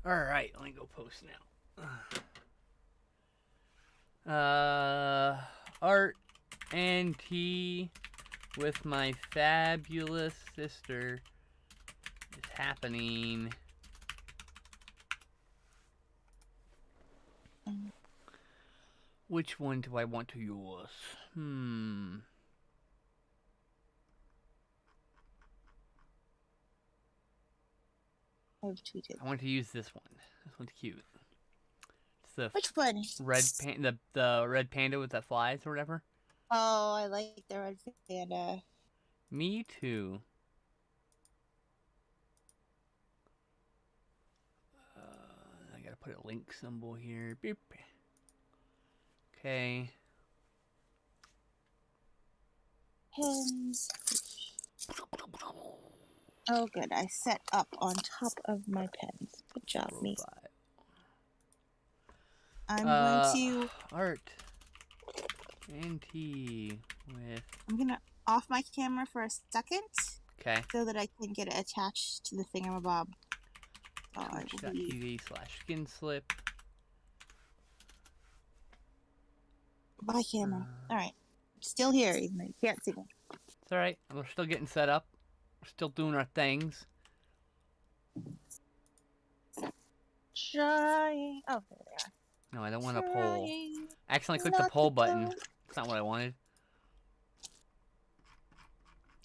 Alright, let me go post now. Art and tea with my fabulous sister is happening. Which one do I want to use? I've tweeted. I want to use this one. This one's cute. It's the Which one? the red panda with that flies or whatever. Oh, I like the red panda. Me too. I gotta put a link symbol here. Beep. Okay. Pens. Oh, good. I set up on top of my pens. Good job, me. Profile. I'm going to art and tea with. I'm gonna off my camera for a second. Okay. So that I can get it attached to the thingamabob. Twitch.tv/skin slip. Bye, camera. Alright. Still here, even though you can't see me. It's alright. We're still getting set up. We're still doing our things. Trying. Oh, there they are. No, I don't want a poll. I accidentally clicked the poll button. That's not what I wanted.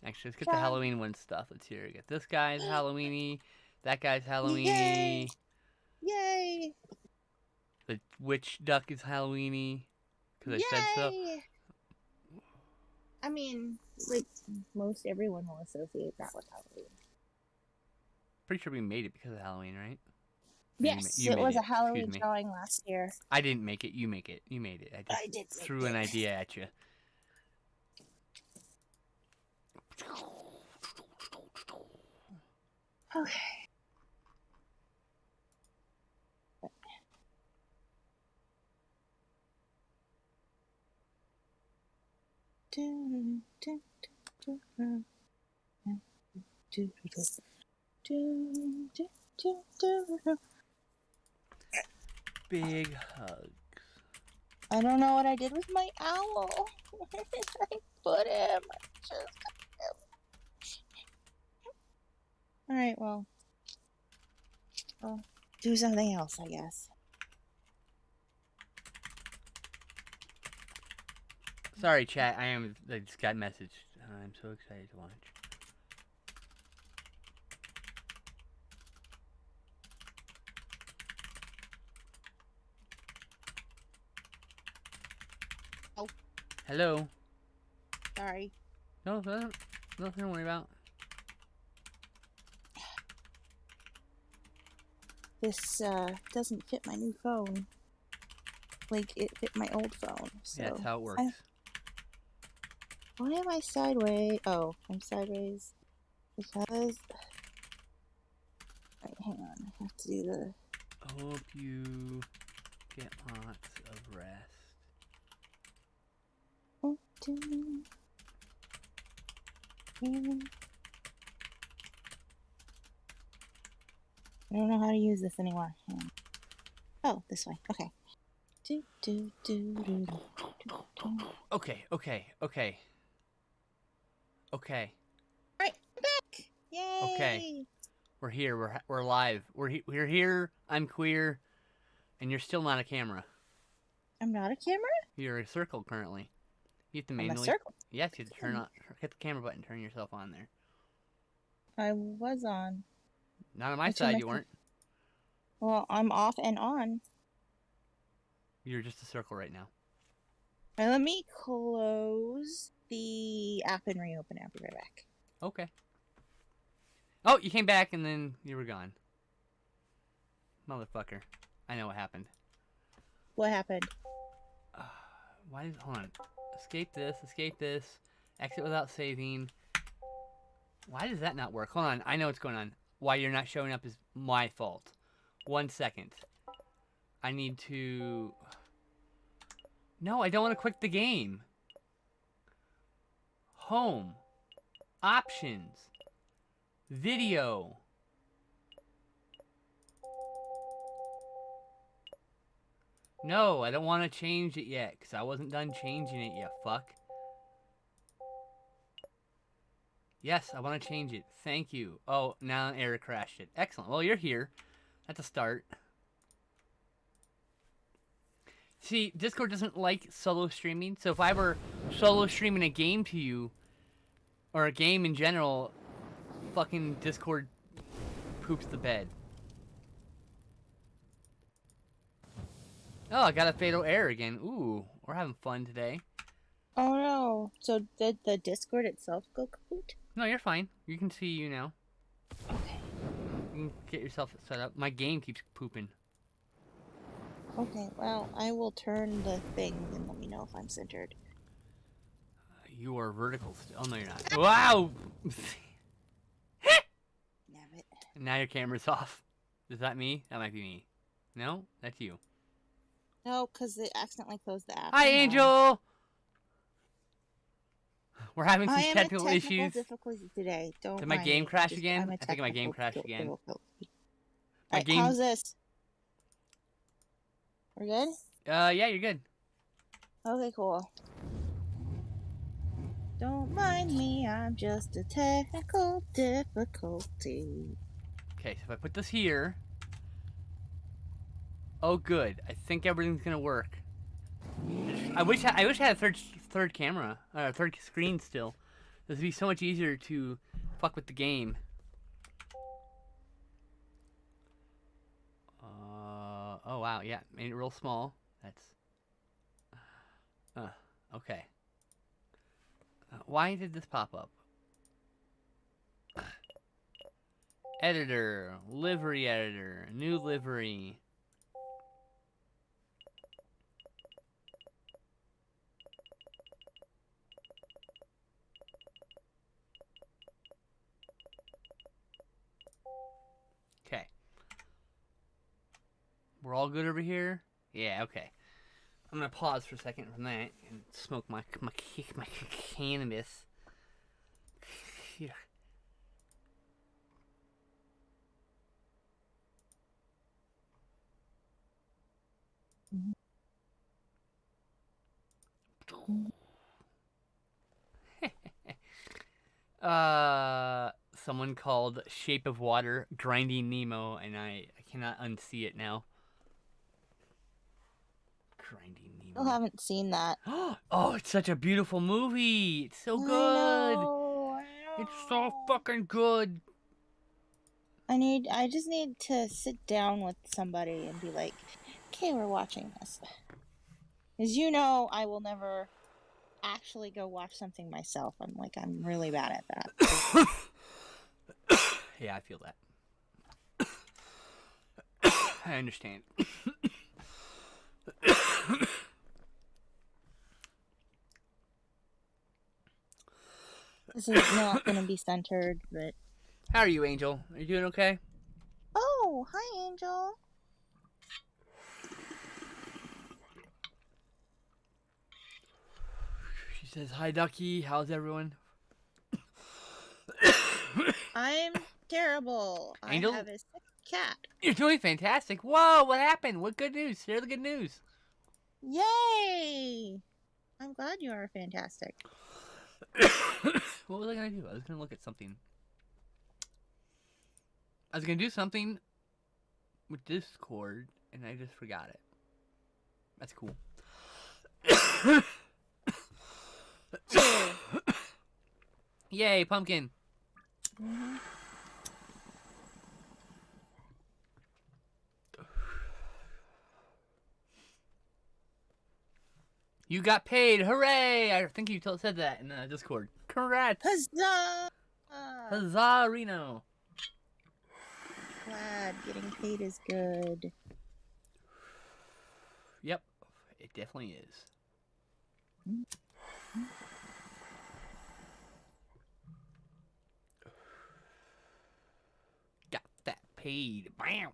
Actually, let's get the Halloween one stuff. Let's hear it. Get this guy's Halloweeny. That guy's Halloweeny. Yay! The witch duck is Halloweeny. Because I said so. I mean, like, most everyone will associate that with Halloween. Pretty sure we made it because of Halloween, right? Yes, it was a Halloween drawing last year. I didn't make it. You make it. You made it. I just threw an idea at you. Okay. Big hugs. I don't know what I did with my owl. Where did I put him? I just got him. Alright, well. I'll do something else, I guess. Sorry, chat. I just got messaged. I'm so excited to watch. Oh. Hello. Sorry. No, nothing to worry about. This doesn't fit my new phone. Like, it fit my old phone. So yeah, that's how it works. Why am I sideways? Oh, I'm sideways because... Wait, hang on. I have to do the... Hope you get lots of rest. I don't know how to use this anymore. Oh, this way. Okay. Okay. Alright, I'm back! Yay! Okay. We're here. We're live. We're here. I'm queer. And you're still not a camera. I'm not a camera? You're a circle currently. You have to manually. I'm a circle? Yes, you have to turn on. Hit the camera button. Turn yourself on there. I was on. Not on my side, you weren't. Well, I'm off and on. You're just a circle right now. Right, let me close the app and reopen it. I'll be right back. Okay. Oh, you came back and then you were gone. Motherfucker. I know what happened. What happened? Hold on. Escape this. Exit without saving. Why does that not work? Hold on. I know what's going on. Why you're not showing up is my fault. 1 second. I need to... No, I don't want to quit the game. Home. Options. Video. No, I don't want to change it yet, because I wasn't done changing it yet, fuck. Yes, I want to change it. Thank you. Oh, now an error crashed it. Excellent. Well, you're here. That's a start. See, Discord doesn't like solo streaming, so if I were solo streaming a game to you, or a game in general, fucking Discord poops the bed. Oh, I got a fatal error again. Ooh, we're having fun today. Oh no. So did the Discord itself go kaput? No, you're fine. You can see you now. Okay. You can get yourself set up. My game keeps pooping. Okay, well, I will turn the thing and let me know if I'm centered. You are vertical still. Oh, no, you're not. Wow! Damn it. Now your camera's off. Is that me? That might be me. No? That's you. No, because it accidentally closed the app. Hi, Hang on. Angel! We're having some I am technical a technical issues. difficulty today. Don't Did my mind game me. crash Just- again? I'm a I think my game technical crashed again. difficulty. My Alright, game- how's this? We're good? Yeah, you're good. Okay, cool. Don't mind me, I'm just a technical difficulty. Okay, so if I put this here... Oh, good. I think everything's gonna work. I wish I had a third camera, or a third screen still. This would be so much easier to fuck with the game. Oh wow, yeah, made it real small. That's. Okay. Why did this pop up? Editor, livery editor, new livery. Okay. We're all good over here? Yeah, okay. I'm gonna pause for a second from that and smoke my cannabis. Yeah. Someone called Shape of Water Grinding Nemo, and I cannot unsee it now. Grinding Still Nemo. haven't seen that. Oh, it's such a beautiful movie. It's so good. I know. It's so fucking good. I just need to sit down with somebody and be like, okay, we're watching this. As you know, I will never actually go watch something myself. I'm really bad at that. Yeah, I feel that. I understand. This is not going to be centered, but... How are you, Angel? Are you doing okay? Oh, hi, Angel. She says, hi, Ducky. How's everyone? I'm terrible. Angel? I have a sick cat. You're doing fantastic. Whoa, what happened? What good news? Share the good news. Yay! I'm glad you are fantastic. What was I going to do? I was going to look at something. I was going to do something with Discord, and I just forgot it. That's cool. Yay, pumpkin. Mm-hmm. You got paid. Hooray! I think you said that in Discord. Congrats. Huzzah! Huzzah, Reno. Glad getting paid is good. Yep, it definitely is. Got that paid. Bam.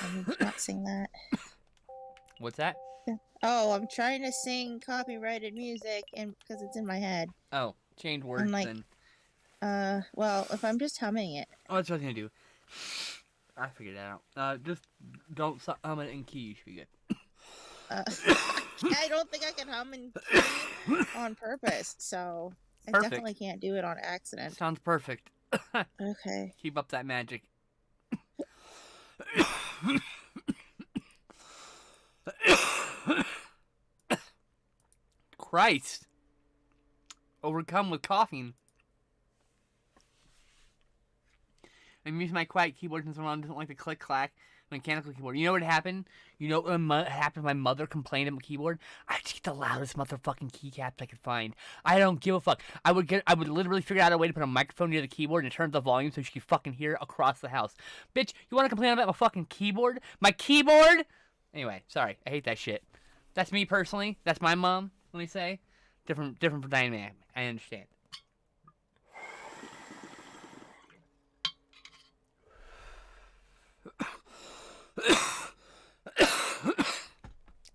Let me not sing that. What's that? Oh, I'm trying to sing copyrighted music and because it's in my head. Oh, change words I'm like, then. well, if I'm just humming it. Oh, that's what I was gonna do. I figured that out. Just don't hum it in key. You should be good. I don't think I can hum in key on purpose, so I Perfect. definitely can't do it on accident. Sounds perfect. Okay. Keep up that magic. Christ. Overcome with coughing. I'm using my quiet keyboard since my mom doesn't like the click clack mechanical keyboard. You know what happened? You know what happened? My mother complained at my keyboard. I just get the loudest motherfucking keycaps I could find. I don't give a fuck. I would literally figure out a way to put a microphone near the keyboard and turn up the volume so she could fucking hear it across the house. Bitch, you want to complain about my fucking keyboard? My keyboard? Anyway, sorry. I hate that shit. That's me personally. That's my mom. Let me say, different dynamic. I understand.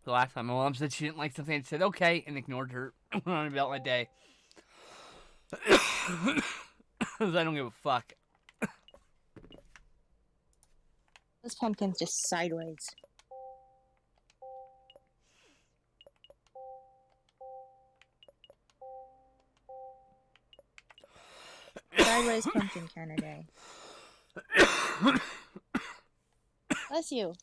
The last time my mom said she didn't like something, I said okay and ignored her. Went on about my day. Because I don't give a fuck. This pumpkin's just sideways. Sideways pumpkin kind of day. Bless you.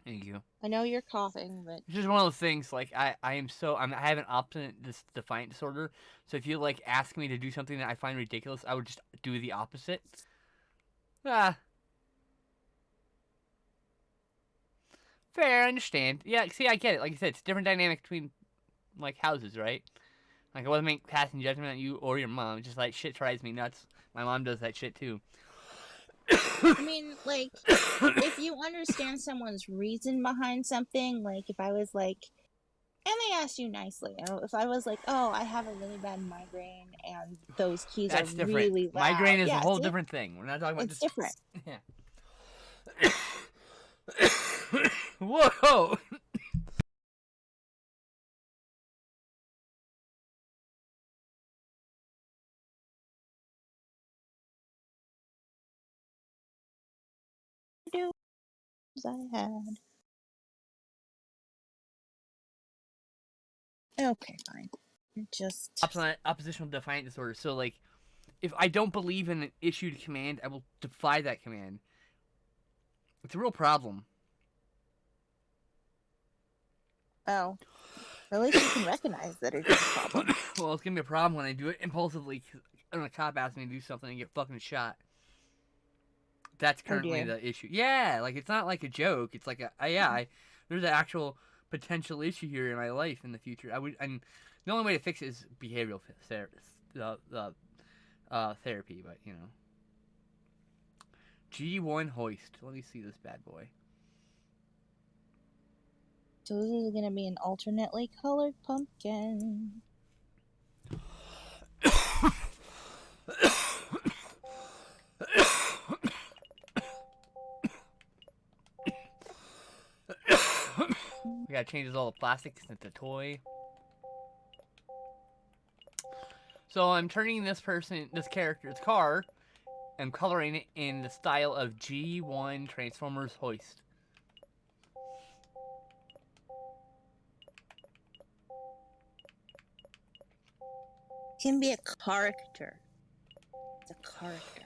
Thank you. I know you're coughing, but It's just one of those things. Like I have an obstinate defiant disorder. So if you like ask me to do something that I find ridiculous, I would just do the opposite. Ah. Fair, I understand. Yeah, see, I get it. Like I said, it's a different dynamic between like houses, right? Like I wasn't making passing judgment on you or your mom. It's just like shit drives me nuts. My mom does that shit too. I mean, like, if you understand someone's reason behind something, like if I was like, and they asked you nicely, if I was like, oh, I have a really bad migraine and those keys That's are different. really loud. Migraine is a whole different thing. We're not talking about it's just different. Yeah. Whoa. I had. Okay, fine. Just Oppositional defiant disorder. So like, if I don't believe in an issued command, I will defy that command. It's a real problem. oh, at least you can recognize that it is a problem. Well, it's gonna be a problem when I do it impulsively. When a cop asks me to do something and get fucking shot. That's currently the issue. Yeah, like it's not like a joke. It's like there's an actual potential issue here in my life in the future. And the only way to fix it is behavioral therapy. Therapy, but you know. G1 hoist. Let me see this bad boy. So this is gonna be an alternately colored pumpkin. We gotta change all the plastics into toy. So I'm turning this character's car, and coloring it in the style of G1 Transformers hoist. Can be a character. It's a character.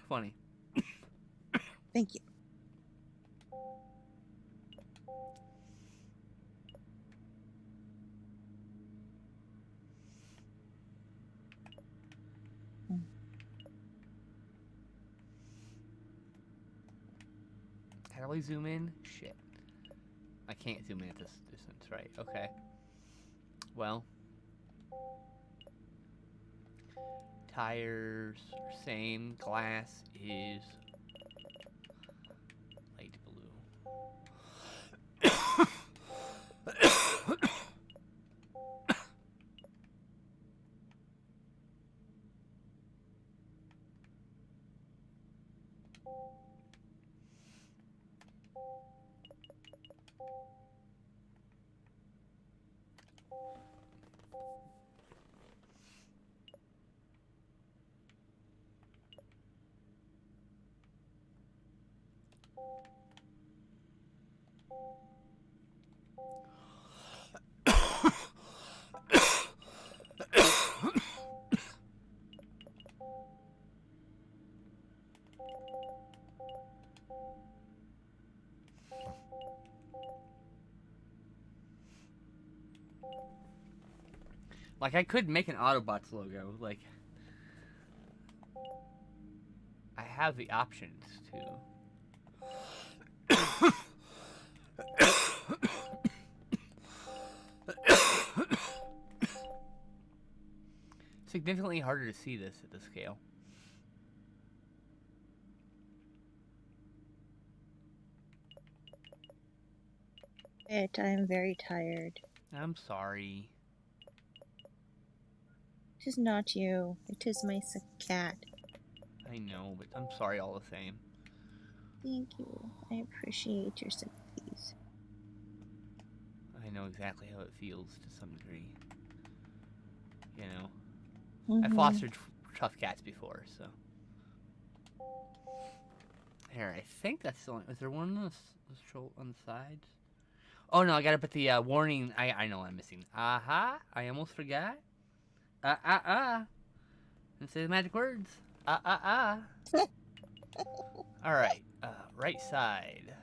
Funny. Thank you. How do I zoom in? Shit. I can't zoom in at this distance, right? Okay. Well. Tires, same. Glass is light blue. Like, I could make an Autobots logo. Like, I have the options to. Significantly harder to see this at the scale. I'm very tired. I'm sorry. It is not you. It is my sick cat. I know, but I'm sorry all the same. Thank you. I appreciate your sympathies. I know exactly how it feels to some degree. You know, I Mm-hmm. fostered tough cats before, so. Here, I think that's the only. Is there one on the sides? Oh no, I gotta put the warning. I know what I'm missing. Aha! I almost forgot. And say the magic words. All right. Right side.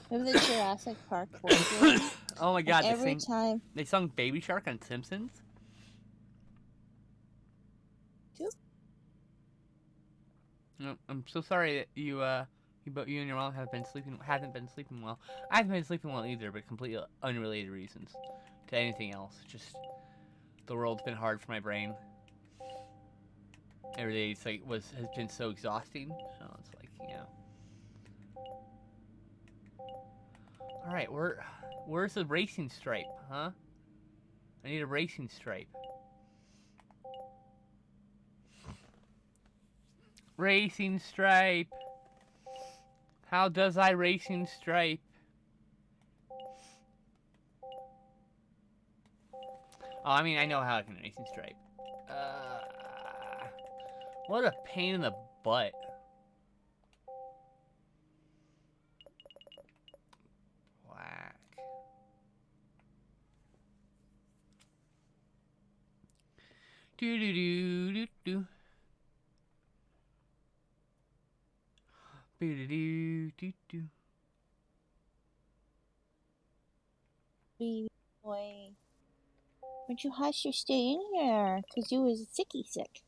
Remember the Jurassic Park board game? Oh my god! Every time. They sung Baby Shark on Simpsons. No, I'm so sorry that you and your mom haven't been sleeping well. I haven't been sleeping well either, but completely unrelated reasons to anything else. Just the world's been hard for my brain. Every day it's like has been so exhausting. So it's like, you know. All right, where's the racing stripe, huh? I need a racing stripe. Racing stripe. How does I racing stripe? Oh, I mean, I know how I can racing stripe. What a pain in the butt. Whack. Do do do do do. Do do do do do. Baby boy. Would you hush or stay in here? Because you was sicky sick.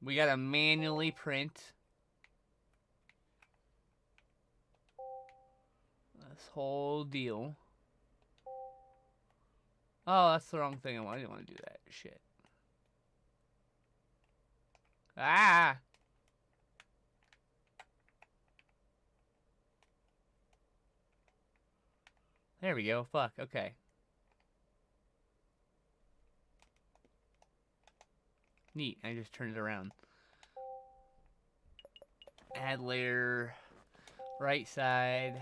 We gotta manually print this whole deal. Oh, that's the wrong thing. I didn't want to do that. Shit. Ah! There we go. Fuck. Okay. Neat. I just turned it around. Add layer. Right side.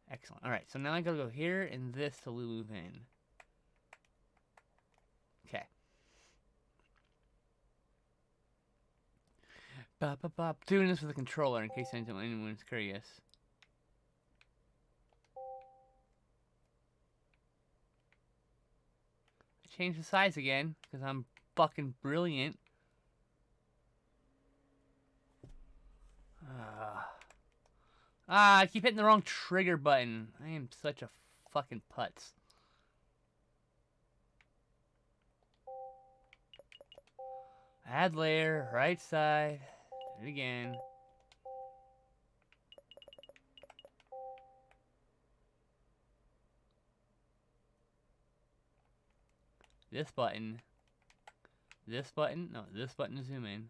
Excellent. Alright, so now I gotta go here and this to move in. Okay. Doing this with a controller in case anyone's curious. Change the size again, because I'm fucking brilliant. I keep hitting the wrong trigger button. I am such a fucking putz. Add layer, right side. Do it again. This button. This button? No, this button to zoom in.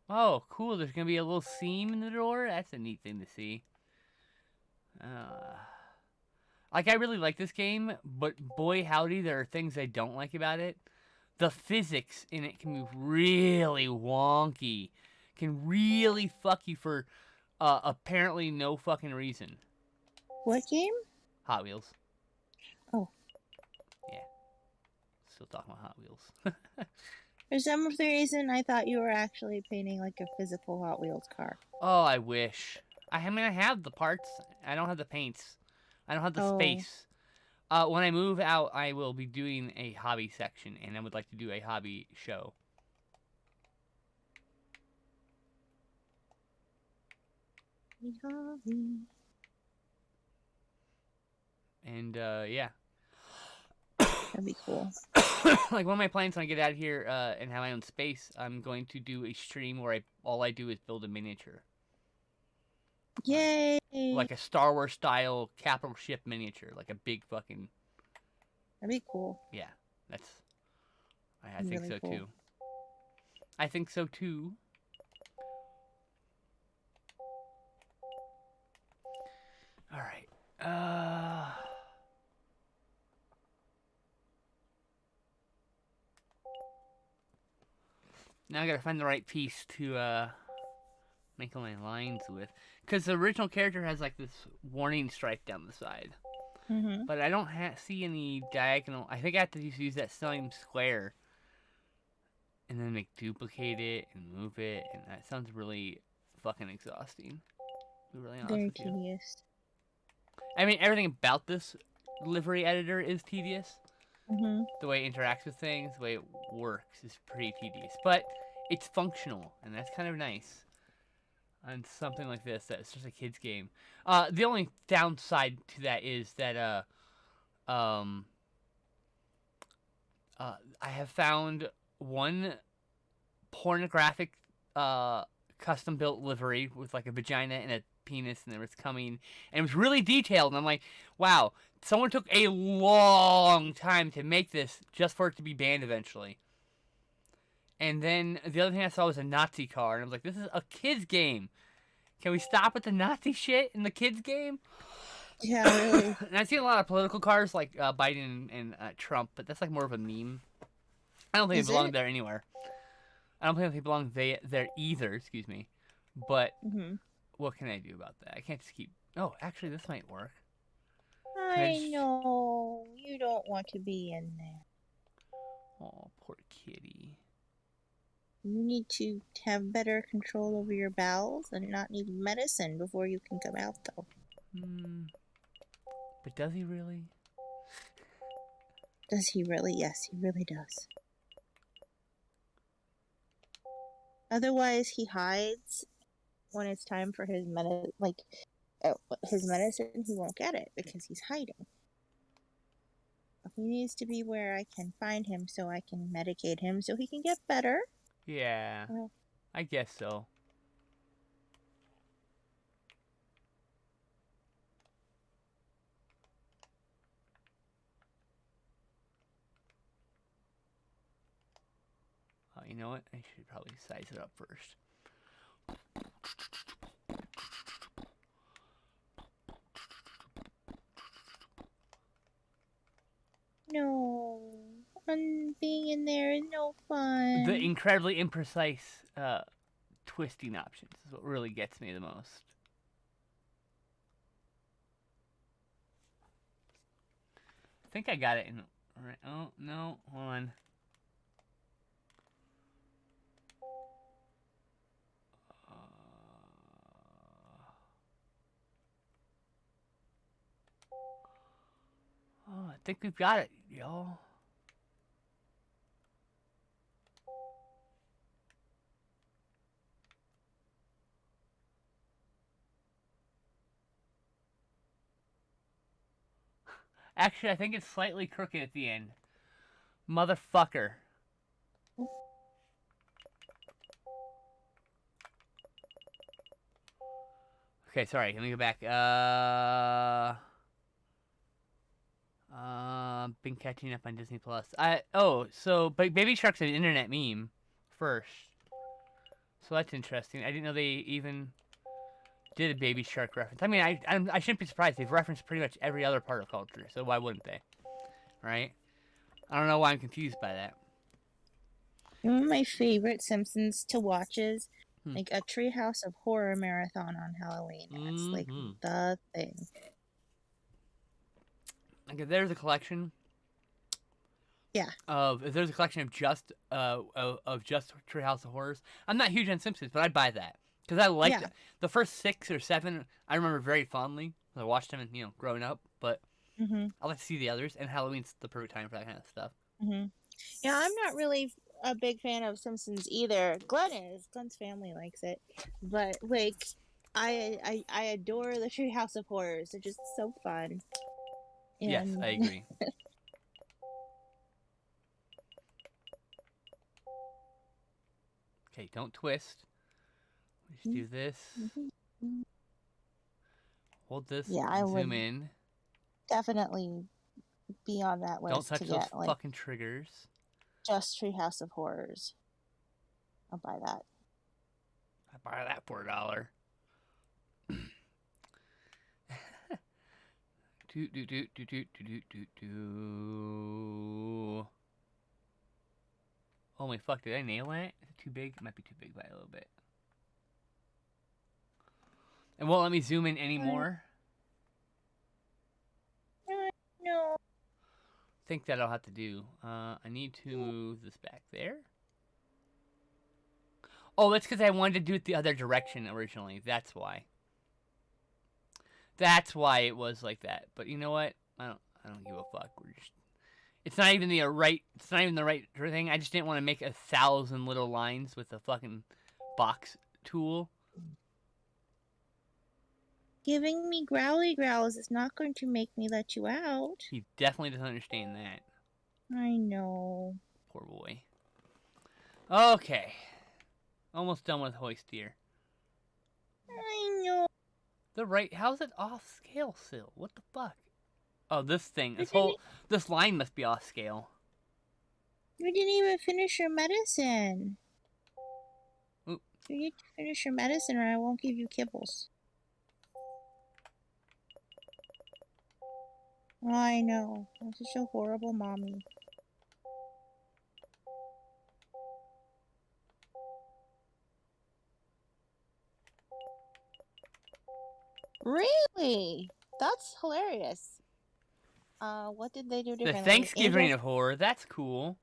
Oh, cool. There's going to be a little seam in the door. That's a neat thing to see. Like, I really like this game, but boy howdy, there are things I don't like about it. The physics in it can be really wonky. Can really fuck you for apparently no fucking reason. What game? Hot Wheels. Oh. Yeah. Still talking about Hot Wheels. For some reason, I thought you were actually painting like a physical Hot Wheels car. Oh, I wish. I mean, I have the parts. I don't have the paints. I don't have the space. When I move out, I will be doing a hobby section, and I would like to do a hobby show. And, yeah. That'd be cool. Like, one of my plans when I get out of here and have my own space, I'm going to do a stream where all I do is build a miniature. Yay! Like a Star Wars style capital ship miniature, like a big fucking. That'd be cool. Yeah, that's. I think Really so cool. too. I think so too. All right. Now I gotta find the right piece to make all my lines with, because the original character has like this warning stripe down the side, but I don't see any diagonal. I think I have to just use that same square, and then duplicate it and move it, and that sounds really fucking exhausting. To be really honest Very with you. tedious. I mean, everything about this livery editor is tedious. Mm-hmm. The way it interacts with things, the way it works is pretty tedious. But it's functional, and that's kind of nice. On something like this, that's just a kid's game. The only downside to that is that I have found one pornographic custom built livery with like a vagina and a penis, and it was coming, and it was really detailed, and I'm like, wow, someone took a long time to make this just for it to be banned eventually. And then the other thing I saw was a Nazi car, and I was like, this is a kid's game. Can we stop with the Nazi shit in the kids game? Yeah, really. And I've seen a lot of political cars like Biden and Trump, but that's like more of a meme. I don't think Is they belong it? there anywhere. I don't think they belong there either, excuse me. But what can I do about that? I can't just keep... Oh, actually, this might work. I know. You don't want to be in there. Oh, poor kitty. You need to have better control over your bowels and not need medicine before you can come out, though. But does he really? Does he really? Yes, he really does. Otherwise, he hides when it's time for his his medicine. He won't get it because he's hiding. He needs to be where I can find him so I can medicate him so he can get better. Yeah, I guess so. You know what? I should probably size it up first. No, being in there is no fun. The incredibly imprecise twisting options is what really gets me the most. I think I got it in... Oh, no. Hold on. Oh, I think we've got it, y'all. Actually, I think it's slightly crooked at the end. Motherfucker. Okay, sorry. Let me go back. Been catching up on Disney Plus. But Baby Shark's an internet meme first, so that's interesting. I didn't know they even did a Baby Shark reference. I mean, I shouldn't be surprised. They've referenced pretty much every other part of culture, so why wouldn't they? Right? I don't know why I'm confused by that. One of my favorite Simpsons to watch is Hmm. like a Treehouse of Horror marathon on Halloween. It's like the thing. Like if there's a collection. Yeah. If there's a collection of just Treehouse of Horrors, I'm not huge on Simpsons, but I'd buy that because I liked the first 6 or 7. I remember very fondly. I watched them, growing up. But I like to see the others, and Halloween's the perfect time for that kind of stuff. Yeah, I'm not really a big fan of Simpsons either. Glenn is. Glenn's family likes it, but like, I adore the Treehouse of Horrors. They're just so fun. And... Yes, I agree. Okay, don't twist. Let's do this. Hold this. Yeah, I zoom would in. Definitely be on that list. Don't touch to those get, like, fucking triggers. Just Treehouse of Horrors. I'll buy that. I buy that for $1. Oh my fuck, did I nail that? Is it too big? It might be too big by a little bit. And won't let me zoom in anymore? No. I think that I'll have to do. I need to move this back there. Oh, that's because I wanted to do it the other direction originally. That's why. That's why it was like that. But you know what? I don't give a fuck. It's not even the right thing. I just didn't want to make 1,000 little lines with the fucking box tool. Giving me growly growls is not going to make me let you out. He definitely doesn't understand that. I know. Poor boy. Okay. Almost done with hoist here. I know. How's it off scale still? What the fuck? Oh, this thing. This line must be off scale. You didn't even finish your medicine. Oop. You need to finish your medicine or I won't give you kibbles. I know. I'm such a horrible mommy. Really? That's hilarious. What did they do differently? The Thanksgiving of Horror. That's cool.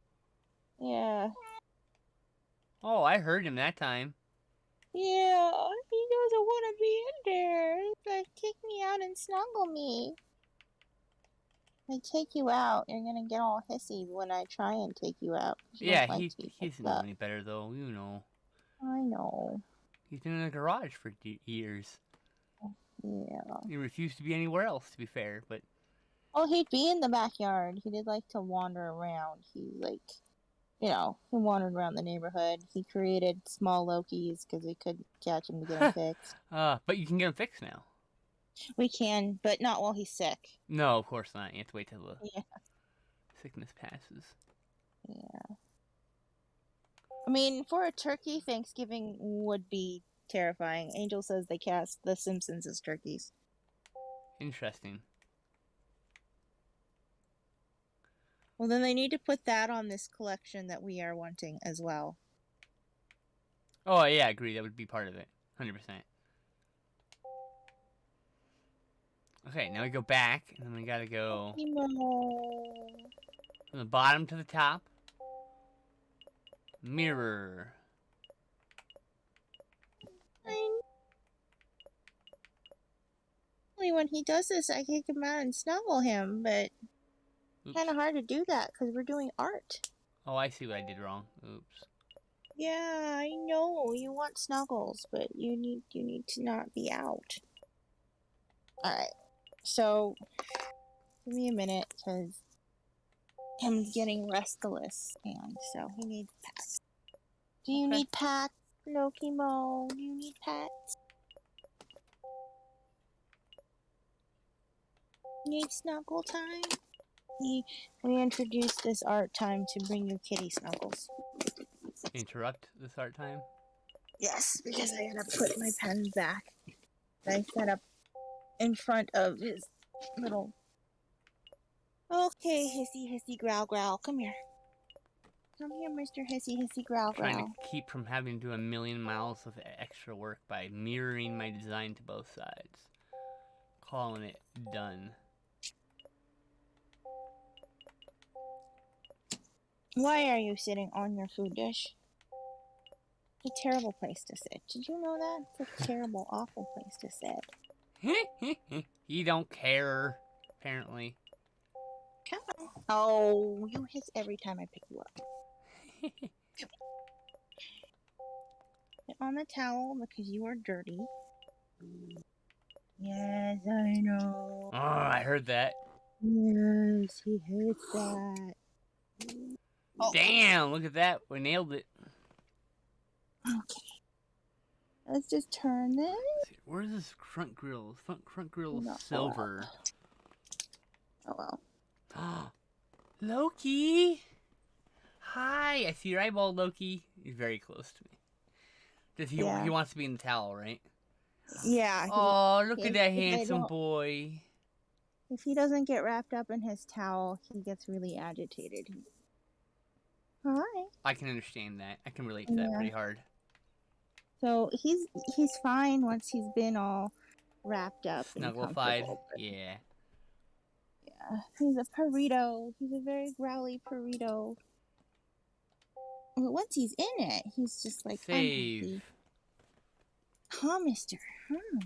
Yeah. Oh, I heard him that time. Yeah, he doesn't want to be in there. He's like, take me out and snuggle me. I take you out, you're gonna get all hissy when I try and take you out. Yeah, he's not any better though, you know. I know. He's been in a garage for years. Yeah. He refused to be anywhere else, to be fair, but... Oh, he'd be in the backyard. He did like to wander around. He, like, he wandered around the neighborhood. He created small Lokis because we couldn't catch him to get him fixed. But you can get him fixed now. We can, but not while he's sick. No, of course not. You have to wait till the sickness passes. Yeah. I mean, for a turkey, Thanksgiving would be terrifying. Angel says they cast The Simpsons as turkeys. Interesting. Well, then they need to put that on this collection that we are wanting as well. Oh, yeah, I agree. That would be part of it. 100%. Okay, now we go back, and then we gotta go from the bottom to the top. Mirror. When he does this, I kick him out and snuggle him, but kind of hard to do that because we're doing art. Oh, I see what I did wrong. Oops. Yeah, I know. You want snuggles, but you need to not be out. Alright. So, give me a minute, because I'm getting restless, and so he needs pats. Do you need pats, Lokimo? Do you need pats? Need snuggle time? We introduced this art time to bring you kitty snuggles. Interrupt this art time. Yes, because I gotta put my pen back. I set up in front of his little. Okay, hissy growl growl. Come here. Come here, Mr. Hissy growl Trying growl. to keep from having to do a million miles of extra work by mirroring my design to both sides. Calling it done. Why are you sitting on your food dish? It's a terrible place to sit. Did you know that? It's a terrible, awful place to sit. You don't care, apparently. Come on. Oh, you hiss every time I pick you up. Sit on the towel because you are dirty. Yes, I know. Oh, I heard that. Yes, he hates that. Oh. Damn, look at that. We nailed it. Okay. Let's just turn this. Where's this front grill? Front grill No. silver. Oh well. Loki! Hi! I see your eyeball, Loki. He's very close to me. Does he? Yeah. He wants to be in the towel, right? Yeah. Oh, look at that if I handsome don't- boy. If he doesn't get wrapped up in his towel, he gets really agitated. Hi. I can understand that. I can relate to that Yeah. pretty hard. So he's fine once he's been all wrapped up and Snugglified. comfortable. Yeah. Yeah. He's a burrito. He's a very growly burrito. But once he's in it, he's just like Save. unhappy. Huh, mister? Huh.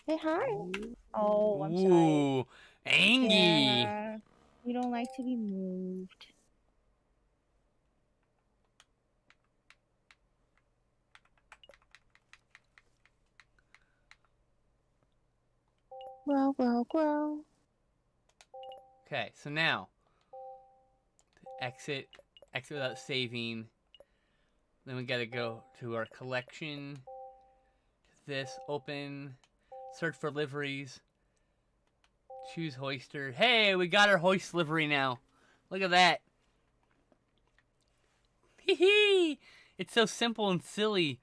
Say hi. Oh, I'm sorry. Ooh, Angie. Yeah. You don't like to be moved. Grow. Okay, so now exit without saving. Then we gotta go to our collection. This open, search for liveries. Choose hoister. Hey, we got our hoist livery now. Look at that. Hee hee! It's so simple and silly.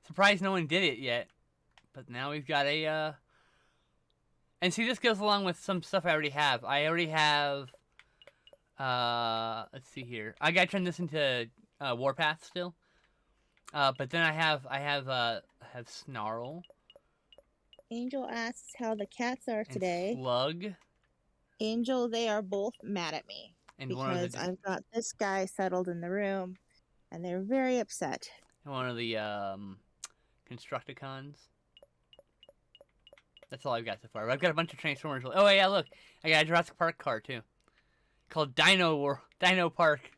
Surprised no one did it yet. But now we've got a and see, this goes along with some stuff I already have. I already have let's see here. I gotta turn this into Warpath still. But then I have Snarl. Angel asks how the cats are And today. Slug. Angel, they are both mad at me And one of because the I've got this guy settled in the room, and they're very upset. Constructicons. That's all I've got so far. But I've got a bunch of Transformers. Oh yeah, look, I got a Jurassic Park car too, called Dino Park.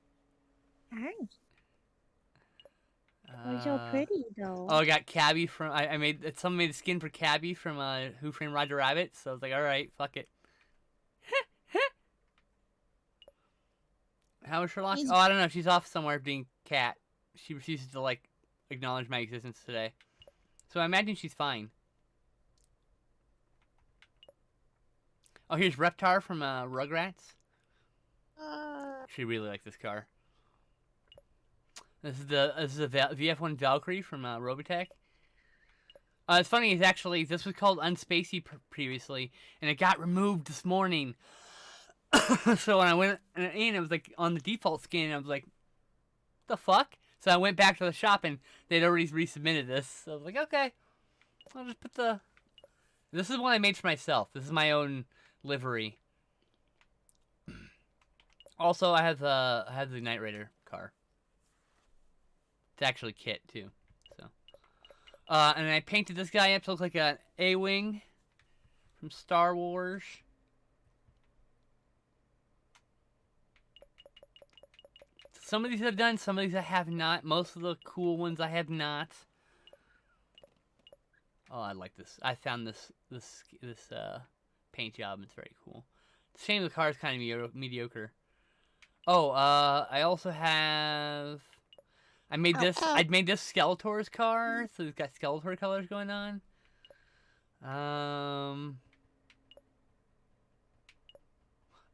Hi. You're so pretty, though. Oh, I got Cabby from. Someone made a skin for Cabby from Who Framed Roger Rabbit. So I was like, all right, fuck it. How is Sherlock? Oh, I don't know. She's off somewhere being cat. She refuses to like acknowledge my existence today. So I imagine she's fine. Oh, here's Reptar from Rugrats. She really likes this car. This is a VF1 Valkyrie from Robotech. It's funny. It's actually, this was called Unspacey previously, and it got removed this morning. So when I went in, it was like on the default skin. And I was like, "The fuck?" So I went back to the shop, and they'd already resubmitted this. So I was like, "Okay, I'll just put the." This is one I made for myself. This is my own livery. Also, I have the Knight Raider car. It's actually Kit too. So, and I painted this guy up to look like an A-wing from Star Wars. Some of these I've done, some of these I have not. Most of the cool ones I have not. Oh, I like this. I found this paint job. It's very cool. It's a shame the car is kind of mediocre. Oh, I also have. I made this. I made this Skeletor's car, so it's got Skeletor colors going on.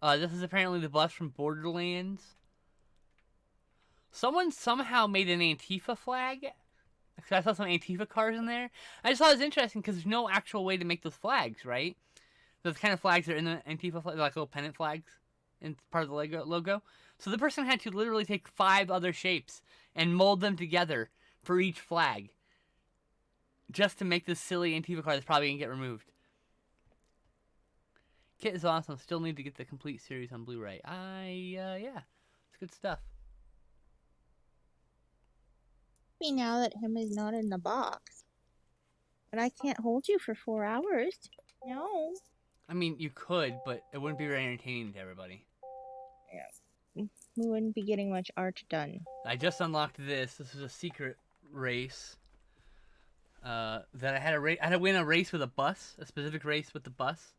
This is apparently the bus from Borderlands. Someone somehow made an Antifa flag. I saw some Antifa cars in there. I just thought it was interesting because there's no actual way to make those flags, right? Those kind of flags are in the Antifa flag, like little pennant flags in part of the logo. So the person had to literally take 5 other shapes and mold them together for each flag. Just to make this silly Antifa car that's probably going to get removed. Kit is awesome. Still need to get the complete series on Blu-ray. Yeah. It's good stuff. Now that him is not in the box. But I can't hold you for 4 hours. No. I mean, you could, but it wouldn't be very entertaining to everybody. Yeah. We wouldn't be getting much art done. I just unlocked this. This is a secret race. That I had to win a race with a bus, a specific race with the bus,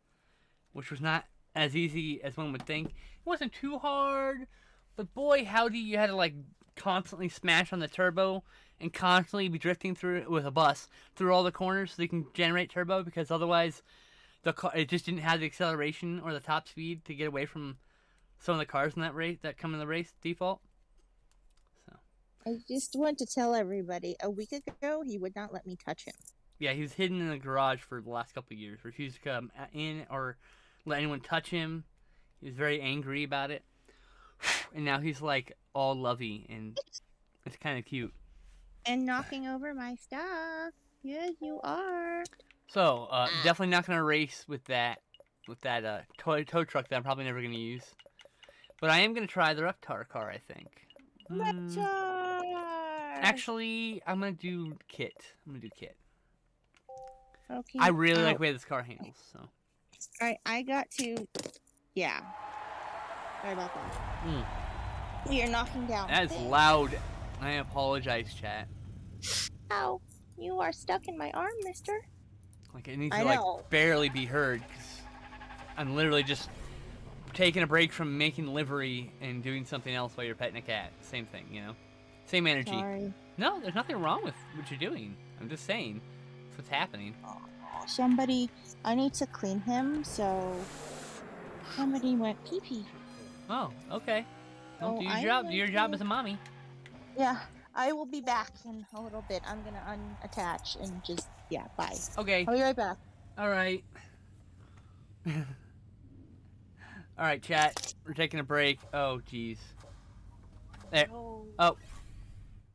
which was not as easy as one would think. It wasn't too hard, but boy, howdy, you had to like constantly smash on the turbo and constantly be drifting through with a bus through all the corners so you can generate turbo, because otherwise the car, it just didn't have the acceleration or the top speed to get away from some of the cars in that race that come in the race default. So I just want to tell everybody, a week ago he would not let me touch him. yeah, he was hidden in the garage for the last couple of years, refused to come in or let anyone touch him. He was very angry about it, and now he's like all lovey, and it's kind of cute. And knocking over my stuff. Yes, you are. So definitely not gonna race with that tow truck that I'm probably never gonna use. But I am gonna try the Reptar car, I think. Reptar! Actually, I'm gonna do Kit. Okay. I really like the way this car handles. So. Alright, I got to. Yeah. Sorry about that. You're knocking down. That is loud. I apologize, chat. Ow! You are stuck in my arm, mister. Like it needs to like barely be heard because I'm literally just taking a break from making livery and doing something else while you're petting a cat. Same thing, you know? Same energy. Sorry. No, there's nothing wrong with what you're doing. I'm just saying. That's what's happening. Somebody, I need to clean him, so somebody went pee-pee. Oh, okay. Well, So do I'm your job. Do going your to- job as a mommy. Yeah, I will be back in a little bit. I'm gonna unattach and just, yeah, bye. Okay. I'll be right back. All right. All right, chat. We're taking a break. Oh, jeez. There. No. Oh.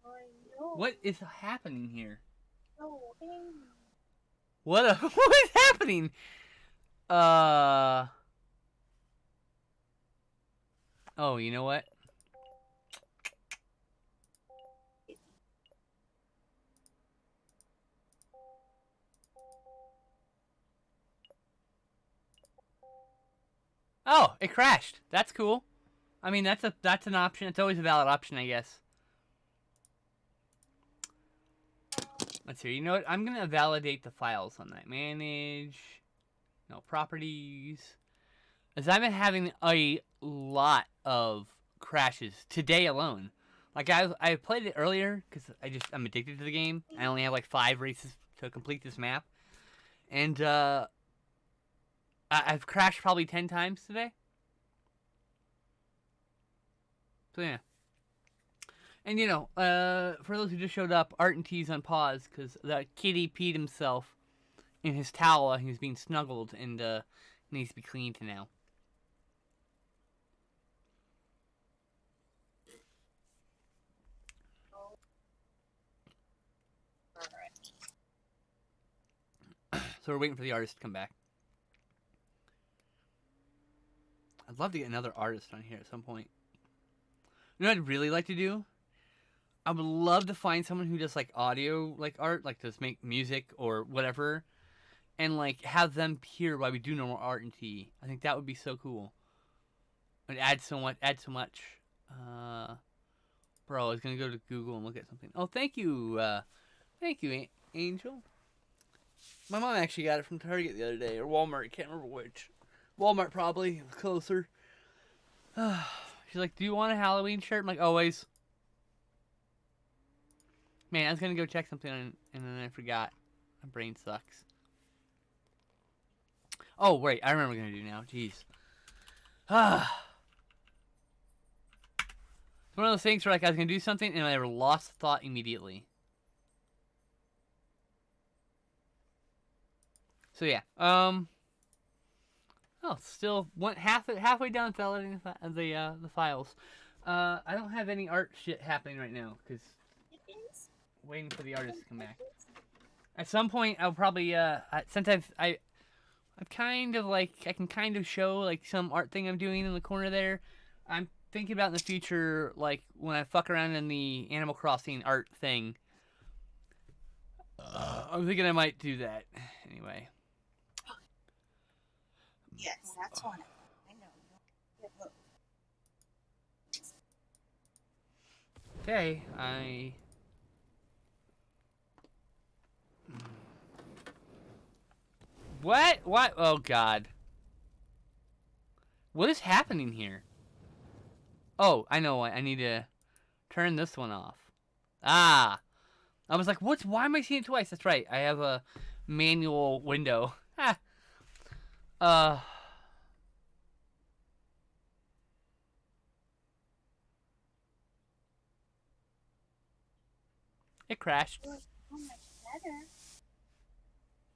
I know. What is happening here? No. What is happening? Oh, you know what? Oh, it crashed. That's cool. I mean, that's an option. It's always a valid option, I guess. Let's see. You know what? I'm gonna validate the files on that. Manage. No properties. As I've been having a lot of crashes today alone. Like I played it earlier because I'm addicted to the game. I only have like 5 races to complete this map, and I've crashed probably 10 times today. So yeah. And you know, for those who just showed up, Art and T's on pause because the kitty peed himself in his towel and he's being snuggled and needs to be cleaned now. So we're waiting for the artist to come back. I'd love to get another artist on here at some point. You know what I'd really like to do? I would love to find someone who does like audio like art, like does make music or whatever, and like have them here while we do normal art and tea. I think that would be so cool. It adds so much. Bro, I was gonna go to Google and look at something. Oh, thank you, Angel. My mom actually got it from Target the other day, or Walmart. I can't remember which. Walmart probably closer. She's like, "Do you want a Halloween shirt?" I'm like, "Always." Man, I was gonna go check something on, and then I forgot. My brain sucks. Oh wait, I remember what I'm gonna do now. Jeez. Ah. It's one of those things where like I was gonna do something and I lost thought immediately. So yeah, oh, still halfway down downloading the files. I don't have any art shit happening right now because waiting for the artist to come back. At some point, I'll probably sometimes I've kind of like I can kind of show like some art thing I'm doing in the corner there. I'm thinking about in the future, like when I fuck around in the Animal Crossing art thing. I'm thinking I might do that anyway. Yes, that's one. I know. Okay, What? What? Oh God. What is happening here? Oh, I know what. I need to turn this one off. Ah. I was like, what? Why am I seeing it twice? That's right. I have a manual window. Ah. Uh. It crashed. So much better.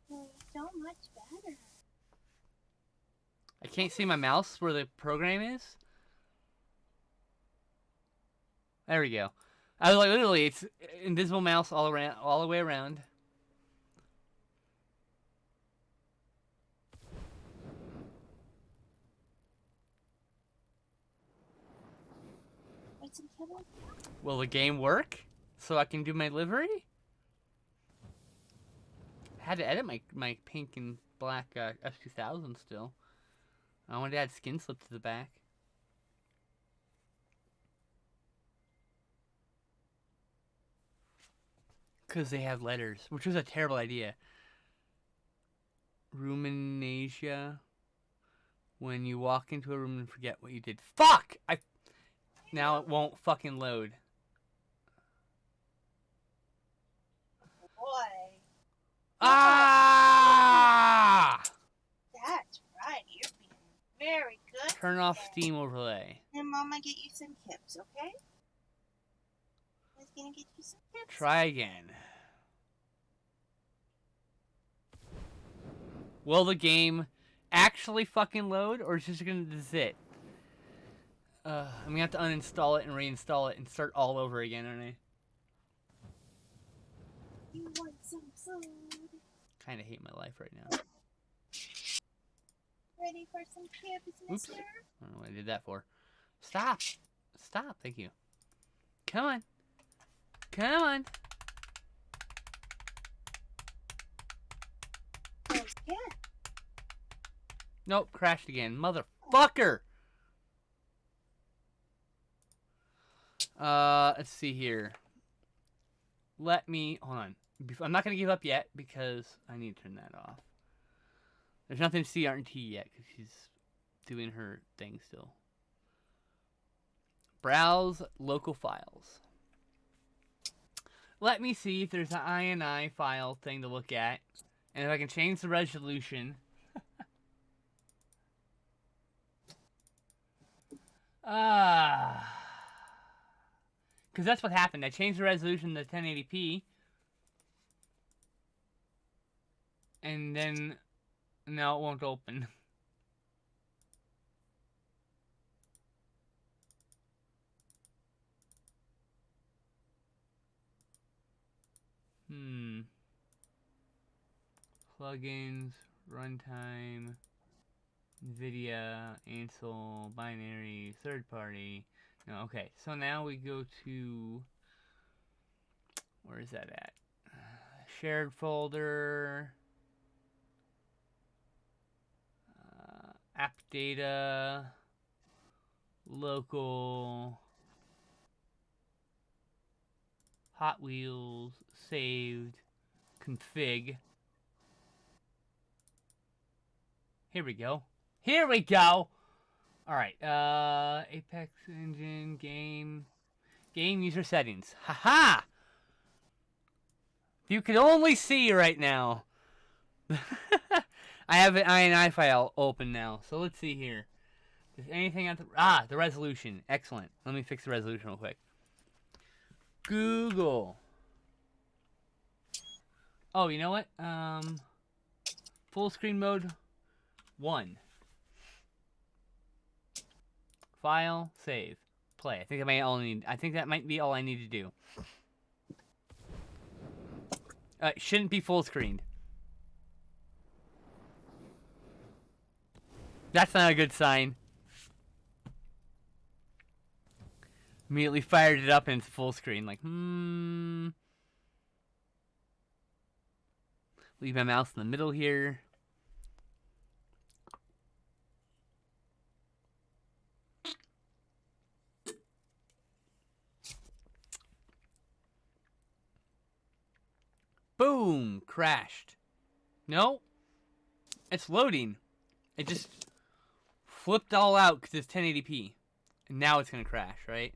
So much better. I can't see my mouse where the program is. There we go. I was like, literally, it's invisible mouse all the way around. Will the game work so I can do my livery? I had to edit my pink and black S2000 still. I wanted to add skin slip to the back. Because they have letters, which was a terrible idea. Ruminasia. When you walk into a room and forget what you did. Fuck! Now it won't fucking load. Boy. Ah! That's right. You're being very good. Turn off Steam overlay. And Mama get you some tips, okay? I was gonna get you some tips. Try again. Will the game actually fucking load, or is it just gonna sit? I'm gonna have to uninstall it and reinstall it and start all over again, aren't I? You want some food? Kinda hate my life right now. Ready for some chips, mister? Oops. I don't know what I did that for. Stop! Stop, thank you. Come on. Come on. Yeah. Nope, crashed again. Motherfucker! Let's see here. Let me... Hold on. I'm not going to give up yet because I need to turn that off. There's nothing to see CRT yet because she's doing her thing still. Browse local files. Let me see if there's an INI file thing to look at. And if I can change the resolution. Because that's what happened. I changed the resolution to 1080p. And then now it won't open. Plugins, runtime, NVIDIA, Ansel, binary, third party. No, okay. So now we go to, where is that at? Shared folder, app data, local, Hot Wheels, saved, config. Here we go. Here we go! Alright, Apex Engine, game user settings. Haha! You can only see right now. I have an INI file open now, so let's see here. Is anything at the resolution? Excellent. Let me fix the resolution real quick. Google. Oh, you know what? Full screen mode 1. File, save, play. I think that might be all I need to do. It shouldn't be full screened. That's not a good sign. Immediately fired it up and it's full screen. Like, Leave my mouse in the middle here. Boom! Crashed. No? It's loading. It just flipped all out because it's 1080p. And now it's going to crash, right?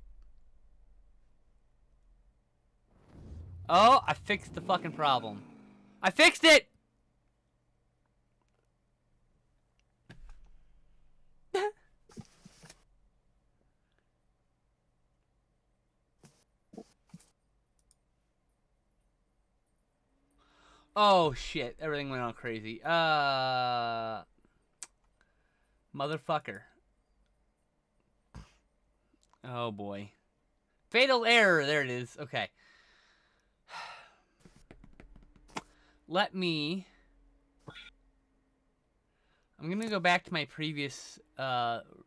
Oh, I fixed the fucking problem. I fixed it! Oh shit, everything went all crazy. Motherfucker. Oh boy. Fatal error, there it is. Okay. I'm gonna go back to my previous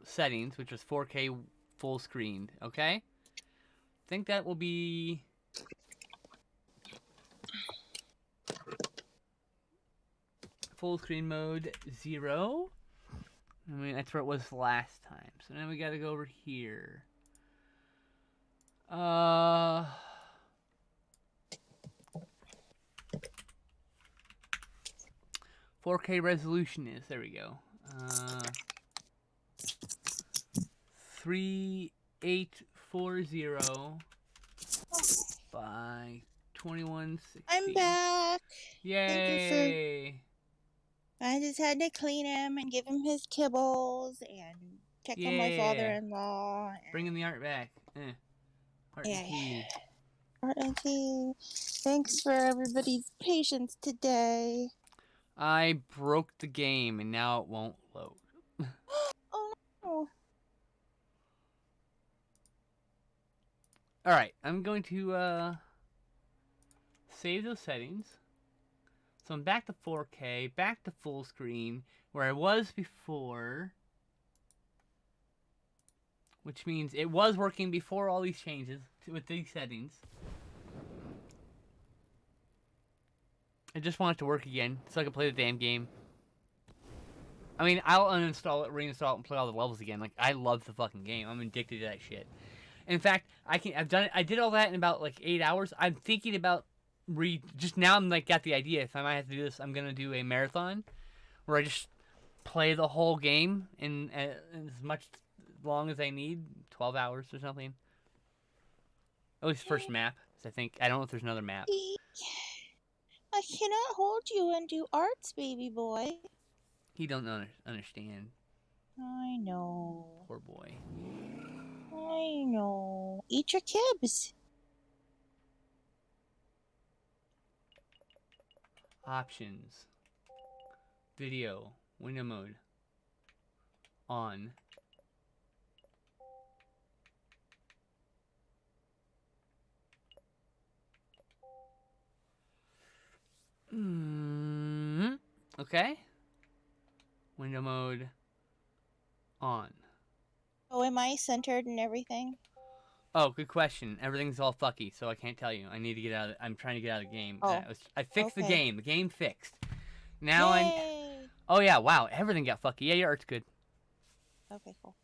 settings, which was 4K full screened, okay? I think that will be... full screen mode 0. I mean, that's where it was last time. So now we gotta go over here. 4K resolution is, there we go. 3840 by 2160. I'm back. Yay! I just had to clean him and give him his kibbles and check on my father-in-law. Bringing the art back. Art and tea. Art and tea. Thanks for everybody's patience today. I broke the game and now it won't load. Oh no. Alright, I'm going to save those settings. So I'm back to 4K, back to full screen, where I was before. Which means it was working before all these changes with these settings. I just want it to work again so I can play the damn game. I mean, I'll uninstall it, reinstall it, and play all the levels again. Like, I love the fucking game. I'm addicted to that shit. In fact, I've done it. I did all that in about like 8 hours. I'm thinking about just now. I'm like got the idea. If I might have to do this, I'm gonna do a marathon where I just play the whole game in as much long as I need, 12 hours or something. At least first map. I think I don't know if there's another map. I cannot hold you and do arts, baby boy. He don't understand. I know. Poor boy. I know. Eat your kibs. Options. Video. Window mode. On. Okay. Window mode. On. Oh, am I centered and everything? Oh, good question. Everything's all fucky, so I can't tell you. I need to get out of I'm trying to get out of the game. Oh. I fixed the Okay. game. The game fixed. Now Yay! Oh yeah, wow. Everything got fucky. Yeah, your art's good. Okay, cool.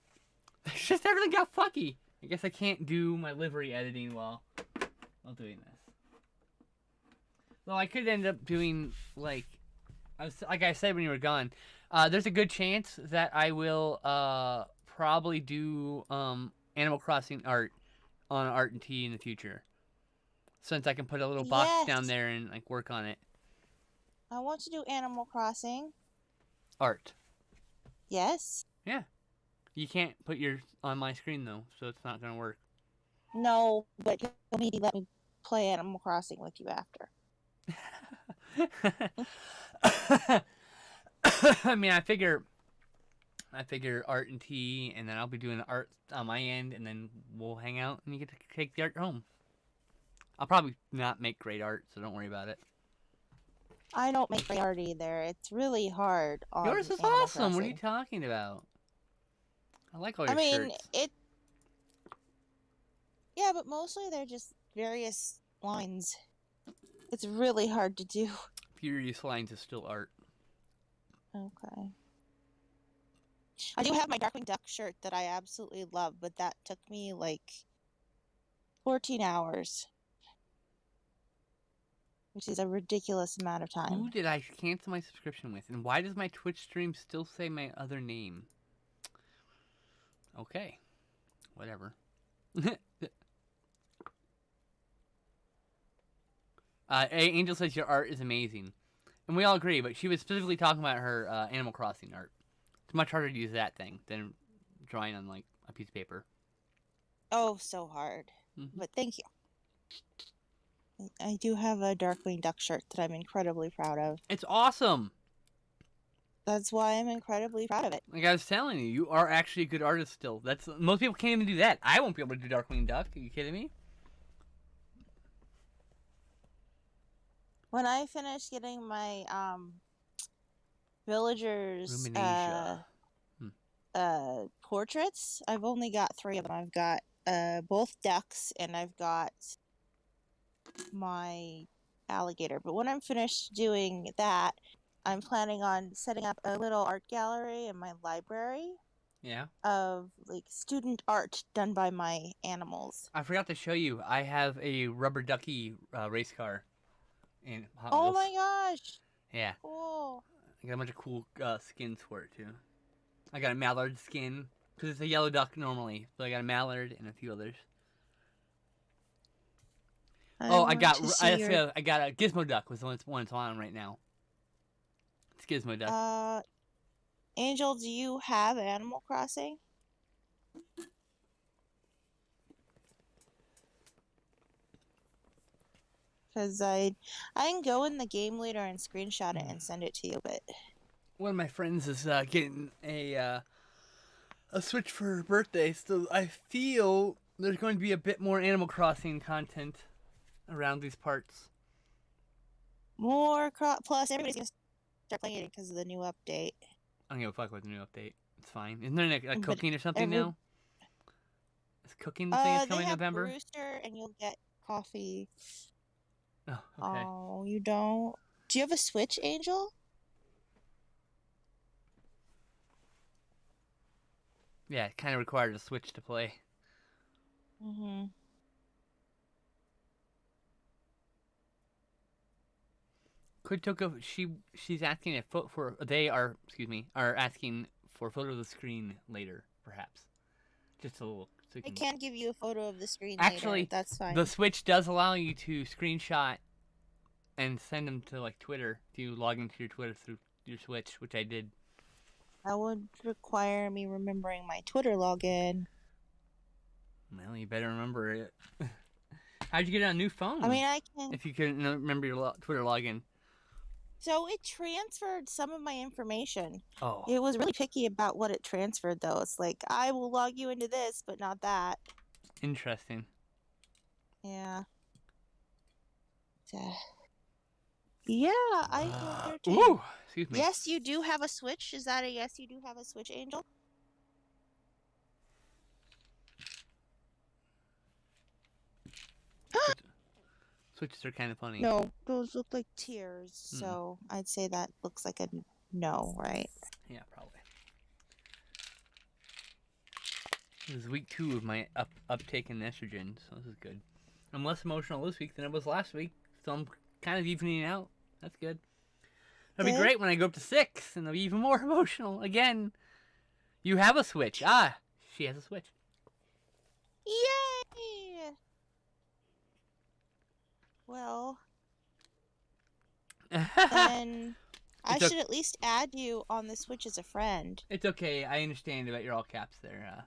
It's just everything got fucky. I guess I can't do my livery editing while doing this. Well, I could end up doing like I said when you were gone. There's a good chance that I will probably do Animal Crossing art on Art and Tea in the future, since I can put a little box down there and like work on it. I want to do Animal Crossing. Art. Yes. Yeah. You can't put yours on my screen though, so it's not gonna work. No, but you'll maybe let me play Animal Crossing with you after. I mean, I figure art and tea, and then I'll be doing the art on my end, and then we'll hang out, and you get to take the art home. I'll probably not make great art, so don't worry about it. I don't make art either. It's really hard on Yours is Animal awesome. What are you Crossing. talking about? I like all I your mean, shirts. yeah, but mostly they're just various lines. It's really hard to do. Furious Lines is still art. Okay. I do have my Darkwing Duck shirt that I absolutely love, but that took me like 14 hours, which is a ridiculous amount of Who time. did I cancel my subscription with? And why does my Twitch stream still say my other name? Okay. Whatever. Angel says your art is amazing. And we all agree, but she was specifically talking about her Animal Crossing art. It's much harder to use that thing than drawing on, like, a piece of paper. Oh, so hard. Mm-hmm. But thank you. I do have a Darkwing Duck shirt that I'm incredibly proud of. It's awesome! That's why I'm incredibly proud of it. Like I was telling you, you are actually a good artist still. Most people can't even do that. I won't be able to do Darkwing Duck. Are you kidding me? When I finish getting my villagers Ruminasia. portraits, I've only got 3 of them. I've got both ducks and I've got my alligator. But when I'm finished doing that, I'm planning on setting up a little art gallery in my library. Yeah. Of like student art done by my animals. I forgot to show you. I have a rubber ducky race car in Hot Oh Wheels. my gosh! Yeah. Cool. I got a bunch of cool skins for it too. I got a mallard skin because it's a yellow duck normally, so I got a mallard and a few others. I got a Gizmo duck was the one it's on right now. It's Gizmo duck. Angel, do you have Animal Crossing? Because I can go in the game later and screenshot it and send it to you, but one of my friends is getting a Switch for her birthday, so I feel there's going to be a bit more Animal Crossing content around these parts. Plus everybody's gonna start playing it because of the new update. I don't give a fuck with the new update. It's fine. Isn't there a cooking or something now? Is cooking the thing that's coming in November? Rooster and you'll get coffee. Oh, okay. Oh, you don't? Do you have a Switch, Angel? Yeah, it kind of required a Switch to play. Mm-hmm. She's asking are asking for a photo of the screen later, perhaps. Just a little. So I can't give you a photo of the screen actually, later. That's fine. The Switch does allow you to screenshot and send them to like Twitter if you log into your Twitter through your Switch, which I did. That would require me remembering my Twitter login. Well, you better remember it. How'd you get a new phone? I mean, I can. If you couldn't remember your Twitter login. So it transferred some of my information. Oh. It was really picky about what it transferred, though. It's like, I will log you into this, but not that. Interesting. Yeah. Yeah, I hope there too. Ooh, excuse me. Yes, you do have a Switch. Is that a yes, you do have a Switch, Angel? Switches are kind of funny. No, those look like tears, so I'd say that looks like a no, right? Yeah, probably. This is week 2 of my uptake in estrogen, so this is good. I'm less emotional this week than I was last week, so I'm kind of evening out. That's good. It'll be great when I go up to 6, and I'll be even more emotional again. You have a Switch. Ah, she has a Switch. Yay! Well, then I It's, should at least add you on the Switch as a friend. it's okay. I understand about your all caps there.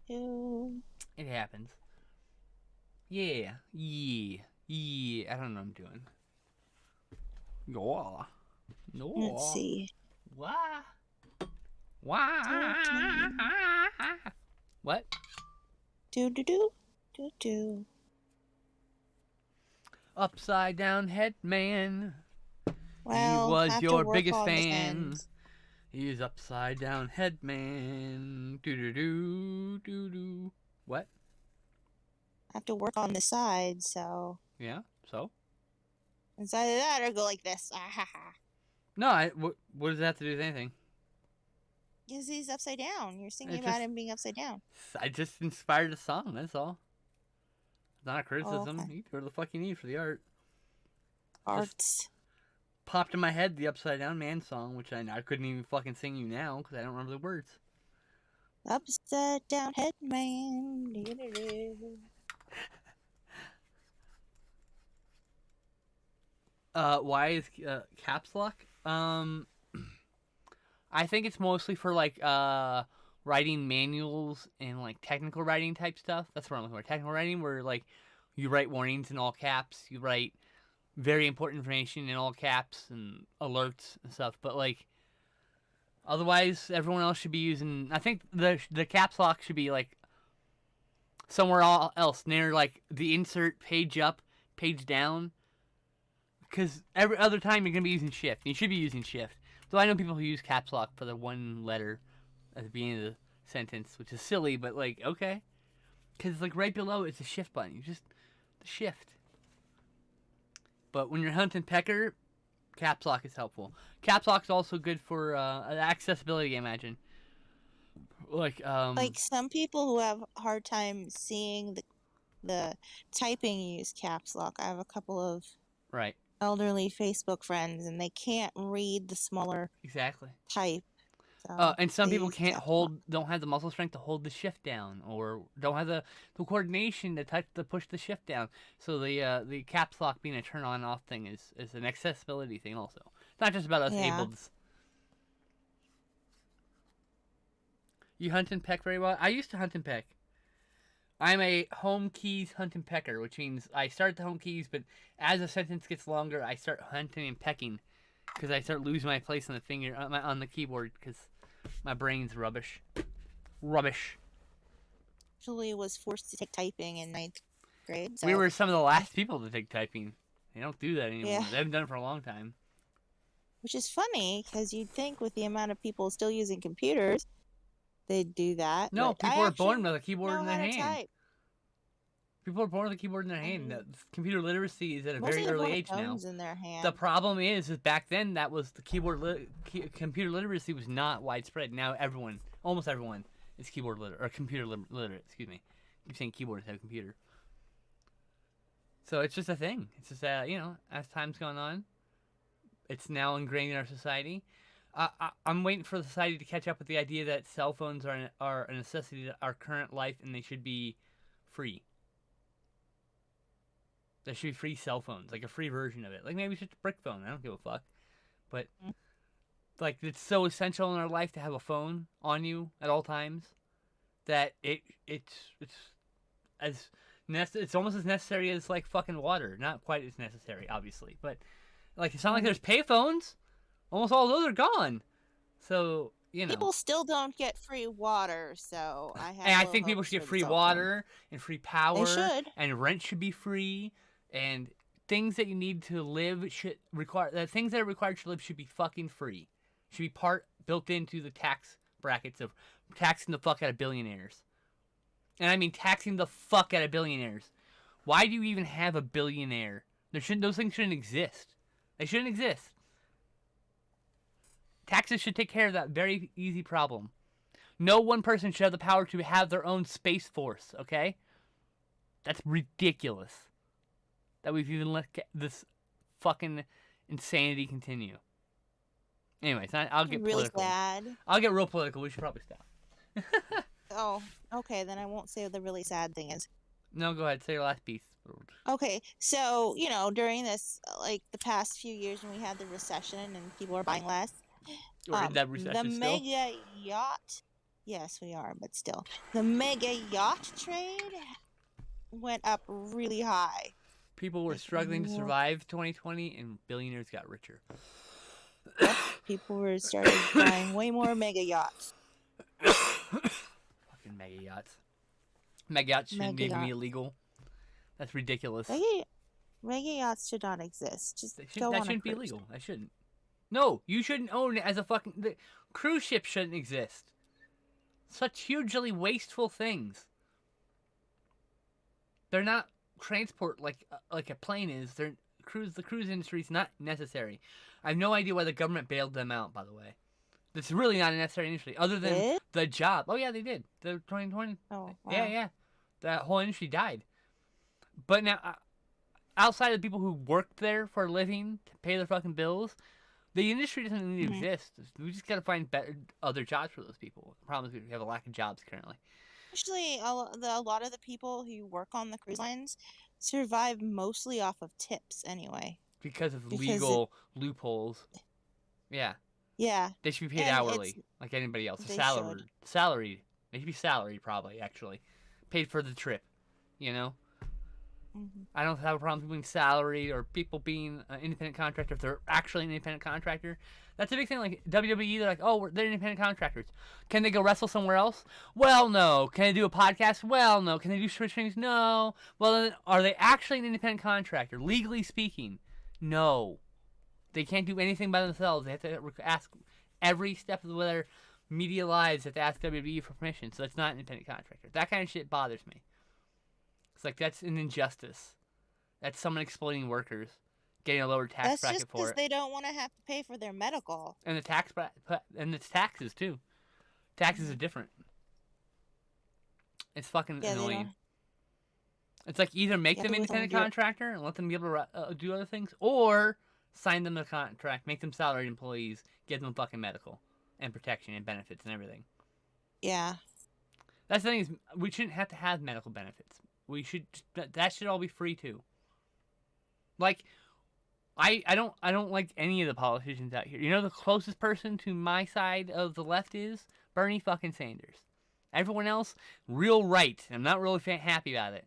Ew. It happens. Yeah. Yeah. Yeah. I don't know what I'm doing. Yeah. No. Let's see. Why? Why? What? Do do do do do. Upside down head man. Well, he was have to your work biggest on this fan. end. He's upside down head man. Do do do do do. What? I have to work on the side, so Yeah. So? inside of that or go like this. Ah ha ha. No. What does that have to do with anything? Because he's upside down. You're singing It about just- him being upside down. I just inspired a song. That's all. It's not a criticism. okay. You do what the fuck you need for the art. Arts. Popped in my head the Upside Down Man song, which I couldn't even fucking sing you now because I don't remember the words. Upside down head man. Do-do-do. Why is caps lock? I think it's mostly for like writing manuals and like technical writing type stuff. That's what I'm looking for. Technical writing where like you write warnings in all caps, you write very important information in all caps and alerts and stuff. But like otherwise, everyone else should be using. I think the caps lock should be like somewhere else near like the insert page up, page down. Because every other time you're gonna be using shift. You should be using shift. Though I know people who use caps lock for the one letter at the beginning of the sentence, which is silly, but like okay, because like right below it's a shift button. You just the shift. But when you're hunting pecker, caps lock is helpful. Caps lock is also good for accessibility. I imagine. Like some people who have a hard time seeing the typing use caps lock. I have a couple of right. elderly Facebook friends, and they can't read the smaller Exactly. type. So and some they people use can't caps lock. don't have the muscle strength to hold the shift down, or don't have the coordination to push the shift down. So the caps lock being a turn on off thing is an accessibility thing also. It's not just about us Yeah. ableds. You hunt and peck very well. I used to hunt and peck. I'm a home keys hunt and pecker, which means I start the home keys, but as a sentence gets longer, I start hunting and pecking because I start losing my place on the finger on the keyboard because my brain's rubbish. Rubbish. Actually was forced to take typing in ninth grade. So We were some of the last people to take typing. They don't do that anymore. Yeah. They haven't done it for a long time. which is funny because you'd think with the amount of people still using computers, they'd do that. No, but people I are born actually with a keyboard know in their how to hand. type. People are born with a keyboard in their hand. Mhm. Computer literacy is at a Most very of them early have age now. phones in their hand. The problem is back then that was the computer literacy was not widespread. Now almost everyone, is keyboard literate or computer literate. Excuse me, I keep saying keyboard instead of computer. So it's just a thing. It's just as time's gone on, it's now ingrained in our society. I'm waiting for the society to catch up with the idea that cell phones are a necessity to our current life and they should be free. There should be free cell phones, like a free version of it. Like maybe it's just a brick phone. I don't give a fuck. But like it's so essential in our life to have a phone on you at all times that it's almost as necessary as like fucking water. Not quite as necessary, obviously, but like it's not like there's payphones. Almost all those are gone. So People still don't get free water, so I have. And I low think people hopes should get for the free cell phone. water and free power. They should. And rent should be free. And things that you need to live things that are required to live should be fucking free. Should be built into the tax brackets of taxing the fuck out of billionaires. And I mean taxing the fuck out of billionaires. Why do you even have a billionaire? Those things shouldn't exist. They shouldn't exist. Taxes should take care of that very easy problem. No one person should have the power to have their own space force, okay? That's ridiculous. That we've even let this fucking insanity continue. Anyways, I'll get really political. sad. I'll get real political. We should probably stop. Oh, okay. Then I won't say what the really sad thing is. No, go ahead. Say your last piece. Okay, so during this like the past few years when we had the recession and people are buying less, We're in that the recession still. mega yacht, yes, we are, but still, the mega yacht trade went up really high. People were Like, struggling to survive 2020, and billionaires got richer. yep, people were started buying way more mega yachts. Fucking mega yachts. Mega yachts shouldn't Mega even be yacht, illegal. That's ridiculous. mega yachts should not exist. Just go That on a shouldn't be cruise. illegal. That shouldn't. No, you shouldn't own it as a fucking. The cruise ship shouldn't exist. Such hugely wasteful things. They're not transport like a plane is. They're cruise. The cruise industry is not necessary. I have no idea why the government bailed them out. By the way, it's really not a necessary industry other than Did? the job. Oh yeah, they did. The 2020. Oh, wow. Yeah. That whole industry died. But now, outside of the people who worked there for a living to pay their fucking bills, the industry doesn't need to exist. We just gotta find better other jobs for those people. The problem is we have a lack of jobs currently. Actually, a lot of the people who work on the cruise lines survive mostly off of tips anyway. Because of Because legal loopholes. Yeah. yeah, They should be paid and hourly, like anybody else. they Salaried. should. Salaried. They should be salaried, probably, actually. Paid for the trip, you know? Mhm. I don't have a problem with being salaried or people being an independent contractor if they're actually an independent contractor. That's a big thing. Like WWE, they're like, oh, they're independent contractors. Can they go wrestle somewhere else? Well, no. Can they do a podcast? Well, no. Can they do switch things? No. Well, then, are they actually an independent contractor, legally speaking? No. They can't do anything by themselves. They have to ask every step of their media lives. They have to ask WWE for permission. So it's not an independent contractor. That kind of shit bothers me. It's like that's an injustice. That's someone exploiting workers, getting a lower tax That's bracket just for because it, they don't want to have to pay for their medical. and the and it's taxes too. Taxes are different. It's fucking Yeah, they annoying. don't. It's like either make Yeah, them they don't independent do it. contractor and let them be able to do other things, or sign them a contract, make them salaried employees, give them fucking medical and protection and benefits and everything. Yeah. That's the thing is we shouldn't have to have medical benefits. We should that should all be free too. Like I don't like any of the politicians out here. You know the closest person to my side of the left is Bernie fucking Sanders. Everyone else real right. I'm not really happy about it.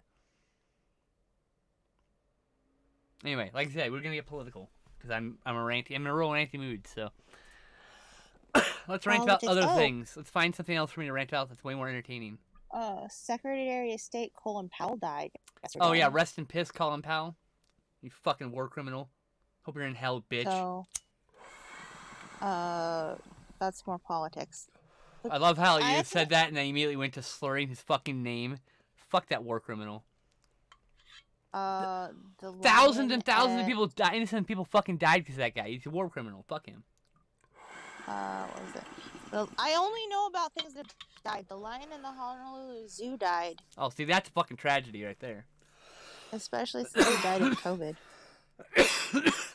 Anyway, like I said, we're gonna get political because I'm in a real ranty mood. So let's rant about Politics. other Oh, things. Let's find something else for me to rant about that's way more entertaining. Secretary of State Colin Powell died yesterday. Oh yeah, rest in piss, Colin Powell. You fucking war criminal. Hope you're in hell, bitch. So, that's more politics. I love how I you have said that and then immediately went to slurring his fucking name. Fuck that war criminal. The Thousands lion and thousands of at- people, innocent people fucking died because of that guy. He's a war criminal. Fuck him. What was it? I only know about things that died. The lion in the Honolulu Zoo died, Oh, see, that's a fucking tragedy right there. especially since he died of COVID.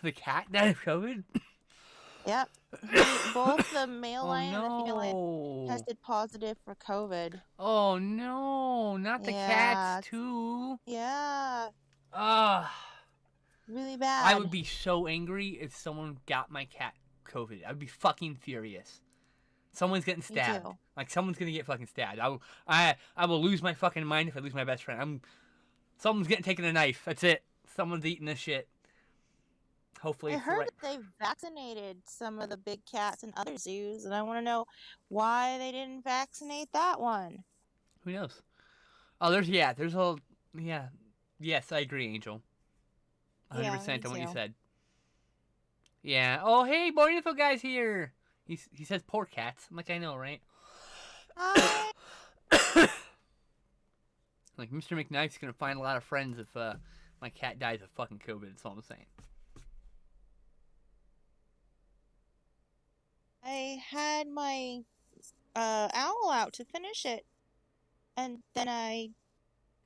The cat died of COVID? Yep. Both the male Oh lion and the female lion no. tested positive for COVID. Oh no. Not the Yeah, cats too. Yeah, Ugh. really bad. I would be so angry if someone got my cat COVID. I'd be fucking furious. Someone's getting Me stabbed. too. Like someone's gonna get fucking stabbed. I will lose my fucking mind if I lose my best friend. Someone's getting taken a knife. That's it. Someone's eating this shit. Hopefully I it's the heard right. that they vaccinated some of the big cats in other zoos, and I want to know why they didn't vaccinate that one. Who knows? Oh, there's a yes, I agree, Angel. 100% Yeah, on what me you too. said. Yeah. Oh, hey, Born Info guy's here. He says poor cats. I'm like, I know, right? Hi. Like Mr. McKnife's gonna find a lot of friends if my cat dies of fucking COVID. That's all I'm saying. I had my owl out to finish it, and then I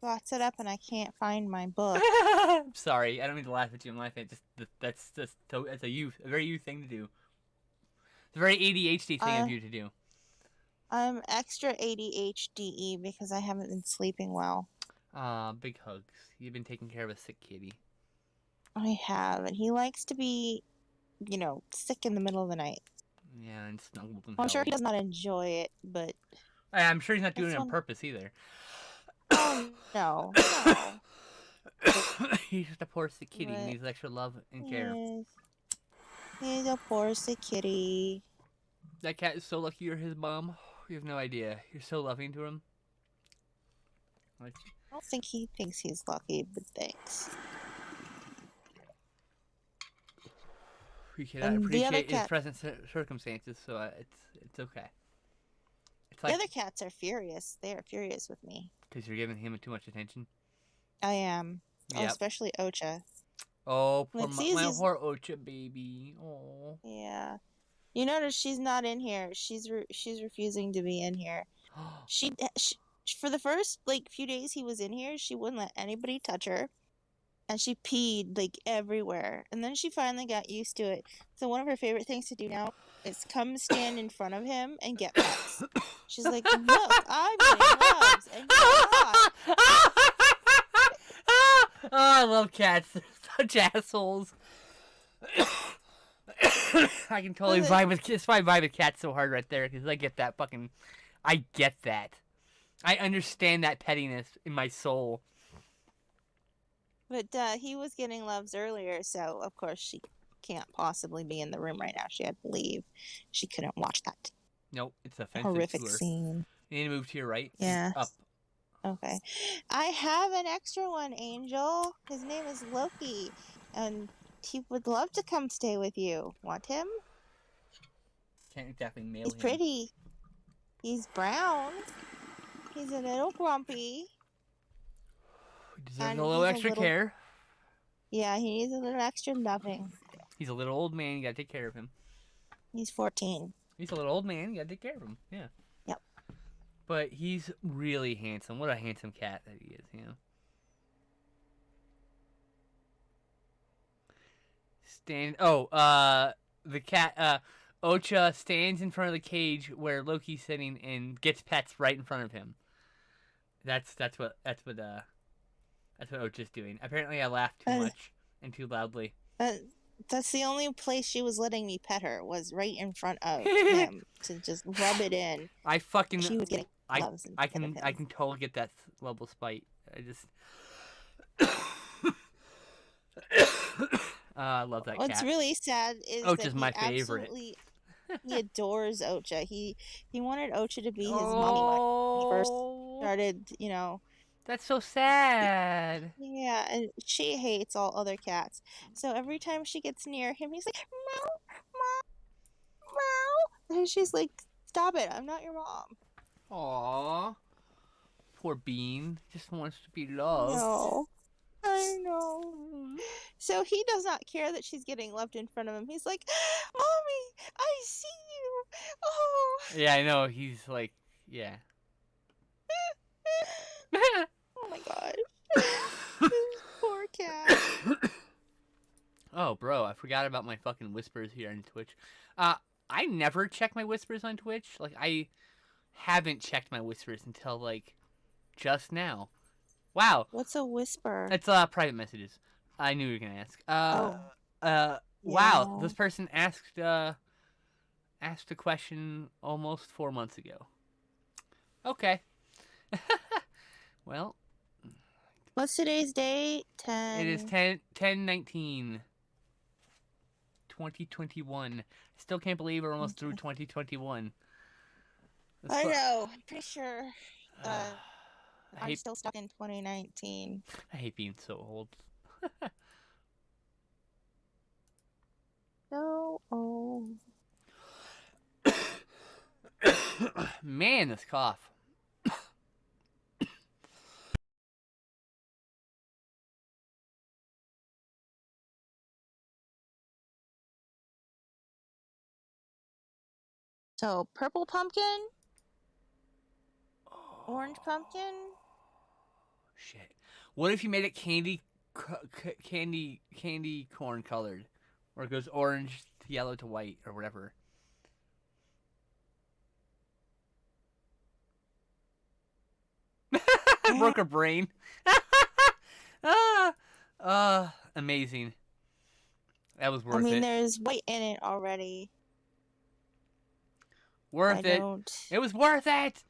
got set up and I can't find my book. I'm sorry. I don't mean to laugh at you. I'm laughing at that's a very you thing to do. It's a very ADHD thing of you to do. I'm extra ADHD because I haven't been sleeping well. Big hugs. You've been taking care of a sick kitty. I have, and he likes to be, sick in the middle of the night. Yeah, and snuggled and I'm sure held. he does not enjoy it, but I'm sure he's not doing that's it on one. purpose either. Oh no, no. He's just a poor sick kitty. He But needs extra love and care. yes, he's a poor sick kitty. That cat is so lucky you're his mom. You have no idea. You're so loving to him. Like, I don't think he thinks he's lucky, but thanks. we cannot And the other appreciate his cat, present circumstances, so it's okay. It's the like other cats are furious. They are furious with me. because you're giving him too much attention. I am. Oh, Yep. especially Ocha. Oh, poor It's my easy. poor Ocha baby. Oh. Yeah. You notice she's not in here. She's refusing to be in here. She for the first few days he was in here, she wouldn't let anybody touch her, and she peed everywhere. And then she finally got used to it. So one of her favorite things to do now is come stand in front of him and get pets. She's like, "Look, I'm getting loves, and you're not." Oh, I love cats. They're such assholes. I can totally vibe with kids. I vibe with cats so hard right there because I get that fucking. I get that. I understand that pettiness in my soul. But he was getting loves earlier, so of course she can't possibly be in the room right now. She had to leave. She couldn't watch that Nope, it's offensive horrific to her. scene. You need to move to your right. Yeah. Up. Okay. I have an extra one, Angel. His name is Loki, and he would love to come stay with you. Want him? Can't exactly mail He's him. pretty. He's brown. He's a little grumpy. He deserves And a little he's a extra little- care. Yeah, he needs a little extra loving. He's a little old man. You gotta take care of him. He's 14. He's a little old man. You gotta take care of him. Yeah. Yep. But he's really handsome. What a handsome cat that he is, you know. The cat, Ocha stands in front of the cage where Loki's sitting and gets pets right in front of him. That's what Ocha's doing. Apparently I laughed too much and too loudly. That's the only place she was letting me pet her, was right in front of him to just rub it in. I fucking She was getting loves I instead of him. can totally get that level of spite. I just I love that What's cat. really sad is Ocha's that my he favorite. absolutely he adores Ocha. He wanted Ocha to be his mommy when he first started, That's so sad. Yeah, and she hates all other cats. So every time she gets near him, he's like, meow, meow, meow. And she's like, stop it, I'm not your mom. Aww. Poor Bean. Just wants to be loved. No. I know. So he does not care that she's getting loved in front of him. He's like, Mommy, I see you. Oh. Yeah, I know. He's like, yeah. Oh my god. This poor cat. Oh, bro, I forgot about my fucking whispers here on Twitch. I never check my whispers on Twitch. Like, I haven't checked my whispers until, like, just now. Wow. What's a whisper? It's private messages. I knew you were gonna ask. Wow. Yeah. This person asked a question almost 4 months ago. Okay. Well, What's today's date? 10. it is 10/19, 2021. Still can't believe we're almost through 2021. I know. I'm pretty sure I I'm hate still stuck in 2019. being so old. So old. Man, this cough. So purple pumpkin, orange pumpkin. Shit. What if you made it candy corn colored, or it goes orange to yellow to white or whatever? I broke her brain. Amazing. That was I worth mean, it. there's white in it already. Worth it. It was worth it.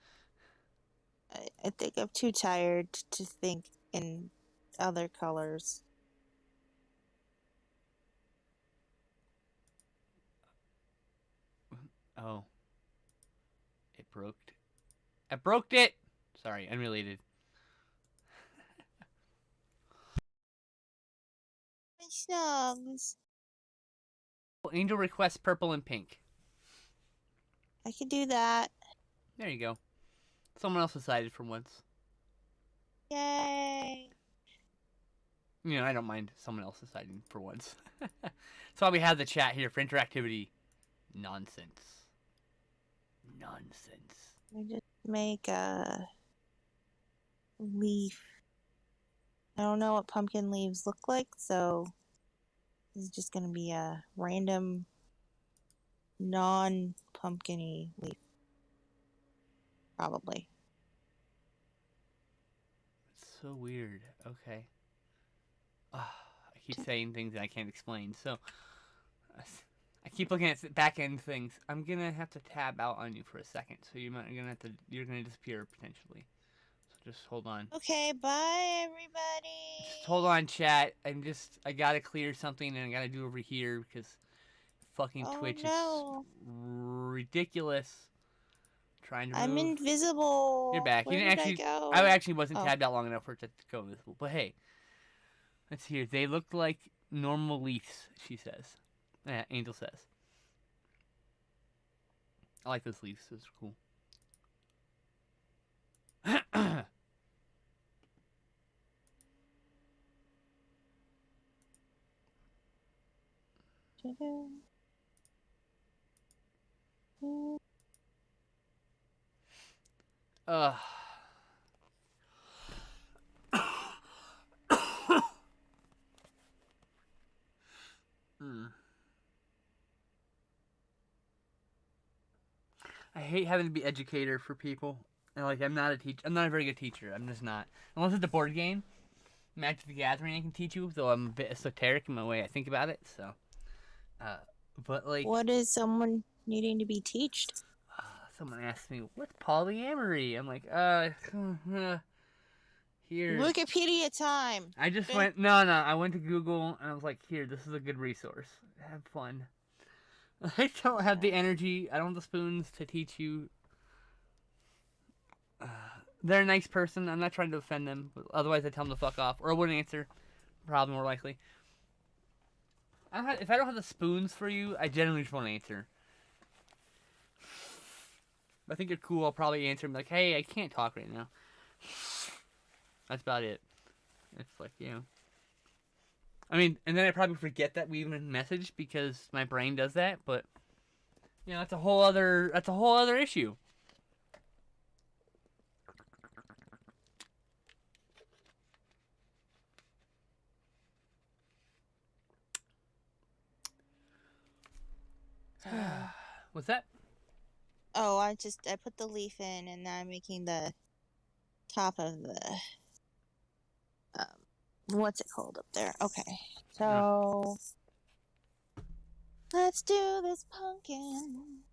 I think I'm too tired to think in other colors. Oh. It broke. I broke it. Sorry, unrelated. My snugs. Angel requests purple and pink. I can do that. There you go. Someone else decided for once. Yay. You know, I don't mind someone else deciding for once. That's why we have the chat here for interactivity. Nonsense. Nonsense. We just make a leaf. I don't know what pumpkin leaves look like, so this is just going to be a random non-pumpkin-y leaf. Probably. It's so weird. Okay. I keep saying things that I can't explain. So, I keep looking at back end things. I'm gonna have to tab out on you for a second. So you're gonna disappear potentially. So just hold on. Okay, bye everybody. Just hold on, chat. I gotta clear something and I gotta do over here because fucking Twitch is ridiculous. Trying to. I'm invisible. You're back. Where You didn't did actually. I go? I actually wasn't tabbed out long enough for it to go invisible. But hey, let's see here. They look like normal leaves. She says. Angel says. I like those leaves. Those are cool. I hate having to be educator for people. And like, I'm not a teacher. I'm not a very good teacher. I'm just not. Unless it's a board game, Magic the Gathering, I can teach you. Though I'm a bit esoteric in my way I think about it. So, but like, what is someone needing to be taught? Someone asked me, "What's polyamory?" I'm like, here. Wikipedia time. I just went. No. I went to Google and I was like, "Here, this is a good resource. Have fun." I don't have the energy. I don't have the spoons to teach you. They're a nice person. I'm not trying to offend them. Otherwise, I'd tell them to fuck off. Or I wouldn't answer. Probably more likely. If I don't have the spoons for you, I generally just won't answer. If I think you're cool, I'll probably answer and be like, hey, I can't talk right now. That's about it. It's like, you know. I mean, and then I probably forget that we even messaged because my brain does that, but you know, that's a whole other issue. What's that? Oh, I put the leaf in and now I'm making the top of the what's it called up there? Okay. So let's do this pumpkin.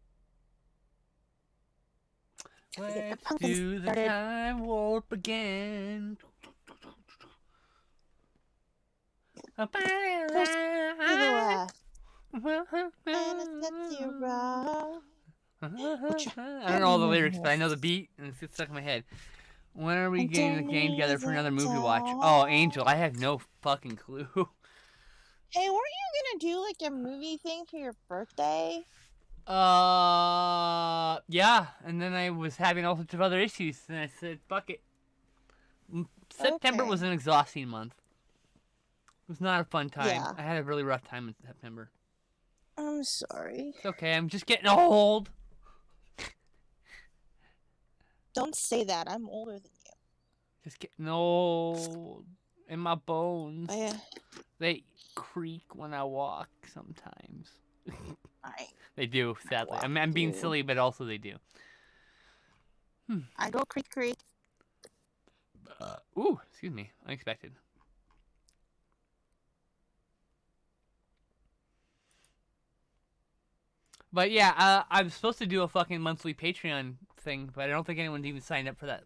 Let's do the time warp again. I don't know all the lyrics, but I know the beat, and it's stuck in my head. When are we getting the game together for another movie watch? Oh, Angel, I have no fucking clue. Hey, weren't you gonna do like a movie thing for your birthday? Yeah, and then I was having all sorts of other issues, and I said, fuck it. September was an exhausting month. It was not a fun time. Yeah. I had a really rough time in September. I'm sorry. It's okay, I'm just getting old. Don't say that. I'm older than you. Just getting old. And my bones. They creak when I walk sometimes. They do, sadly. I'm being silly, but also they do. I go creak creak. Ooh, excuse me. Unexpected. But yeah, I'm supposed to do a fucking monthly Patreon thing, but I don't think anyone's even signed up for that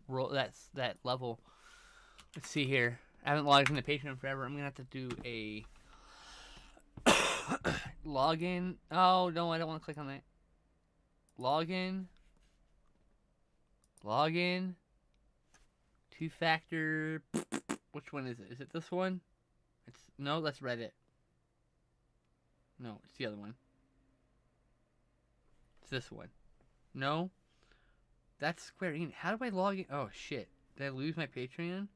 that level. Let's see here. I haven't logged into Patreon forever. I'm gonna have to do a login. Oh no, I don't want to click on that. Login. Login. Two-factor. Which one is it? Is it this one? It's no, that's Reddit. No, it's the other one. It's this one. No, that's Square Enix. How do I log in? Oh shit! Did I lose my Patreon?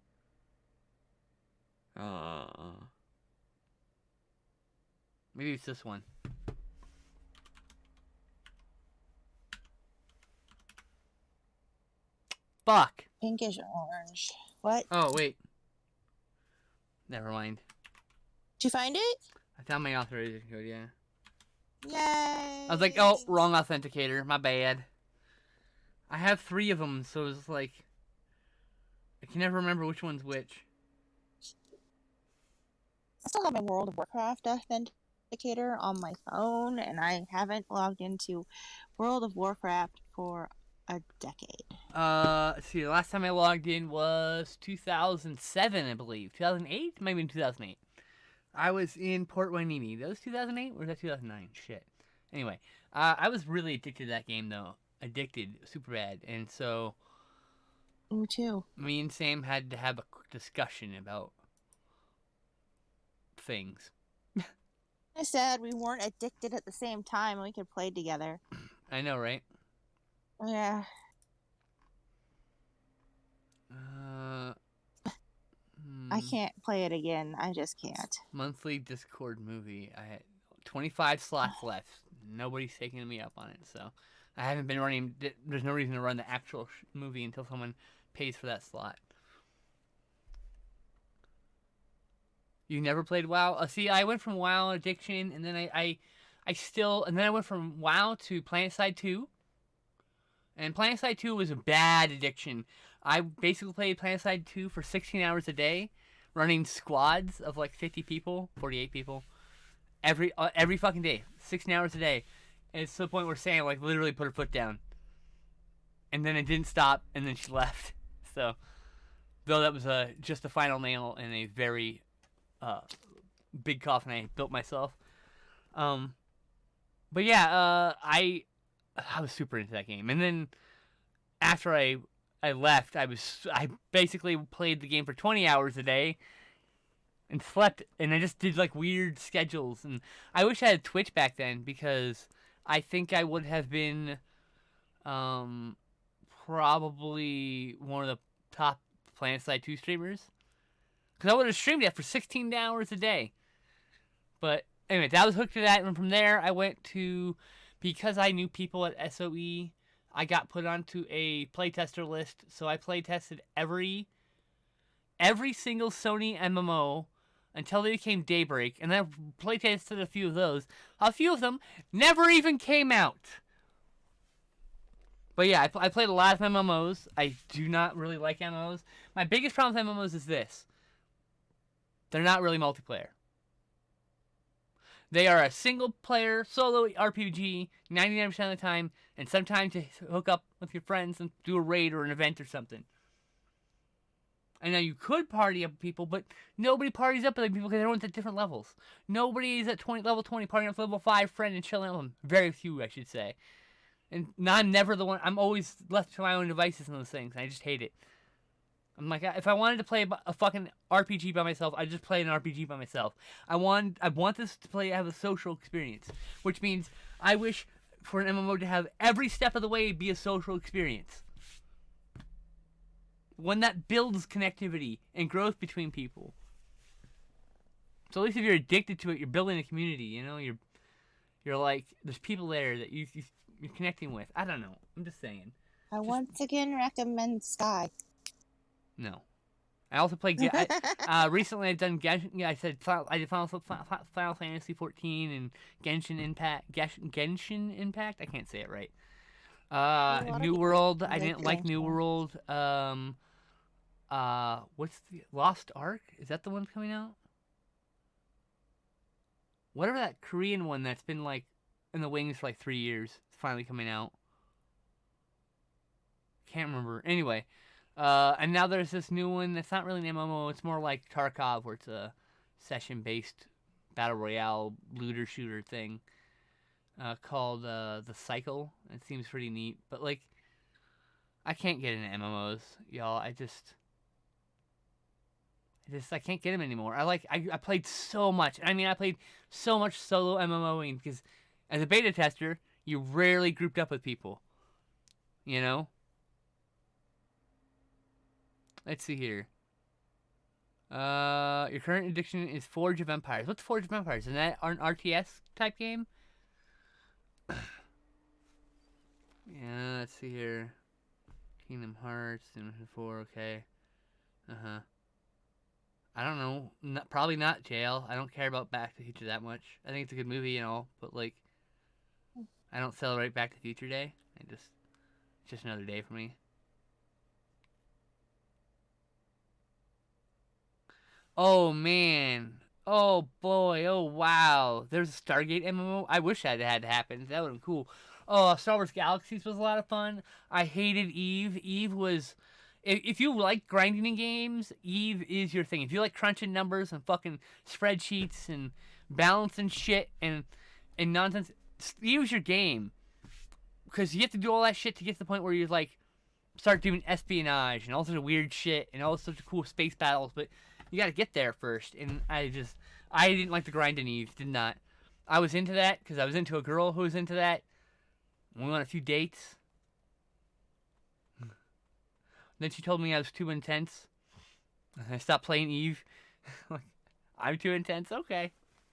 Maybe it's this one. Fuck. Pinkish orange. What? Oh wait. Never mind. Did you find it? I found my authorization code. Yeah. Yay! I was like, oh, wrong authenticator. My bad. I have 3 of them, so it's like I can never remember which one's which. I still have my World of Warcraft authenticator on my phone, and I haven't logged into World of Warcraft for a decade. Let's see, the last time I logged in was 2007, I believe. 2008? Maybe in 2008. I was in Port Hueneme. That was 2008? Or was that 2009? Shit. Anyway, I was really addicted to that game, though. Addicted. Super bad. And so... Me too. Me and Sam had to have a discussion about things. I said we weren't addicted at the same time. We could play together. I know, right? Yeah. I can't play it again. I just can't. Monthly Discord movie. I had 25 slots left. Nobody's taking me up on it, so I haven't been running. There's no reason to run the actual movie until someone pays for that slot. You never played WoW? See, I went from WoW addiction, and then I went from WoW to PlanetSide 2. And PlanetSide 2 was a bad addiction. I basically played PlanetSide 2 for 16 hours a day, running squads of like 50 people, 48 people, every fucking day, 16 hours a day. And it's to the point where Sam like literally put her foot down. And then it didn't stop, and then she left. So, though that was just the final nail in a very big coffin I built myself. But yeah, I was super into that game. And then after I left, I basically played the game for 20 hours a day and slept, and I just did like weird schedules. And I wish I had Twitch back then, because I think I would have been probably one of the top PlanetSide 2 streamers, because I would have streamed it for 16 hours a day. But anyway, I was hooked to that, and from there I went to, because I knew people at SOE, I got put onto a playtester list, so I playtested every single Sony MMO until they became Daybreak, and then I playtested a few of those. A few of them never even came out. But yeah, I played a lot of MMOs. I do not really like MMOs. My biggest problem with MMOs is this: they're not really multiplayer. They are a single-player, solo RPG 99% of the time, and sometimes to hook up with your friends and do a raid or an event or something. And now you could party up with people, but nobody parties up with people because everyone's at different levels. Nobody is at level 20 partying up with level 5 friend and chilling with them. Very few, I should say. And I'm never the one. I'm always left to my own devices and those things. And I just hate it. I'm like, if I wanted to play a fucking RPG by myself, I'd just play an RPG by myself. I want this to have a social experience, which means I wish for an MMO to have every step of the way be a social experience. One that builds connectivity and growth between people. So at least if you're addicted to it, you're building a community. You know, you're like, there's people there that you're connecting with. I don't know. I'm just saying. I once again recommend Sky. No. I also played. Recently, I've done Genshin. I said I did Final Fantasy 14 and Genshin Impact. Genshin Impact. I can't say it right. New World. I didn't like New World. What's the Lost Ark? Is that the one coming out? Whatever that Korean one that's been like in the wings for like 3 years. It's finally coming out. Can't remember. Anyway, and now there's this new one that's not really an MMO. It's more like Tarkov, where it's a session-based battle royale looter shooter thing called The Cycle. It seems pretty neat, but like, I can't get into MMOs, y'all. I can't get them anymore. I played so much. I mean, I played so much solo MMOing because as a beta tester, you rarely grouped up with people. You know? Let's see here. Your current addiction is Forge of Empires. What's Forge of Empires? Is that an RTS type game? Yeah, let's see here. Kingdom Hearts, Dimension 4, okay. Uh-huh. I don't know. Probably not Jail. I don't care about Back to the Future that much. I think it's a good movie and all, but like, I don't celebrate Back to the Future Day. It's just another day for me. Oh man. Oh boy. Oh wow. There's a Stargate MMO. I wish that had happened. That would have been cool. Oh, Star Wars Galaxies was a lot of fun. I hated Eve. Eve was. If you like grinding in games, Eve is your thing. If you like crunching numbers and fucking spreadsheets and balancing shit and nonsense, Eve's your game. Because you have to do all that shit to get to the point where you like start doing espionage and all sorts of weird shit and all sorts of cool space battles. But you got to get there first. And I didn't like the grind in Eve. Did not. I was into that because I was into a girl who was into that. We went on a few dates. Then she told me I was too intense. I stopped playing Eve. Like, I'm too intense? Okay.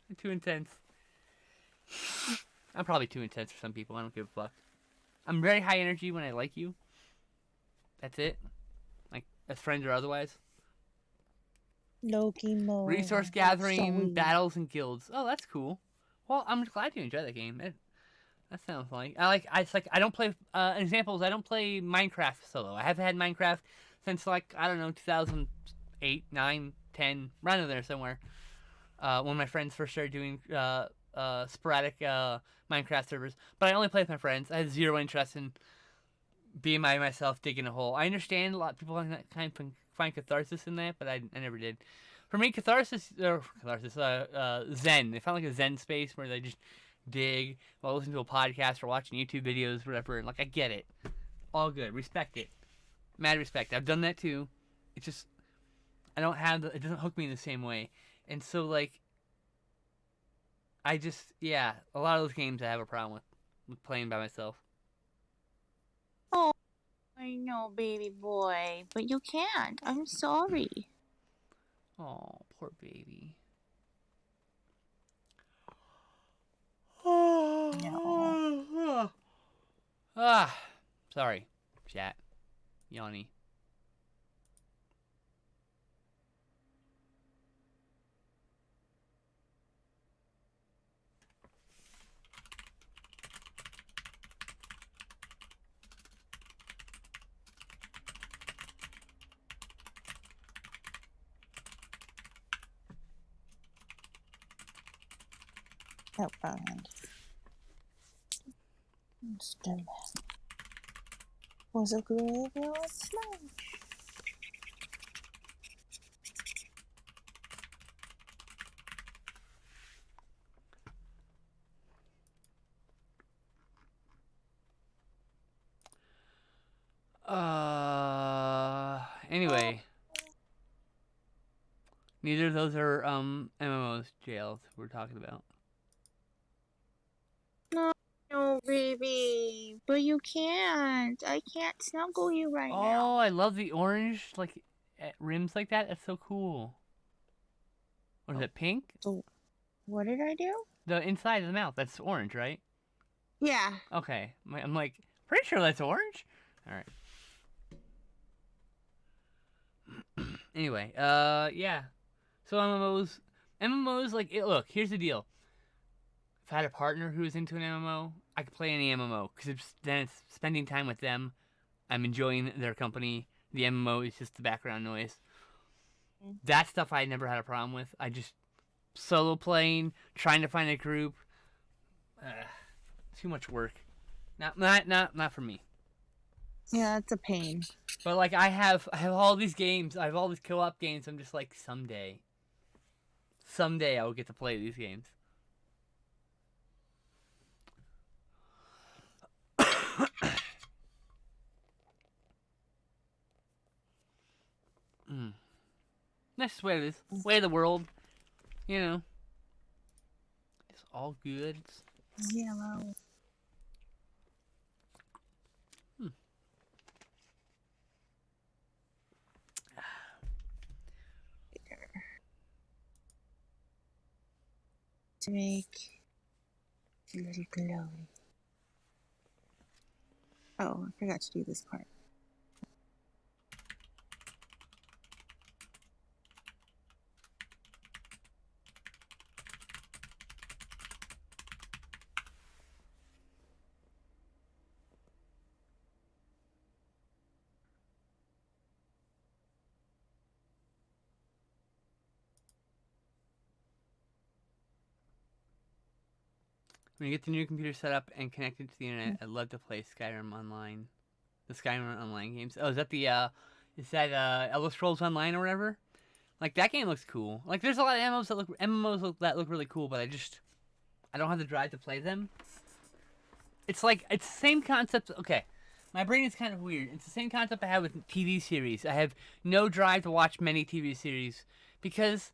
I'm too intense. I'm probably too intense for some people. I don't give a fuck. I'm very high energy when I like you. That's it. Like, as friends or otherwise. Loki mode. Resource gathering, battles, and guilds. Oh, that's cool. Well, I'm glad you enjoy that game. That sounds like I don't play examples. I don't play Minecraft solo. I have had Minecraft since like I don't know 2008, 9, 10, right in there somewhere. When my friends first started doing sporadic Minecraft servers, but I only play with my friends. I had zero interest in being by myself digging a hole. I understand a lot of people kind of find catharsis in that, but I never did. For me, Zen. They found like a Zen space where they just dig while listening to a podcast or watching YouTube videos, whatever. And like, I get it, all good, respect it, mad respect. I've done that too. It's just it doesn't hook me in the same way, and so like, a lot of those games I have a problem with playing by myself. Oh, I know, baby boy, but you can't. I'm sorry. Oh, poor baby. No. Sorry, chat. Yanni. Oh, wrong hand. Instead was a graveyard smash. Anyway. Neither of those are MMOs, jails we're talking about. No, baby, but you can't. I can't snuggle you right now. Oh, I love the orange like rims like that. That's so cool. What is it, pink? So, what did I do? The inside of the mouth. That's orange, right? Yeah. Okay. I'm like pretty sure that's orange. All right. Anyway, yeah. So MMOs like look. Here's the deal. If I had a partner who was into an MMO, I could play any MMO because then it's spending time with them. I'm enjoying their company. The MMO is just the background noise. Mm. That stuff I never had a problem with. I just solo playing, trying to find a group. Too much work. Not for me. Yeah, it's a pain. But like I have all these games. I have all these co-op games. I'm just like someday I will get to play these games. That's just the way it is. Way of the world. You know. It's all good. Yellow. To make a little glowy. Oh, I forgot to do this part. When you get the new computer set up and connected to the internet, I'd love to play Skyrim Online. The Skyrim Online games. Oh, is that Elder Scrolls Online or whatever? Like, that game looks cool. Like, there's a lot of MMOs that look really cool, but I don't have the drive to play them. It's the same concept. Okay, my brain is kind of weird. It's the same concept I have with TV series. I have no drive to watch many TV series because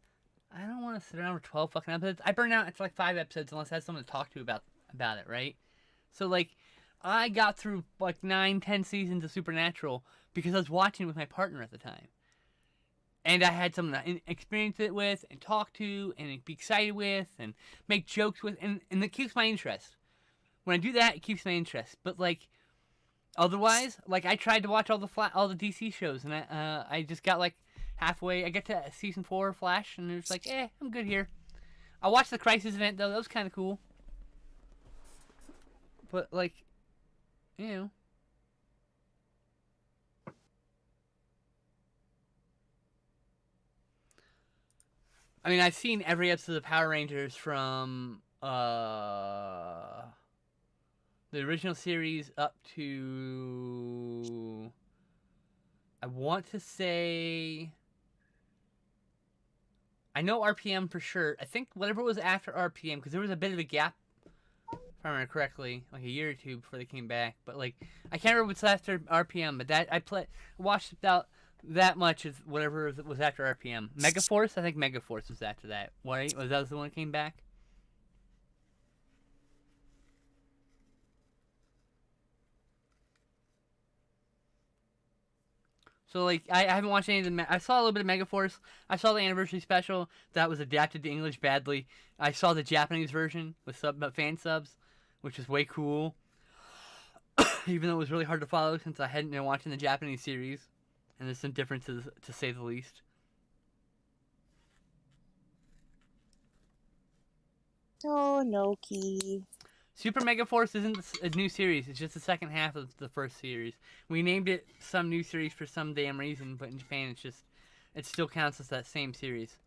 I don't want to sit around for 12 fucking episodes. I burn out after like 5 episodes unless I have someone to talk to about it, right? So, like, I got through like 9, 10 seasons of Supernatural because I was watching with my partner at the time. And I had someone to experience it with and talk to and be excited with and make jokes with. And it keeps my interest. When I do that, it keeps my interest. But, like, otherwise, like, I tried to watch all the DC shows and I just got like halfway. I get to season 4 Flash, and it's like, I'm good here. I watched the Crisis event though. That was kind of cool. But like, you know, I mean, I've seen every episode of Power Rangers from the original series up to, I want to say, I know RPM for sure. I think whatever was after RPM, because there was a bit of a gap, if I remember correctly, like a year or two before they came back. But like, I can't remember what's after RPM. But that watched about that much of whatever was after RPM. Megaforce, I think Megaforce was after that. Right? Was that the one that came back? So, like, I haven't watched any of the... I saw a little bit of Megaforce. I saw the anniversary special that was adapted to English badly. I saw the Japanese version with fan subs, which is way cool. Even though it was really hard to follow since I hadn't been watching the Japanese series. And there's some differences, to say the least. Oh, Noki. Super Megaforce isn't a new series. It's just the second half of the first series. We named it some new series for some damn reason, but in Japan it still counts as that same series.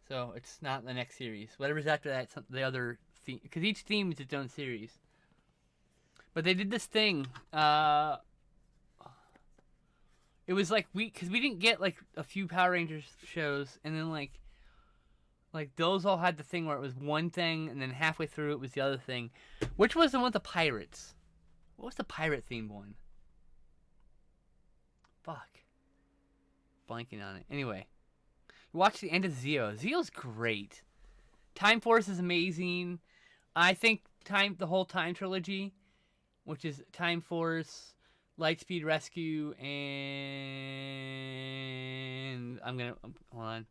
So it's not the next series. Whatever's after that, the other theme, because each theme is its own series. But they did this thing. It was like because we didn't get like a few Power Rangers shows, and then like those all had the thing where it was one thing, and then halfway through it was the other thing. Which was the one with the pirates? What was the pirate themed one? Fuck. Blanking on it. Anyway. Watch the end of Zeo. Zeo's great. Time Force is amazing. I think the whole Time trilogy, which is Time Force, Lightspeed Rescue, and hold on.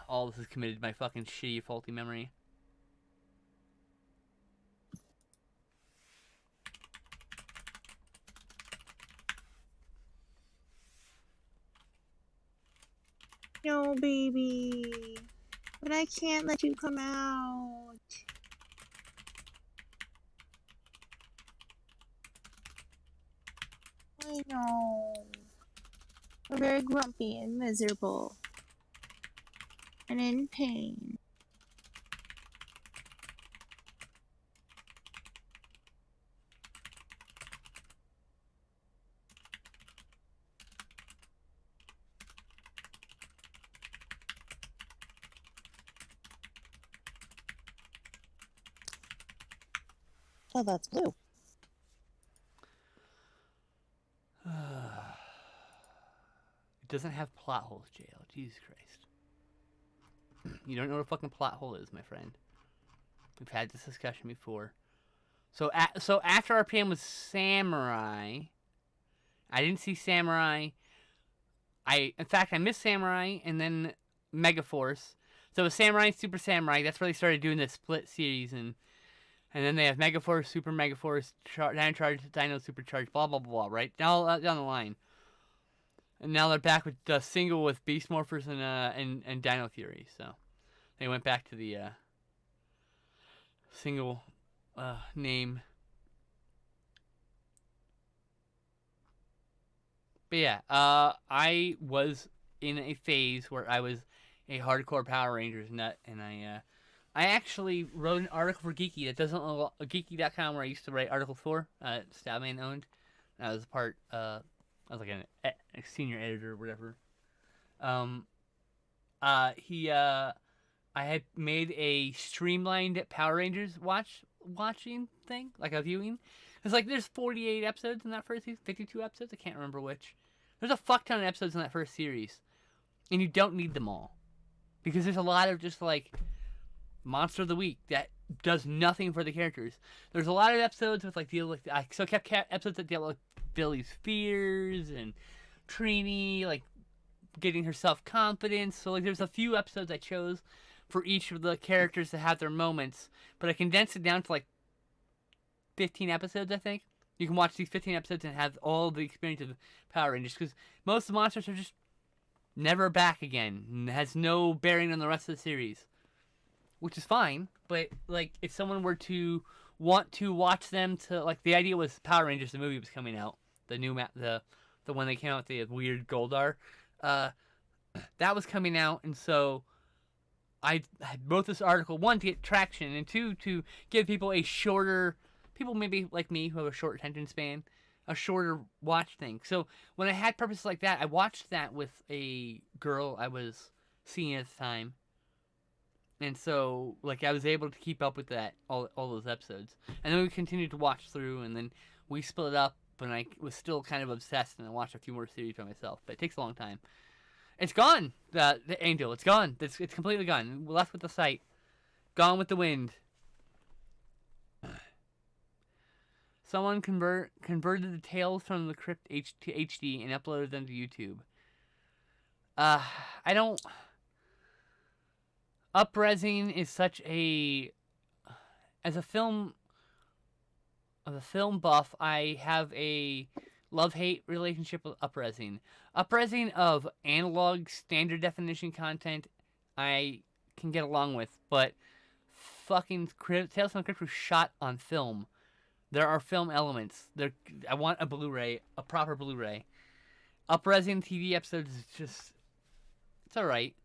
All this is committed to my fucking shitty, faulty memory. No, baby. But I can't let you come out. I know. We're very grumpy and miserable. And in pain. Oh, that's blue. It doesn't have plot holes, JL. Jesus Christ. You don't know what a fucking plot hole is, my friend. We've had this discussion before. So after our PM was Samurai, I didn't see Samurai. In fact, I missed Samurai and then Megaforce. So it was Samurai and Super Samurai. That's where they started doing the split series, and then they have Megaforce, Super Megaforce, Dino Charge, Dino Supercharge, blah blah blah. Right down the line. And now they're back with the single with Beast Morphers and Dino Fury. So they went back to the single name. But yeah, I was in a phase where I was a hardcore Power Rangers nut, and I actually wrote an article for Geeky that doesn't Geeky.com, where I used to write articles for. Stabman owned. And I was part. I was like a senior editor or whatever. I had made a streamlined Power Rangers watching thing, like a viewing. It's like there's 48 episodes in that first season, 52 episodes. I can't remember which. There's a fuck ton of episodes in that first series, and you don't need them all, because there's a lot of just like Monster of the Week that does nothing for the characters. There's a lot of episodes with like I kept episodes that deal with Billy's fears and Trini like getting her self-confidence. So like there's a few episodes I chose for each of the characters to have their moments, but I condensed it down to like 15 episodes, I think. You can watch these 15 episodes and have all the experience of Power Rangers, because most of the monsters are just never back again and has no bearing on the rest of the series, which is fine. But like if someone were to want to watch them, to like, the idea was Power Rangers the movie was coming out, the new the one that came out with the weird Goldar, that was coming out, and so I wrote this article, one, to get traction, and two, to give people a shorter, people maybe like me who have a short attention span, a shorter watch thing. So when I had purposes like that, I watched that with a girl I was seeing at the time. And so, like, I was able to keep up with that, all those episodes. And then we continued to watch through, and then we split up, and I was still kind of obsessed, and I watched a few more series by myself. But it takes a long time. It's gone, the Angel. It's gone. It's completely gone. We're left with the site. Gone with the wind. Someone converted the Tales from the Crypt to HD and uploaded them to YouTube. I don't... Uprising is such a... As a film buff, I have a love-hate relationship with Uprising. Uprising of analog standard definition content I can get along with, but fucking Tales from the Crypt was shot on film. There are film elements. I want a Blu-ray, a proper Blu-ray. Uprising TV episodes is just... It's alright.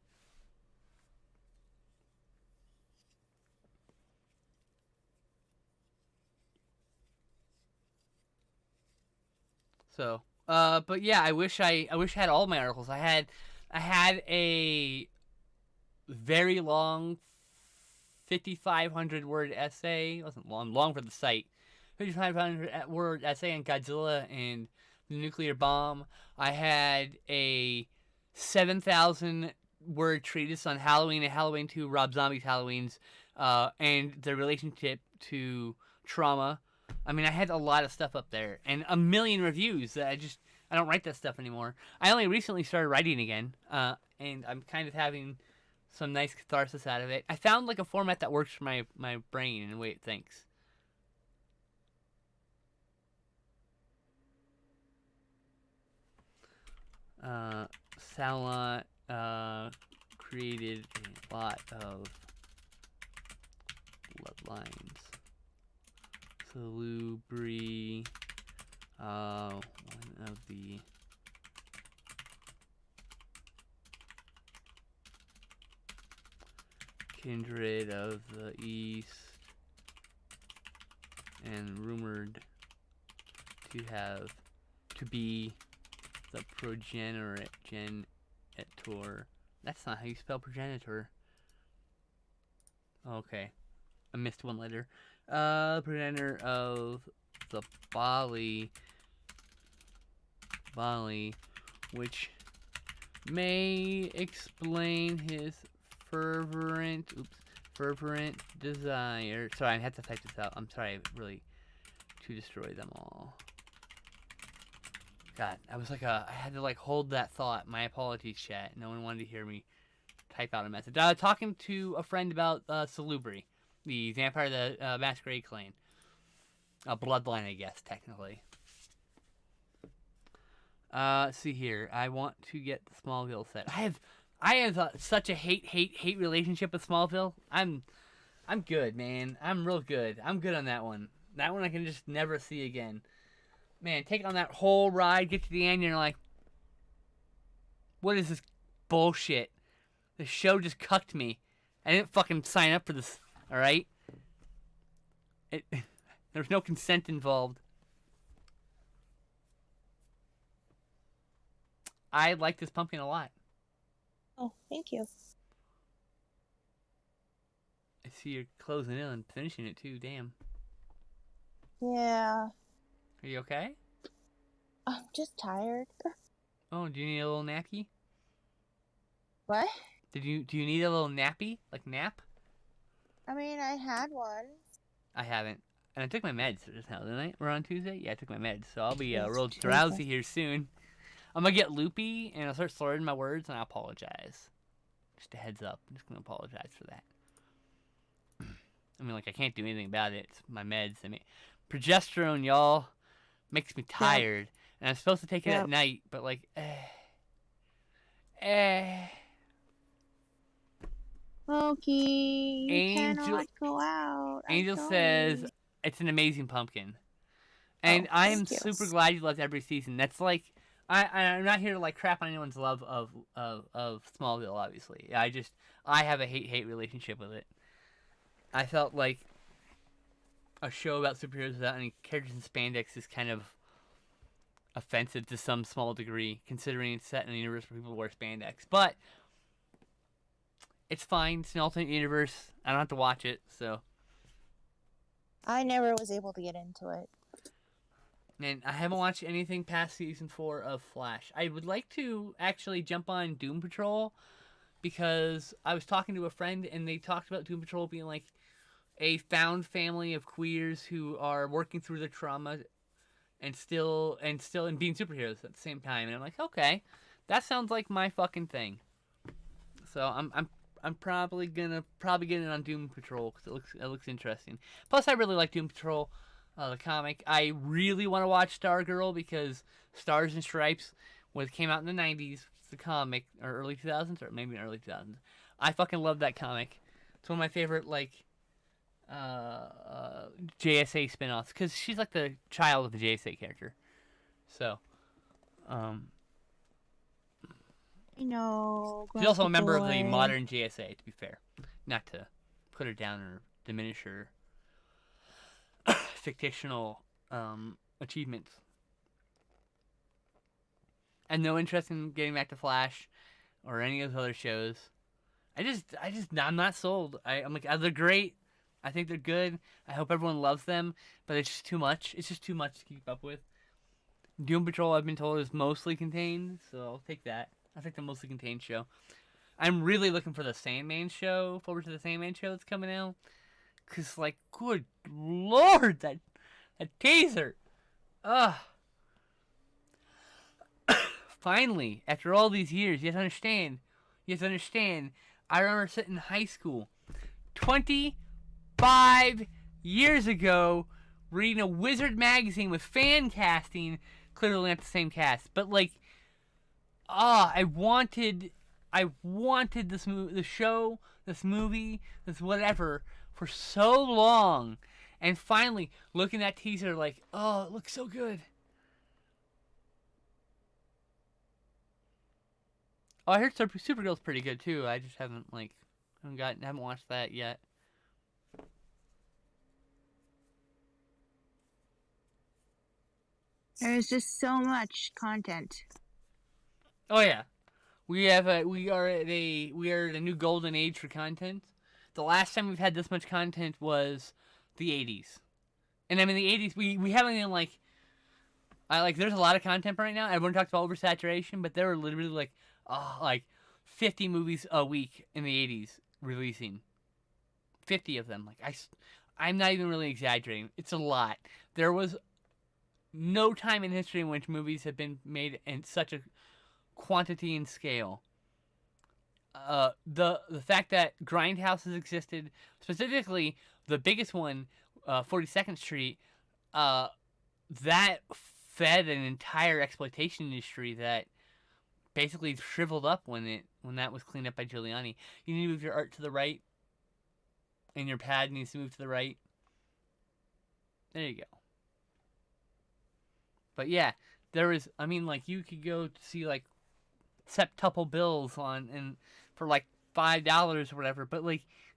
So, but yeah, I wish I had all my articles. I had a very long 5,500 word essay. It wasn't long for the site. 5,500 word essay on Godzilla and the nuclear bomb. I had a 7,000 word treatise on Halloween and Halloween 2, Rob Zombie's Halloweens, and the relationship to trauma. I mean, I had a lot of stuff up there, and a million reviews that I don't write that stuff anymore. I only recently started writing again, and I'm kind of having some nice catharsis out of it. I found like a format that works for my brain and the way it thinks. Salon created a lot of bloodlines. Salubri One of the kindred of the East, and rumored to be the progenitor. That's not how you spell progenitor. Okay, I missed one letter. Progenitor of the Bali, which may explain his fervent desire. Sorry, I had to type this out. I'm sorry, really, to destroy them all. God, I was like I had to like hold that thought. My apologies, chat. No one wanted to hear me type out a message. Talking to a friend about Salubri, the Vampire the Masquerade clan. A bloodline, I guess, technically. Let's see here. I want to get the Smallville set. I have such a hate relationship with Smallville. I'm good, man. I'm real good. I'm good on that one. That one I can just never see again. Man, take on that whole ride, get to the end, and you're like, what is this bullshit? The show just cucked me. I didn't fucking sign up for this, alright? There's no consent involved. I like this pumpkin a lot. Oh, thank you. I see you're closing in and finishing it too, damn. Yeah. Are you okay? I'm just tired. Oh, do you need a little nappy? What? Do you need a little nappy? Like nap? I mean, I had one. I haven't. And I took my meds just now, didn't I? We're on Tuesday? Yeah, I took my meds. So I'll be Yes, real Tuesday. drowsy here soon. I'm going to get loopy and I'll start slurring my words and I apologize. Just a heads up. I'm just going to apologize for that. I mean, like, I can't do anything about it. It's my meds. I mean, progesterone, y'all, makes me tired. And I'm supposed to take it at night, but like, Loki, you cannot go out. Angel says it's an amazing pumpkin. And I'm super glad you loved every season. That's like, I'm not here to like crap on anyone's love of Smallville, obviously. I have a hate relationship with it. I felt like a show about superheroes without any characters in spandex is kind of offensive to some small degree, considering it's set in a universe where people wear spandex. But it's fine. It's an alternate universe. I don't have to watch it, so. I never was able to get into it. And I haven't watched anything past season 4 of Flash. I would like to actually jump on Doom Patrol because I was talking to a friend and they talked about Doom Patrol being like a found family of queers who are working through their trauma and still being superheroes at the same time. And I'm like, okay, that sounds like my fucking thing. So I'm probably gonna get it on Doom Patrol because it looks interesting. Plus, I really like Doom Patrol, the comic. I really want to watch Stargirl because Stars and Stripes came out in the 90s. The comic, or early 2000s, or maybe early 2000s. I fucking love that comic. It's one of my favorite JSA spin-offs because she's like the child of the JSA character. So, she's also a member of the modern JSA, to be fair. Not to put her down or diminish her fictional achievements. And no interest in getting back to Flash or any of those other shows. I'm not sold. I'm like, they're great. I think they're good. I hope everyone loves them, but it's just too much. It's just too much to keep up with. Doom Patrol, I've been told, is mostly contained, so I'll take that. I'll take the mostly contained show. I'm really looking for the Sandman show, forward to the Sandman show that's coming out. Because, like, good lord, that teaser. Ugh. Finally, after all these years, you have to understand. I remember sitting in high school 25 years ago reading a Wizard magazine with fan casting, clearly not the same cast, but like, I wanted this show, this movie, this whatever for so long, and finally looking at that teaser like, oh, it looks so good. Oh, I heard Supergirl's pretty good too. I just haven't watched that yet. There's just so much content. Oh yeah, we are at a new golden age for content. The last time we've had this much content was the '80s, and I mean the '80s we haven't even there's a lot of content right now. Everyone talks about oversaturation, but there were literally like 50 movies a week in the '80s releasing. 50 of them. I'm not even really exaggerating. It's a lot. There was no time in history in which movies have been made in such a quantity and scale. The fact that grindhouses existed, specifically the biggest one, 42nd Street, that fed an entire exploitation industry that basically shriveled up when that was cleaned up by Giuliani. You need to move your art to the right, and your pad needs to move to the right. There you go. But yeah, there was. I mean, you could go see septuple bills for $5 or whatever. But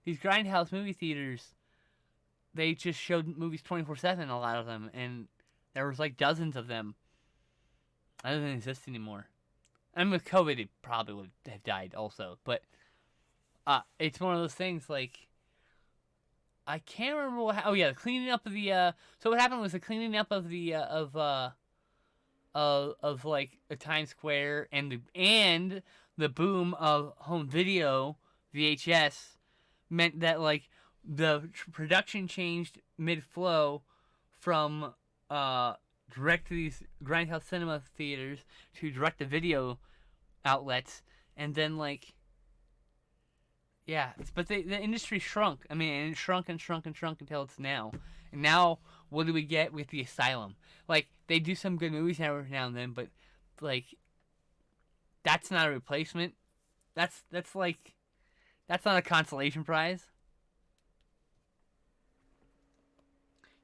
these grindhouse movie theaters, they just showed movies 24/7. A lot of them, and there was dozens of them. That doesn't exist anymore. And with COVID, it probably would have died also. But it's one of those things I can't remember what. Oh yeah, the cleaning up of the. So what happened was the cleaning up of the of Times Square and the boom of home video VHS meant that the production changed mid flow from direct to these grindhouse cinema theaters to direct to video outlets, and then yeah, but the industry shrunk. I mean, and it shrunk and shrunk and shrunk until it's now. And now, what do we get with the Asylum? They do some good movies every now and then, but that's not a replacement. That's not a consolation prize.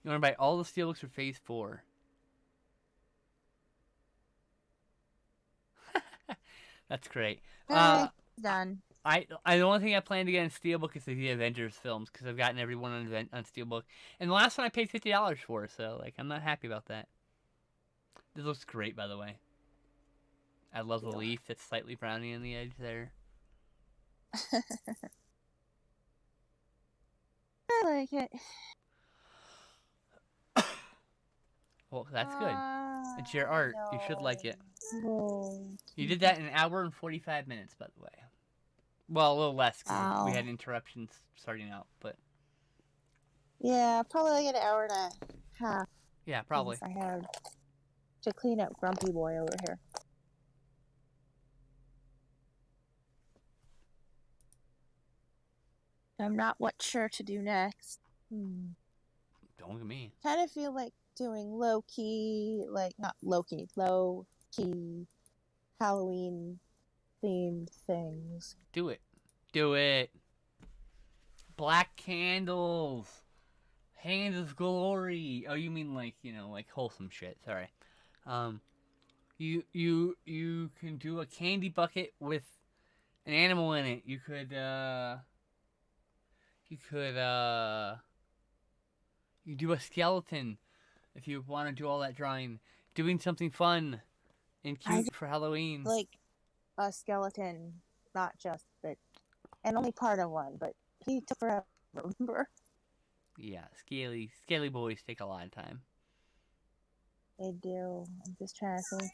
You want to buy all the steelbooks for Phase 4. That's great. Done. The only thing I plan to get in Steelbook is the Avengers films because I've gotten every one on Steelbook, and the last one I paid $50 for, so I'm not happy about that. This looks great, by the way. I love the leaf that's slightly browny on the edge there. I like it. Well, that's good. It's your art. No. You should like it. No. You did that in an hour and 45 minutes, by the way. Well, a little less because we had interruptions starting out, but yeah, probably an hour and a half. Yeah, probably. I had to clean up Grumpy Boy over here. I'm not sure to do next. Don't look at me. Kind of feel like doing low key Halloween themed things. Do it. Black candles. Hands of glory. Oh, you mean wholesome shit. Sorry. You can do a candy bucket with an animal in it. You could do a skeleton if you want to do all that drawing. Doing something fun and cute for Halloween. Like a skeleton, not just and only part of one, but he took forever, remember? Yeah, scaly boys take a lot of time. They do. I'm just trying to think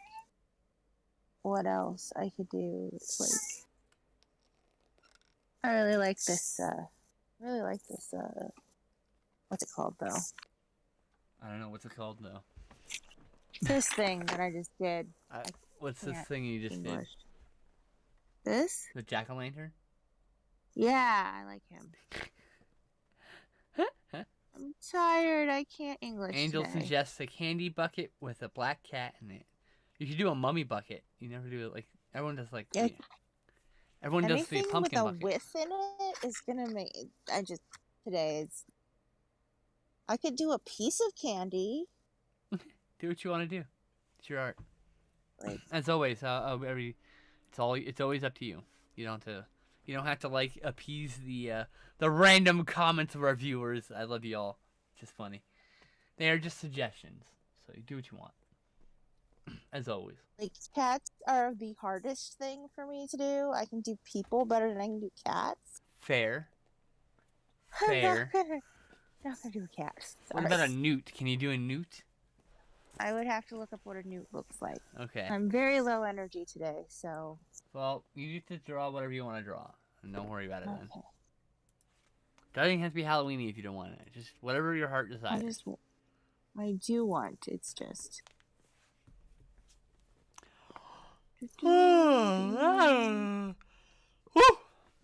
what else I could do. It's I really like this, what's it called, though? I don't know. What's it called, though? This thing that I just did. What's this thing you just did? This? The jack-o'-lantern? Yeah, I like him. I'm tired. I can't English Angel today. suggests a candy bucket with a black cat in it. You should do a mummy bucket. You never do it everyone does everyone does the pumpkin bucket. Anything with a width in it is gonna make. I could do a piece of candy. Do what you want to do. It's your art. As always, every It's always up to you. You don't have to like appease the random comments of our viewers. I love you all. It's just funny. They are just suggestions, so you do what you want. As always. Like, cats are the hardest thing for me to do. I can do people better than I can do cats. Fair. I'm not gonna do a cat. What about a newt? Can you do a newt? I would have to look up what a newt looks like. Okay. I'm very low energy today, so. Well, you get to draw whatever you want to draw. And don't worry about it then. Doesn't have to be Halloweeny if you don't want it. Just whatever your heart desires. I do want. It's just. Woo!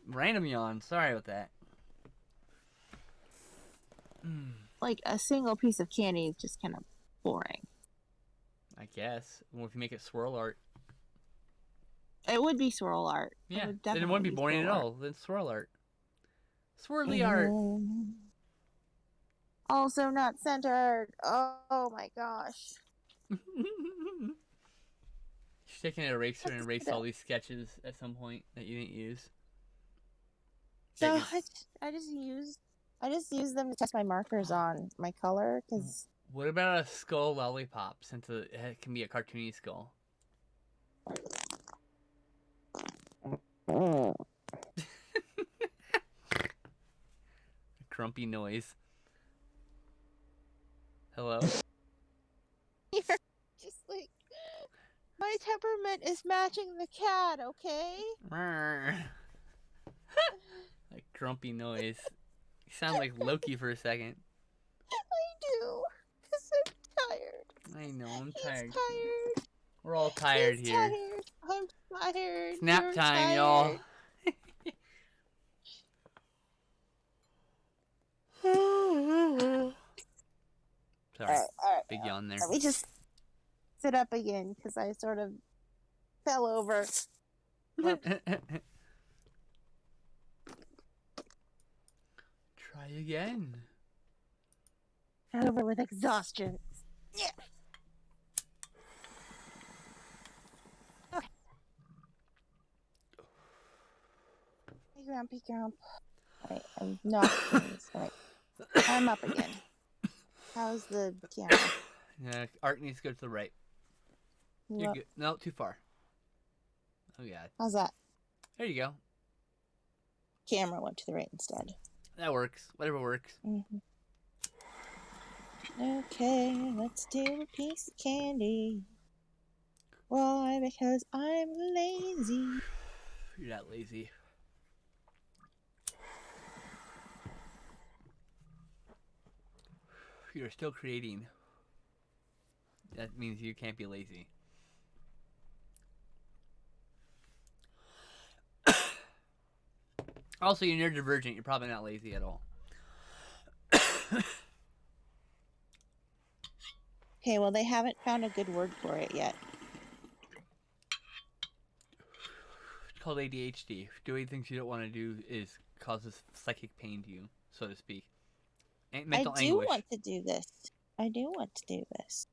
Random yawn. Sorry about that. Like, a single piece of candy is just kind of boring. I guess. Well, if you make it swirl art. It would be swirl art. Yeah, then it wouldn't be boring at all. Then swirl art. Swirly art. Also not centered. Oh my gosh. You should take an eraser and erase all these sketches at some point that you didn't use. So I just use them to test my markers on my color, because. What about a skull lollipop, since it can be a cartoony skull? A grumpy noise. Hello? You're just like, my temperament is matching the cat, okay? That grumpy noise. You sound like Loki for a second. I do, because I'm tired. I know, I'm He's tired. tired. We're all tired He's here. Tired. I'm tired. Snap You're time, tired. y'all. Sorry, All right. big yawn there. Let me just sit up again, because I sort of fell over. Try again. Fell over with exhaustion. Yeah. Okay. Hey, Grumpy Grump. Alright, I'm not Alright. I'm up again. How's the camera? Yeah, art needs to go to the right. You're good. No, too far. Oh, God. How's that? There you go. Camera went to the right instead. That works. Whatever works. Mm-hmm. Okay, let's do a piece of candy. Why? Because I'm lazy. You're not lazy. You're still creating. That means you can't be lazy. Also, you're neurodivergent. You're probably not lazy at all. Okay, well, they haven't found a good word for it yet. It's called ADHD. Doing things you don't want to do causes psychic pain to you, so to speak. And mental anguish. Want to do this. I do want to do this.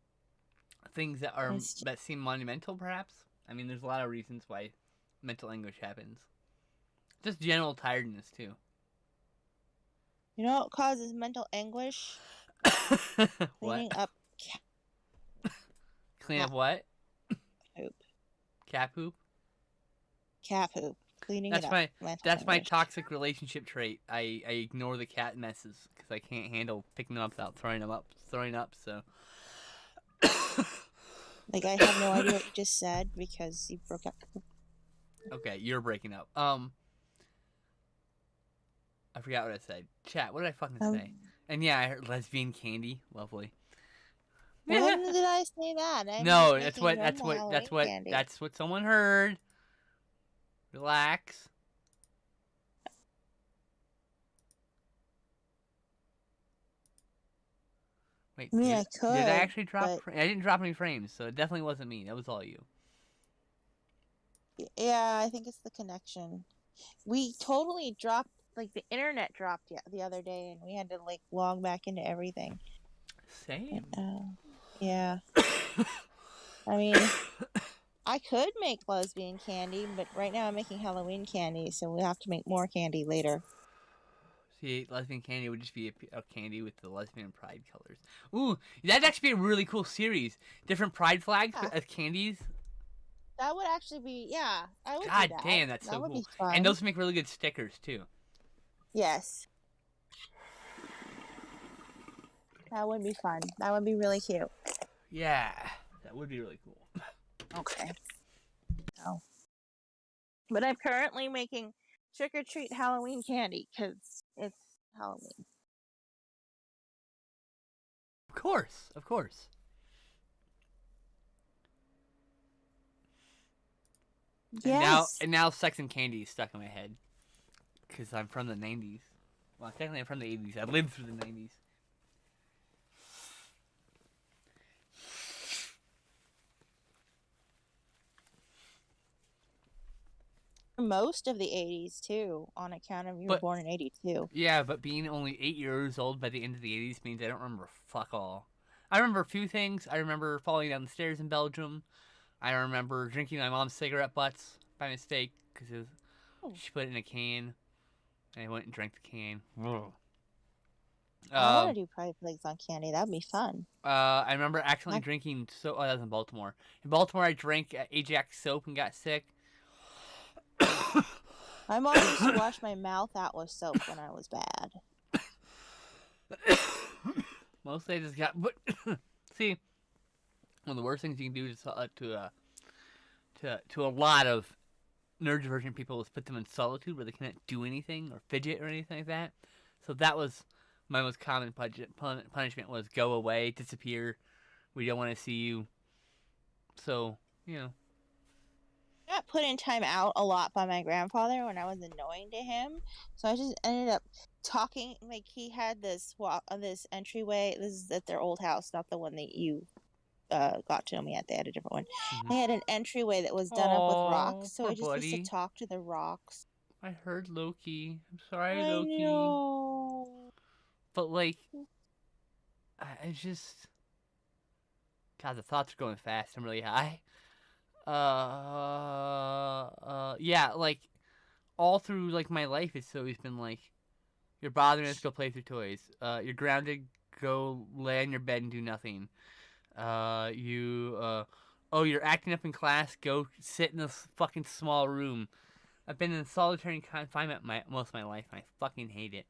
Things that seem monumental, perhaps. I mean, there's a lot of reasons why mental anguish happens. Just general tiredness too. You know what causes mental anguish? Cleaning What? up Clean up what? poop. Cat poop? Cat poop. Cleaning That's it my up. Mental that's my anguish. toxic relationship trait. I ignore the cat messes because I can't handle picking them up without throwing up. So. Like, I have no idea what you just said because you broke up. Okay, you're breaking up. I forgot what I said. Chat, what did I fucking say? And yeah, I heard lesbian candy. Lovely. When did I say that? No, that's what someone heard. Relax. Wait, I mean, I could. Did I actually drop? But... I didn't drop any frames, so it definitely wasn't me. That was all you. Yeah, I think it's the connection. We totally dropped, like, the internet dropped the other day, and we had to, like, log back into everything. Same. Yeah. I mean, I could make lesbian candy, but right now I'm making Halloween candy, so we'll have to make more candy later. See, lesbian candy would just be a candy with the lesbian pride colors. Ooh, that'd actually be a really cool series. Different pride flags Yeah, as candies. that would actually be, yeah, I would do God that. damn, that's That so would cool. be And fun. those make really good stickers too. Yes, that would be fun. That would be really cute. Yeah, that would be really cool. Okay. Oh. But I'm currently making trick or treat Halloween candy because it's Halloween. Of course, of course. Yes. And now Sex and Candy is stuck in my head because I'm from the '90s. Well, technically I'm from the '80s. I lived through the '90s. Most of the 80s too, on account of you were But born in 82. yeah, but being only 8 years old by the end of the '80s means I don't remember fuck all. I remember a few things. I remember falling down the stairs in Belgium. I remember drinking my mom's cigarette butts by mistake because Oh, she put it in a can. And I went and drank the can. I want to Um, do pride flags on candy. That'd be fun. I remember accidentally I, drinking so. Oh, that was in Baltimore. In Baltimore, I drank Ajax soap and got sick. my mom used to wash my mouth out with soap when I was bad. Mostly, I just got. But see, one of the worst things you can do to a lot of neurodivergent people is put them in solitude where they can't do anything or fidget or anything like that. So that was my most common punishment was go away, disappear. We don't want to see you. So you know. I got put in time out a lot by my grandfather when I was annoying to him. So I just ended up talking like he had this entryway. This is at their old house, not the one that you got to know me at. They had a different one. Mm-hmm. They had an entryway that was done up with rocks, Oh, so poor I just used to buddy. talk to the rocks. I heard Loki. I'm sorry, I Loki. know. But like, I just God, the thoughts are going fast. I'm really high. Yeah, like all through like my life, it's always been like, you're bothering us, go play with your toys. You're grounded, go lay on your bed and do nothing. Oh, you're acting up in class, go sit in this fucking small room. I've been in solitary confinement most of my life, and I fucking hate it.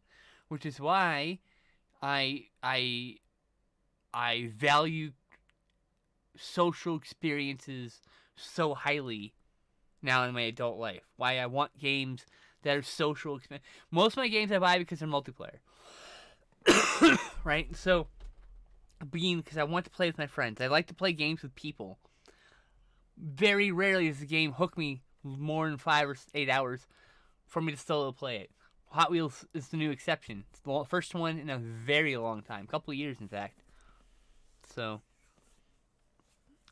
Which is why I I I value social experiences so highly now in my adult life. Why I want games that are social. Most of my games I buy because they're multiplayer, right? So because I want to play with my friends, I like to play games with people. Very rarely does the game hook me more than 5 or 8 hours for me to solo play it. Hot Wheels is the new exception. It's the first one in a very long time, couple of years in fact. So,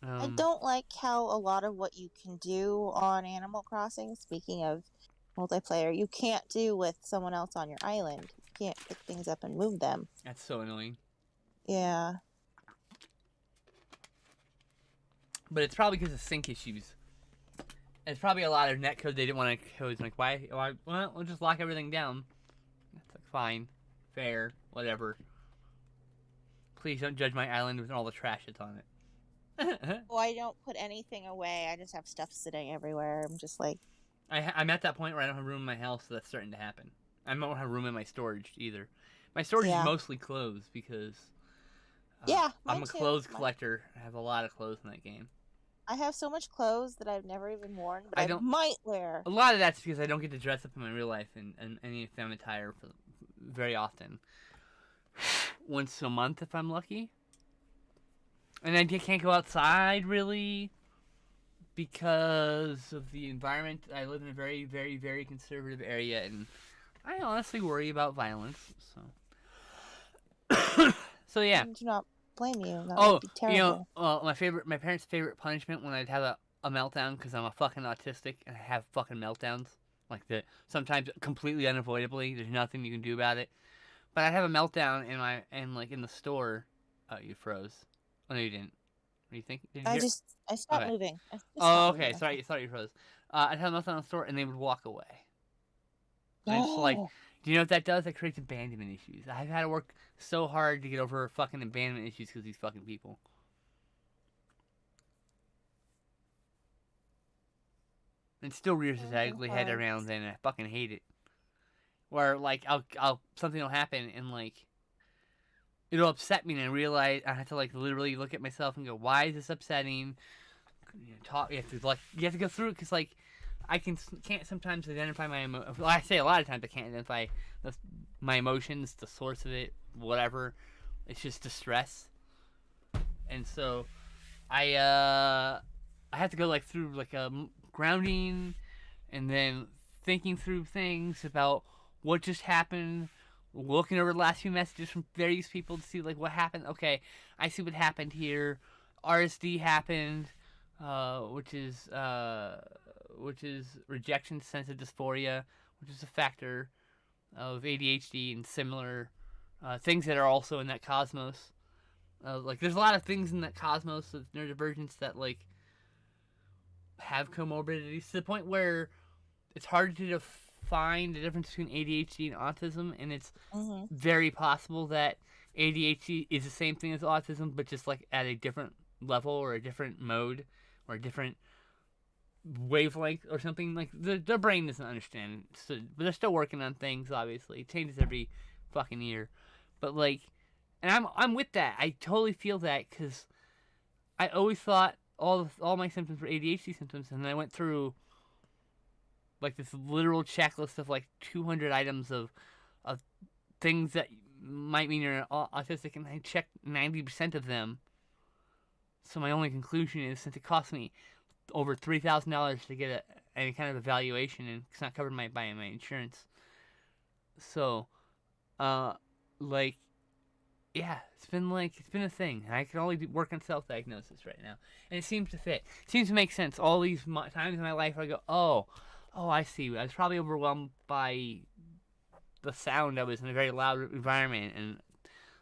I um, don't like how a lot of what you can do on Animal Crossing, speaking of multiplayer, you can't do with someone else on your island. You can't pick things up and move them. that's so annoying. Yeah. But it's probably because of sync issues. It's probably a lot of netcode they didn't want to code. Like, why? Well, we'll just lock everything down. That's like fine, fair, whatever. Please don't judge my island with all the trash that's on it. Well, I don't put anything away. I just have stuff sitting everywhere. I'm just like, I'm at that point where I don't have room in my house, so that's starting to happen. I don't have room in my storage either. My storage is yeah. mostly clothes because Yeah, I'm mine a too. clothes collector. I have a lot of clothes in that game. I have so much clothes that I've never even worn, but I I don't. might wear. A lot of that's because I don't get to dress up in my real life and any feminine attire very often. Once a month if I'm lucky. And I can't go outside really because of the environment. I live in a very, very, very conservative area, and I honestly worry about violence. So, so yeah. I do not blame you. That would be terrible. My parents' favorite punishment when I'd have a meltdown because I'm a fucking autistic and I have fucking meltdowns like that. Sometimes completely unavoidably. There's nothing you can do about it. But I'd have a meltdown in the store. You froze. Oh no, you didn't. What do you think? Did you hear? I stopped Okay. moving. I just Oh, stopped okay. moving. Sorry, sorry, you froze. I'd have nothing on the store, and they would walk away. And it's like, Oh, do you know what that does? That creates abandonment issues. I've had to work so hard to get over fucking abandonment issues because these fucking people. And it still rears its broken ugly head hearts. around, and I fucking hate it. Where like I'll something will happen, and like it'll upset me, and I realize I have to like literally look at myself and go, why is this upsetting? You have to go through it because like can't sometimes identify my emotions. Well, I say a lot of times I can't identify my emotions, the source of it, whatever. It's just distress, and so I have to go like through like a grounding, and then thinking through things about what just happened, looking over the last few messages from various people to see like what happened. Okay, I see what happened here. RSD happened, which is rejection sensitive dysphoria, which is a factor of ADHD and similar things that are also in that cosmos. Like there's a lot of things in that cosmos of neurodivergence that like have comorbidities to the point where it's hard to define the difference between ADHD and autism, and it's Mm-hmm. very possible that ADHD is the same thing as autism, but just like at a different level or a different mode or a different wavelength or something. Like their brain doesn't understand, so, but they're still working on things. Obviously, it changes every fucking year, but like, and I'm with that. I totally feel that because I always thought all my symptoms were ADHD symptoms, and then I went through like this literal checklist of like 200 items of things that might mean you're autistic, and I checked 90% of them. So my only conclusion is, since it cost me over $3,000 to get any kind of evaluation, and it's not covered by my insurance, so like yeah, it's been a thing. I can only work on self-diagnosis right now, and it seems to fit. It seems to make sense. All these times in my life, I go, oh, I see. I was probably overwhelmed by the sound. I was in a very loud environment and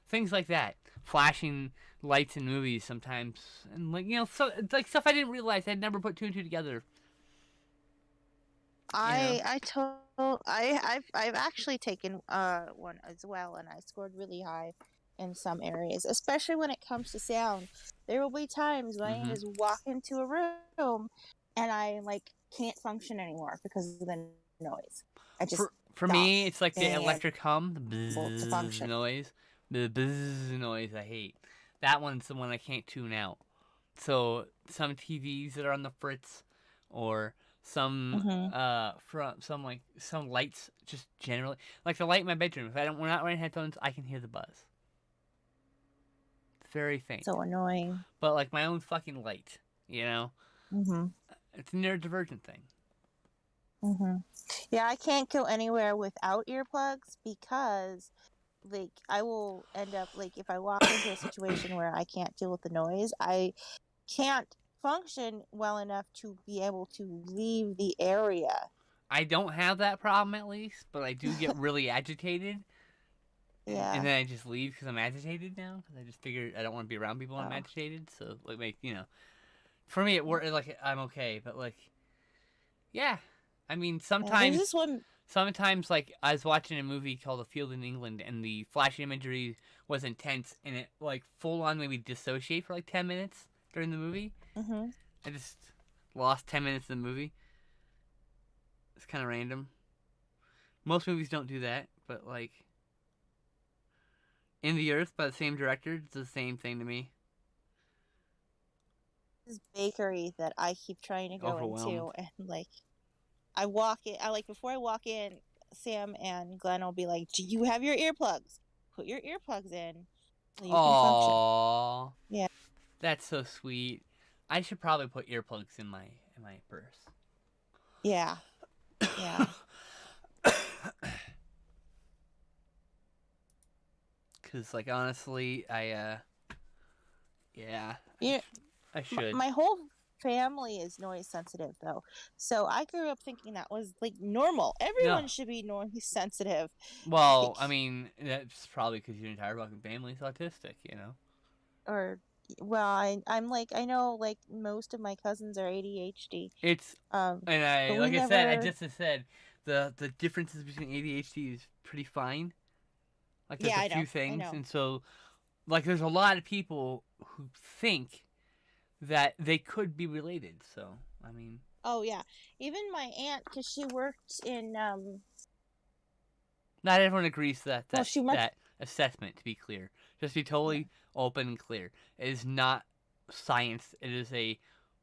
things like that. Flashing lights in movies sometimes, and like so like stuff I didn't realize. I'd never put two and two together. You know. I've actually taken one as well, and I scored really high in some areas, especially when it comes to sound. There will be times when I Mm-hmm. just walk into a room and I like can't function anymore because of the noise. I just For stop me, it's like the being electric hum, the able to bzzz function. noise, the bzzz noise I hate. That one's the one I can't tune out. So some TVs that are on the fritz, or some Mm-hmm. from some lights, just generally like the light in my bedroom. If we're not wearing headphones, I can hear the buzz. It's very faint, So annoying. but like my own fucking light, you know, Mm-hmm. it's a neurodivergent thing. Mm-hmm. Yeah, I can't go anywhere without earplugs because like I will end up like if I walk into a situation where I can't deal with the noise, I can't function well enough to be able to leave the area. I don't have that problem at least, but I do get really agitated, and Yeah. then I just leave because I'm agitated now. Because I just figured I don't want to be around people when I'm Oh. agitated. So like for me it work like I'm okay, but like yeah, I mean Yeah, there's this one. sometimes like I was watching a movie called A Field in England, and the flashing imagery was intense, and it like full on made me dissociate for like 10 minutes during the movie. Mm-hmm. I just lost 10 minutes of the movie. It's kind of random. Most movies don't do that, but like In the Earth by the same director, it's the same thing to me. This bakery that I keep trying to go Overwhelmed. into, and like I walk in. I like before I walk in, Sam and Glenn will be like, "Do you have your earplugs? Put your earplugs in, so you can function." Aww, Yeah. that's so sweet. I should probably put earplugs in my purse. Yeah. Yeah. Cause like honestly, yeah, Yeah. I should. My whole family is noise sensitive though, so I grew up thinking that was like normal. No, Everyone should be noise sensitive. well, Like, I mean that's probably because your entire fucking family's autistic, you know. or Well, I'm like I know like most of my cousins are ADHD. It's Um, and but I we like I said, I never. just said the differences between ADHD is pretty fine. Like there's Yeah, a I few know. I things, know. and so like there's a lot of people who think that they could be related. So I mean, Oh yeah, even my aunt, because she worked in not everyone agrees that well, she worked. that assessment. To be clear, just be Yeah, totally open and clear. It is not science. It is a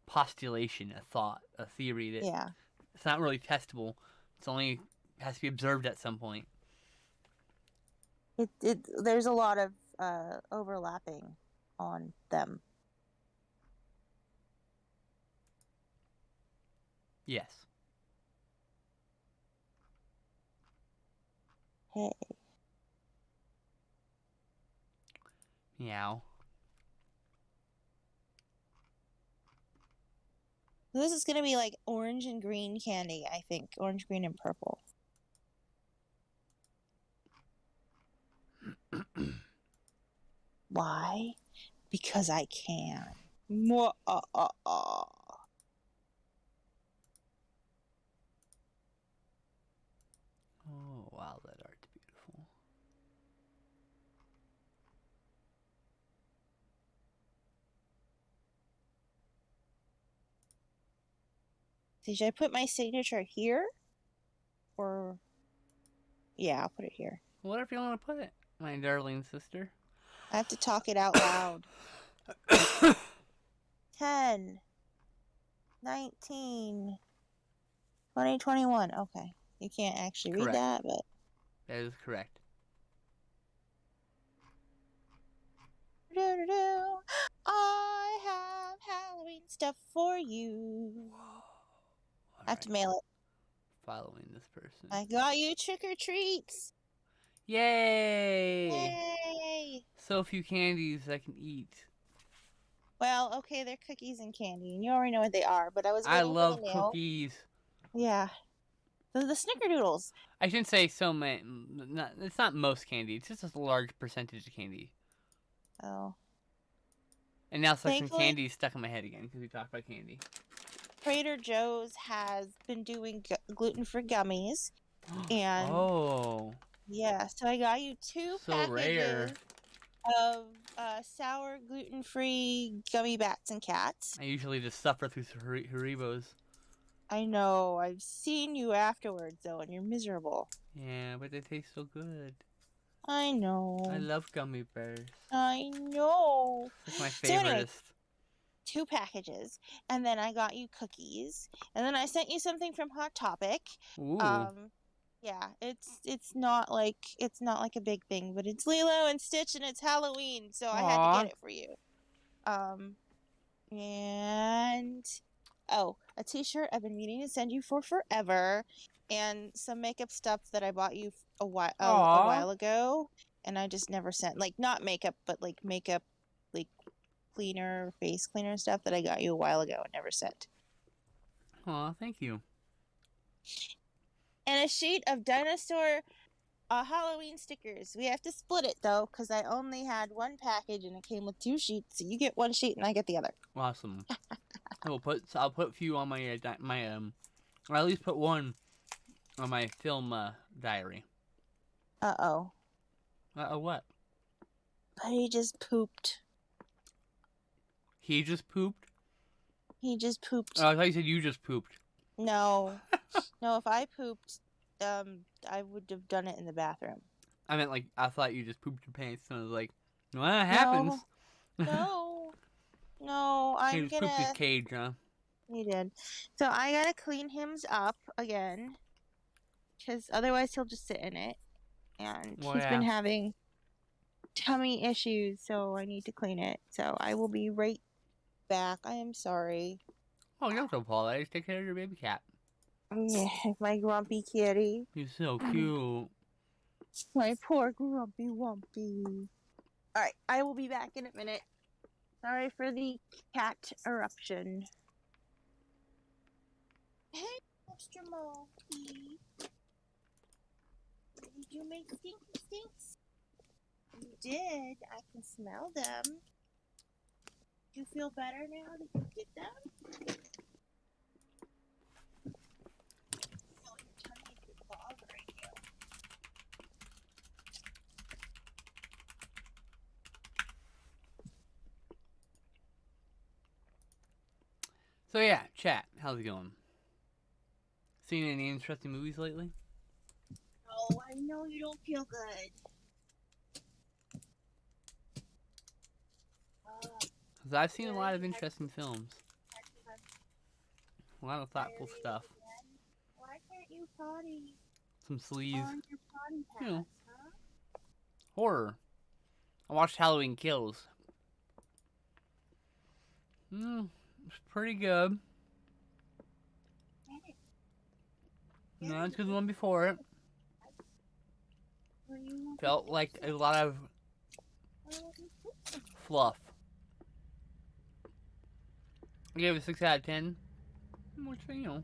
postulation, a thought, a theory that yeah. it's not really testable. It's only has to be observed at some point. It there's a lot of overlapping on them. Yes. Hey, Meow. this is gonna be like orange and green candy. I think orange, green, and purple. Why? Because I can. More. Oh wow, that art's beautiful. Should I put my signature here? Or yeah, I'll put it here. Whatever you want to put it, my darling sister. I have to talk it out loud. 10, 19, 2021. Okay. You can't actually read Correct. that, but That is correct. I have Halloween stuff for you. All I have right. to mail it. Following this person. I got you trick or treats. Yay! Yay! So few candies I can eat. Well, okay, they're cookies and candy, and you already know what they are, but I was I waiting for the love mail. cookies. Yeah. The snickerdoodles. I shouldn't say so many. It's not most candy. It's just a large percentage of candy. Oh. And now it's like some Thankfully, candy stuck in my head again because we talked about candy. Trader Joe's has been doing gluten-free gummies, and Oh, yeah, so I got you 2 so rare. packages of sour gluten-free gummy bats and cats. I usually just suffer through Haribos. I know. I've seen you afterwards though, and you're miserable. Yeah, but they taste so good. I I know. love gummy bears. I know. It's like my So anyway, favoriteest. 2 packages, and then I got you cookies, and then I sent you something from Hot Topic. Ooh. Um, yeah, it's not like a big thing, but it's Lilo and Stitch, and it's Halloween, so I had to get Aw. it for you. Um, and oh, a T-shirt I've been meaning to send you for forever, and some makeup stuff that I bought you a Aw. while ago, and I just never sent. Like not makeup, but like makeup, like cleaner, face cleaner stuff that I got you a while ago and never sent. Aw, thank you. And a sheet of dinosaur Halloween stickers. We have to split it though, because I only had 1 package and it came with 2 sheets. So you get 1 sheet and I get the other. Awesome. I'll put a few on my or at least put one on my film diary. Uh-oh. What? But he just pooped. He just pooped? He just pooped. Oh, I thought you said you just pooped. No. No, if I pooped, I would have done it in the bathroom. I meant like I thought you just pooped your pants, and I was like, well, that No. happens. No. No, He I'm just pooped his gonna. cage, huh? He did. So I gotta clean him up again, because otherwise he'll just sit in it. And Well, he's been yeah. having tummy issues, so I need to clean it. So I will be right back. I am sorry. Oh, you don't have to apologize. Take care of your baby cat. Yeah, my grumpy kitty. He's so cute. My poor grumpy wumpy. Alright, I will be back in a minute. Sorry for the cat eruption. Hey, Mr. Monkey. Did you make stinky stinks? You did. I can smell them. You feel better now that you did that? No, your tummy is bothering you. So yeah, chat. How's it going? Seen any interesting movies lately? Oh, I know you don't feel good. Because I've seen a lot of interesting films. A lot of thoughtful stuff. Why can't you potty Some sleaze. on your potty pads, You know. huh? Horror. I watched Halloween Kills. It's pretty good. Not as good as the one before it. Felt like a lot of fluff. I gave it a 6 out of 10. Which, you know.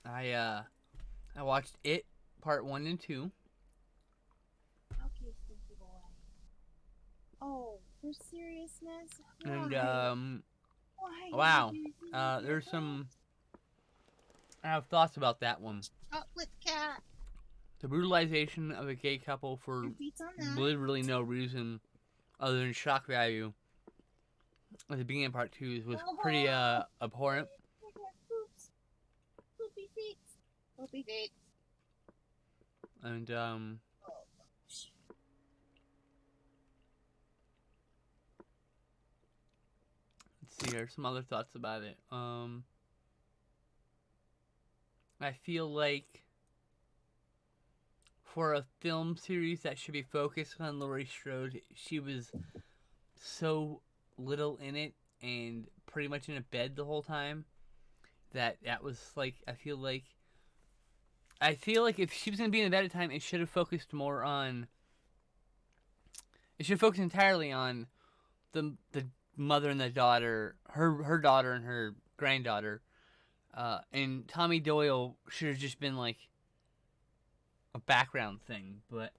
I watched It Part 1 and 2. Okay, Stinky Boy. Oh, for seriousness? And, Why wow. did you do that? There's some... I have thoughts about that one. Chocolate cat. The brutalization of a gay couple for Your feet's on that. literally no reason other than shock value at the beginning of Part 2 was pretty, abhorrent. Poops. Poopy feet. Poopy feet. And, let's see here, some other thoughts about it. I feel like for a film series that should be focused on Laurie Strode, she was so little in it and pretty much in a bed the whole time that was like I feel like if she was gonna be in a bed at a time, it should have focused more on. It should focus entirely on the mother and the daughter, her daughter and her granddaughter, and Tommy Doyle should have just been like a background thing. But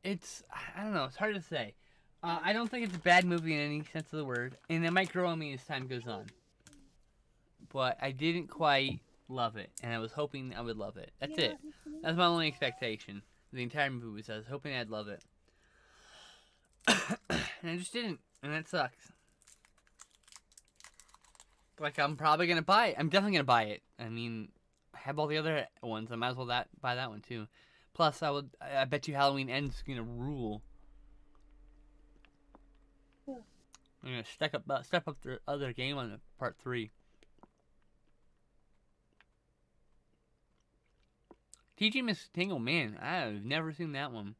it's I don't know. It's hard to say. I don't think it's a bad movie in any sense of the word, and it might grow on me as time goes on. But I didn't quite love it, and I was hoping I would love it. That's it. That's my only expectation. The entire movie was I was hoping I'd love it. And I just didn't, and that sucks. Like, I'm probably gonna buy it. I'm definitely gonna buy it. I mean, I have all the other ones. I might as well buy that one too. Plus, I bet you Halloween Ends gonna rule. I'm gonna step up the other game on the Part 3. Teaching Miss Tingle, man, I've never seen that one.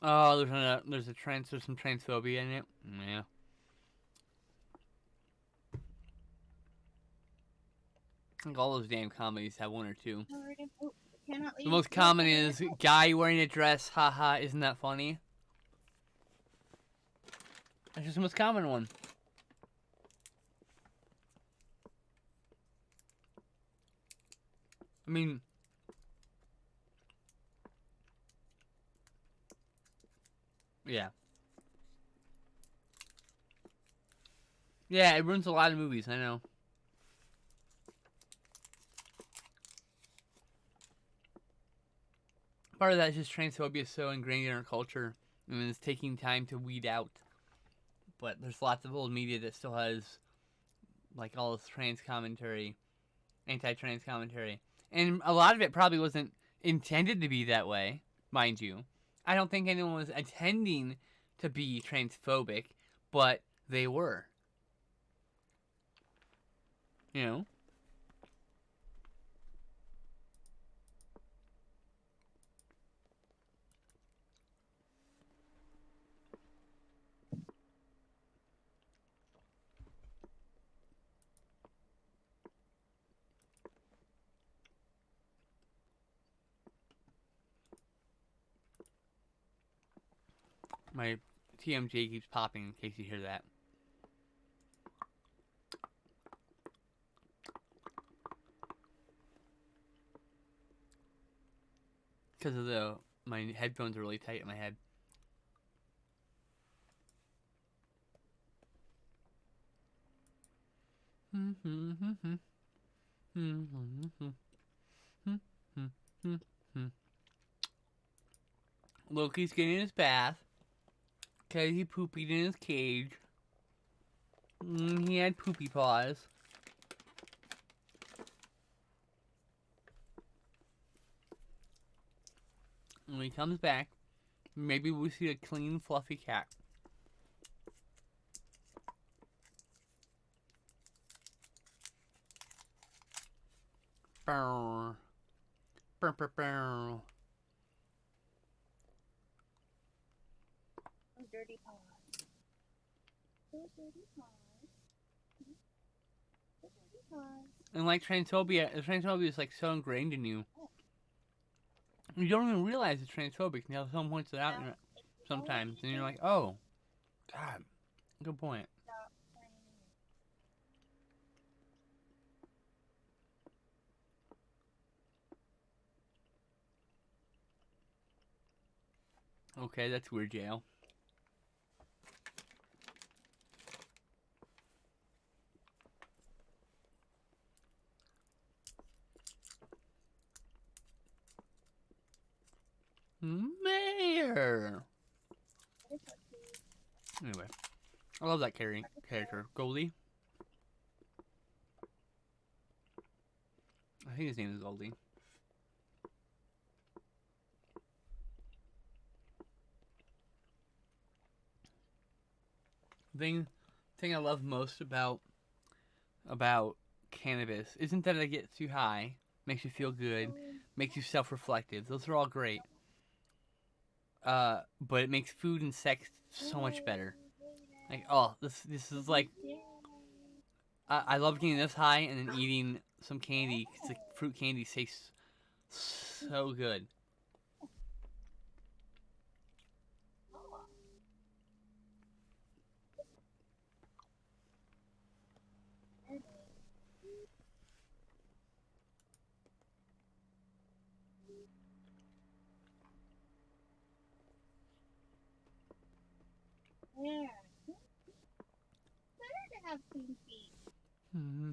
Oh, there's some transphobia in it. Yeah. I think all those damn comedies have one or two. The most common is guy wearing a dress. Haha, isn't that funny? That's just the most common one. I mean, yeah. Yeah, it ruins a lot of movies, I know. Part of that is just transphobia is so ingrained in our culture, and it's taking time to weed out. But there's lots of old media that still has, like, all this trans commentary, anti-trans commentary. And a lot of it probably wasn't intended to be that way, mind you. I don't think anyone was intending to be transphobic, but they were. You know? My TMJ keeps popping in case you hear that. because of my headphones are really tight in my head. Loki's getting his bath. Cause he poopied in his cage. He had poopy paws. When he comes back, maybe we'll see a clean, fluffy cat. Bow. Bow, bow, bow. Dirty paws. Those dirty paws. The dirty paws. And like transphobia, the transphobia is like so ingrained in you. You don't even realize it's transphobic until someone points it out sometimes, and you're like, oh, God, good point. Okay, that's weird, jail. Mayor. Anyway, I love that character, Goldie. I think his name is Goldie. Thing I love most about cannabis isn't that it gets you high, makes you feel good, makes you self-reflective. Those are all great. But it makes food and sex so much better. Like, oh, this is like, I love getting this high and then eating some candy because the fruit candy tastes so good. Yeah. Better to have clean feet.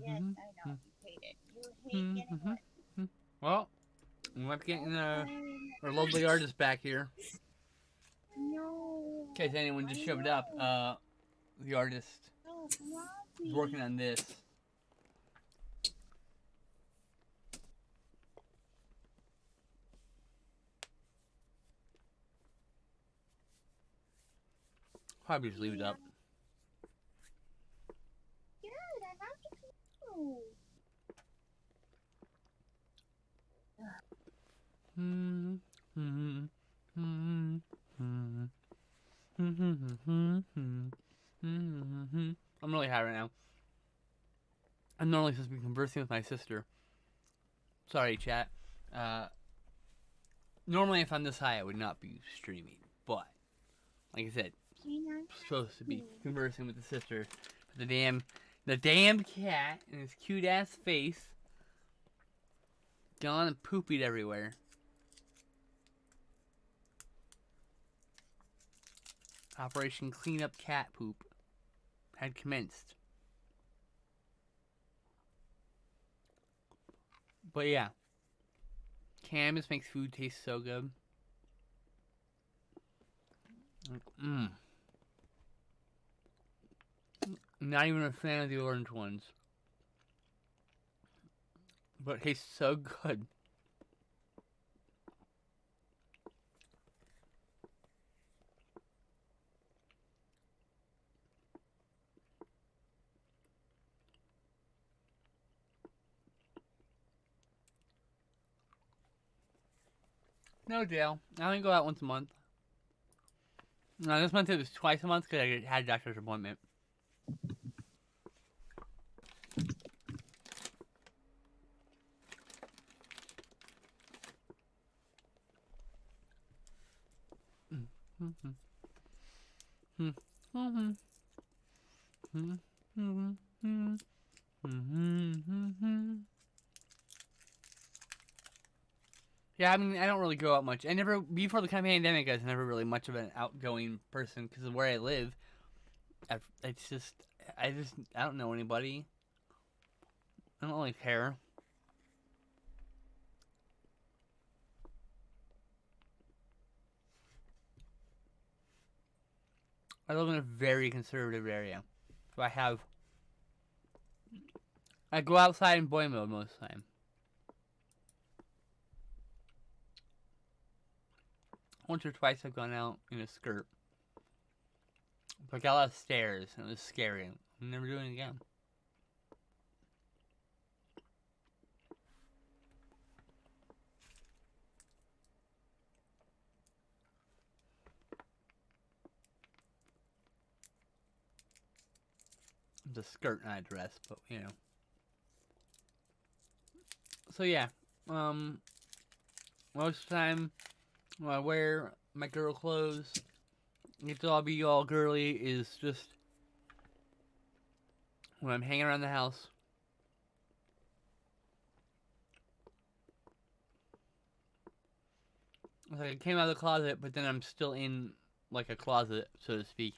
Yes, I know. You hate it. You hate getting wet. Well, let's get our lovely artist back here. No. In case anyone just showed up, the artist is working on this. Probably just leave it up. Good, I have to go. I'm really high right now. I'm normally supposed to be conversing with my sister. Sorry, chat. Normally if I'm this high, I would not be streaming. But, like I said, I'm supposed to be conversing with the sister. But the damn cat and his cute ass face gone and poopied everywhere. Operation Clean Up Cat Poop had commenced. But yeah, cannabis makes food taste so good. Not even a fan of the orange ones. But it tastes so good. No, Dale. I only go out once a month. No, this month it was twice a month because I had a doctor's appointment. Yeah, I mean, I don't really go out much. I never, before the pandemic, I was never really much of an outgoing person because of where I live. It's just, I don't know anybody. I don't really care. I live in a very conservative area. So I go outside in boy mode most of the time. Once or twice I've gone out in a skirt. But I got a lot of stairs and it was scary. I'm never doing it again. It's a skirt, not a dress, but you know. So yeah, um, most of the time when I wear my girl clothes, get to all be all girly is just when I'm hanging around the house. It's like I came out of the closet, but then I'm still in like a closet, so to speak.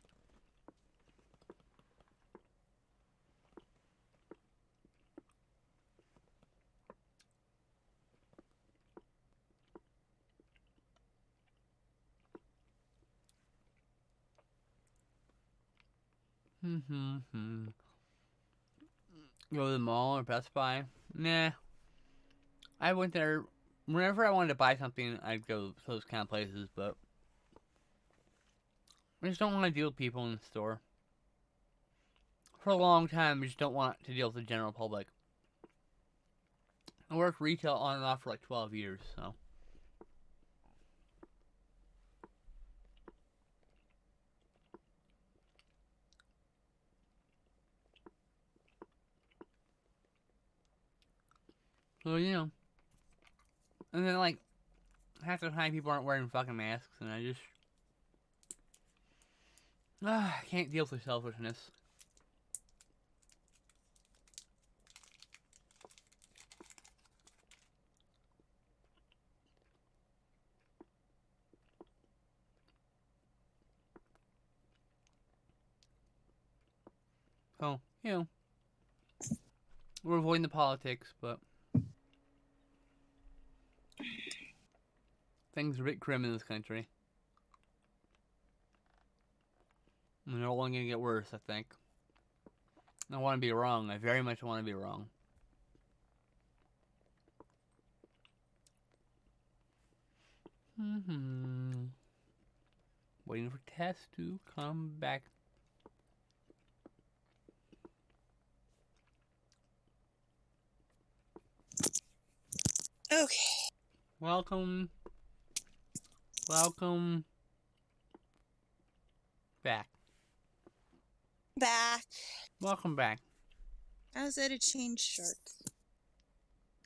Go to the mall or Best Buy. Nah, I went there whenever I wanted to buy something. I'd go to those kind of places, but I just don't want to deal with people in the store. For a long time, I just don't want to deal with the general public. I worked retail on and off for like 12 years, so. So, you know. And then, like, half the time people aren't wearing fucking masks, and I just. I can't deal with the selfishness. So, you know. We're avoiding the politics, but. Things are a bit grim in this country. And they're only gonna get worse, I think. I want to be wrong. I very much want to be wrong. Waiting for Tess to come back. Okay. Welcome. Welcome back. Back. Welcome back. I was at a change shirts.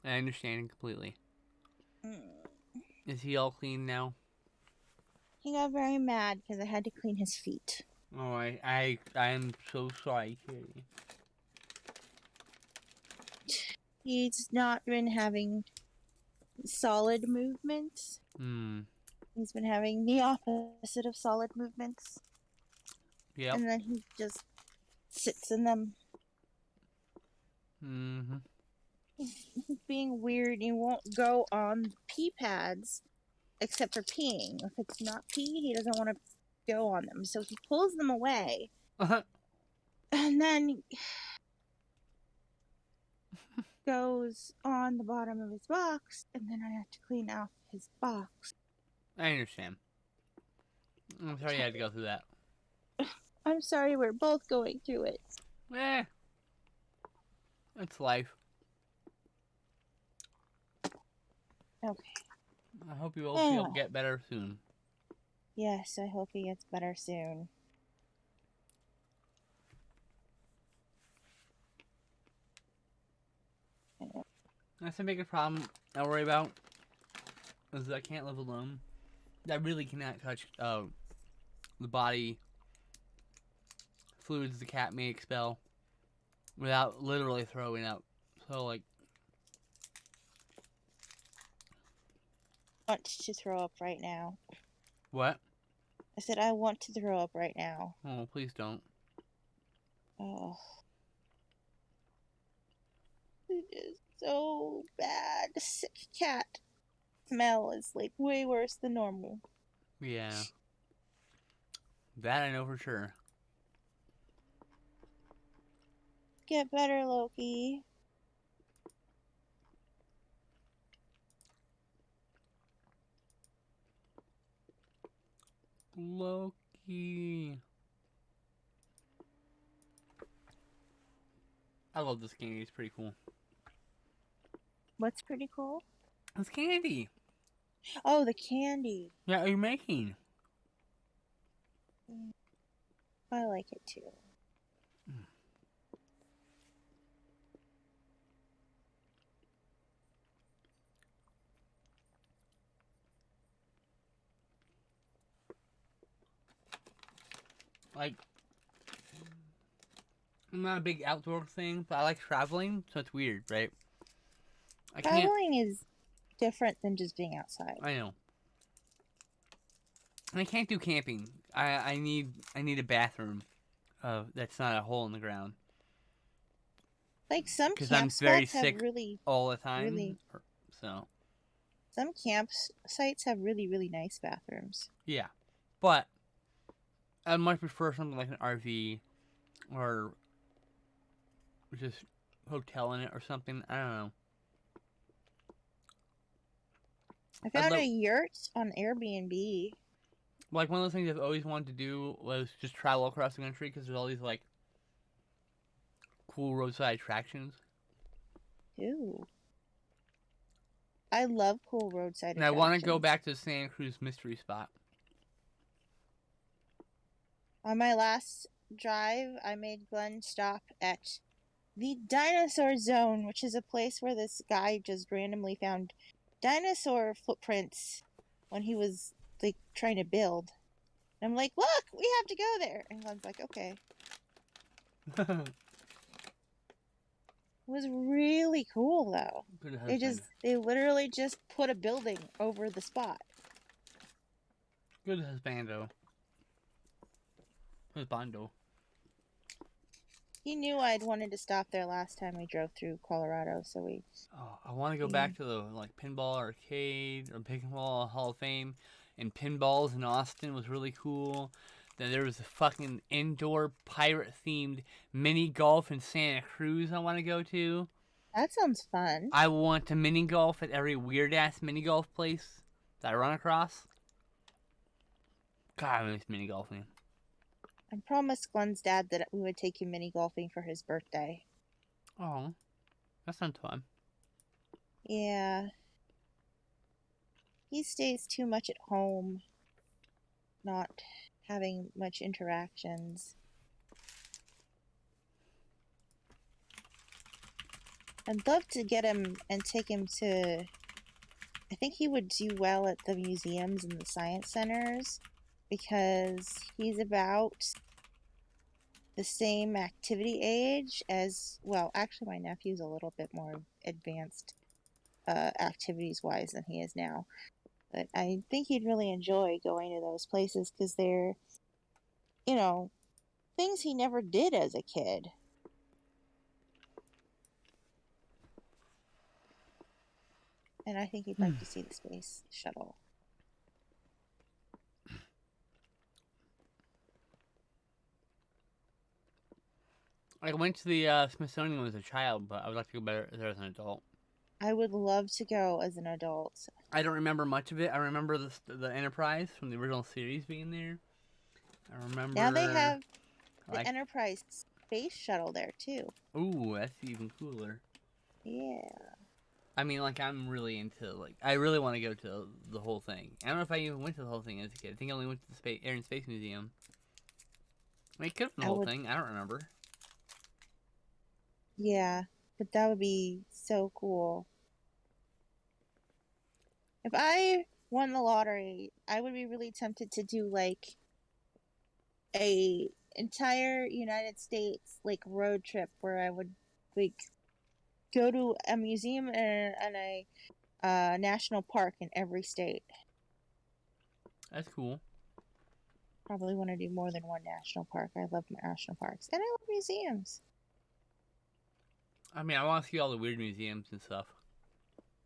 I understand completely. Mm. Is he all clean now? He got very mad because I had to clean his feet. Oh, I am so sorry, Kitty. He's not been having solid movements. He's been having the opposite of solid movements. Yep. And then he just sits in them. He's being weird. He won't go on pee pads except for peeing. If it's not pee, he doesn't want to go on them. So he pulls them away. And then goes on the bottom of his box. And then I have to clean off his box. I understand. I'm sorry you had to go through that. I'm sorry we're both going through it. It's life. Okay. I hope you both get better soon. Yes, I hope he gets better soon. That's the biggest problem I worry about. Is that I can't live alone. I really cannot touch the body fluids the cat may expel without literally throwing up. So, like, want to throw up right now. What? I said I want to throw up right now. Oh, please don't. Oh. It is so bad. The sick cat smell is like way worse than normal. Yeah. That I know for sure. Get better, Loki. Loki. I love this candy. It's pretty cool. What's pretty cool? It's candy. Oh, the candy. Yeah, are you making? I like it too. Like, I'm not a big outdoor thing, but I like traveling, so it's weird, right? I can't. Traveling is different than just being outside. I know. And I can't do camping. I need a bathroom. That's not a hole in the ground. Like some Because camp I'm very spots have sick really, all the time. really. So Some sites have really, really nice bathrooms. yeah, but I might prefer something like an RV or just hotel in it or something. I don't know. I found a yurt on Airbnb. Like one of those things I've always wanted to do was just travel across the country because there's all these like cool roadside attractions. Ooh. I love cool roadside And attractions. I want to go back to the Santa Cruz mystery spot. On my last drive, I made Glenn stop at the Dinosaur Zone, which is a place where this guy just randomly found dinosaur footprints when he was like trying to build. And I'm like, look, we have to go there. And Glenn's like, okay. It was really cool though. They literally just put a building over the spot. Good husbando. Husbando. He knew I'd wanted to stop there last time we drove through Colorado, so we. Oh, I want to go back to the like pinball arcade or pinball Hall of Fame, and pinballs in Austin was really cool. Then there was a fucking indoor pirate themed mini golf in Santa Cruz I want to go to. That sounds fun. I want to mini golf at every weird ass mini golf place that I run across. God, I miss mini golfing. I promised Glenn's dad that we would take him mini golfing for his birthday. Oh, that sounds fun. Yeah. He stays too much at home, not having much interactions. I'd love to get him and take him to. I think he would do well at the museums and the science centers because he's about the same activity age as. Well, actually, my nephew's a little bit more advanced activities wise than he is now. But I think he'd really enjoy going to those places because they're, things he never did as a kid. And I think he'd like to see the space shuttle. I went to the Smithsonian as a child, but I would like to go there as an adult. I would love to go as an adult. I don't remember much of it. I remember the Enterprise from the original series being there. I remember. Now they have the Enterprise space shuttle there too. Ooh, that's even cooler. Yeah. I mean, like, I'm really into, like, I really want to go to the whole thing. I don't know if I even went to the whole thing as a kid. I think I only went to the Air and Space Museum. I mean, it could have been the whole thing. I don't remember. Yeah, but that would be so cool. If I won the lottery, I would be really tempted to do, like, a entire United States, like, road trip where I would, like, go to a museum and a national park in every state. That's cool. Probably want to do more than one national park. I love national parks. And I love museums. I mean, I want to see all the weird museums and stuff.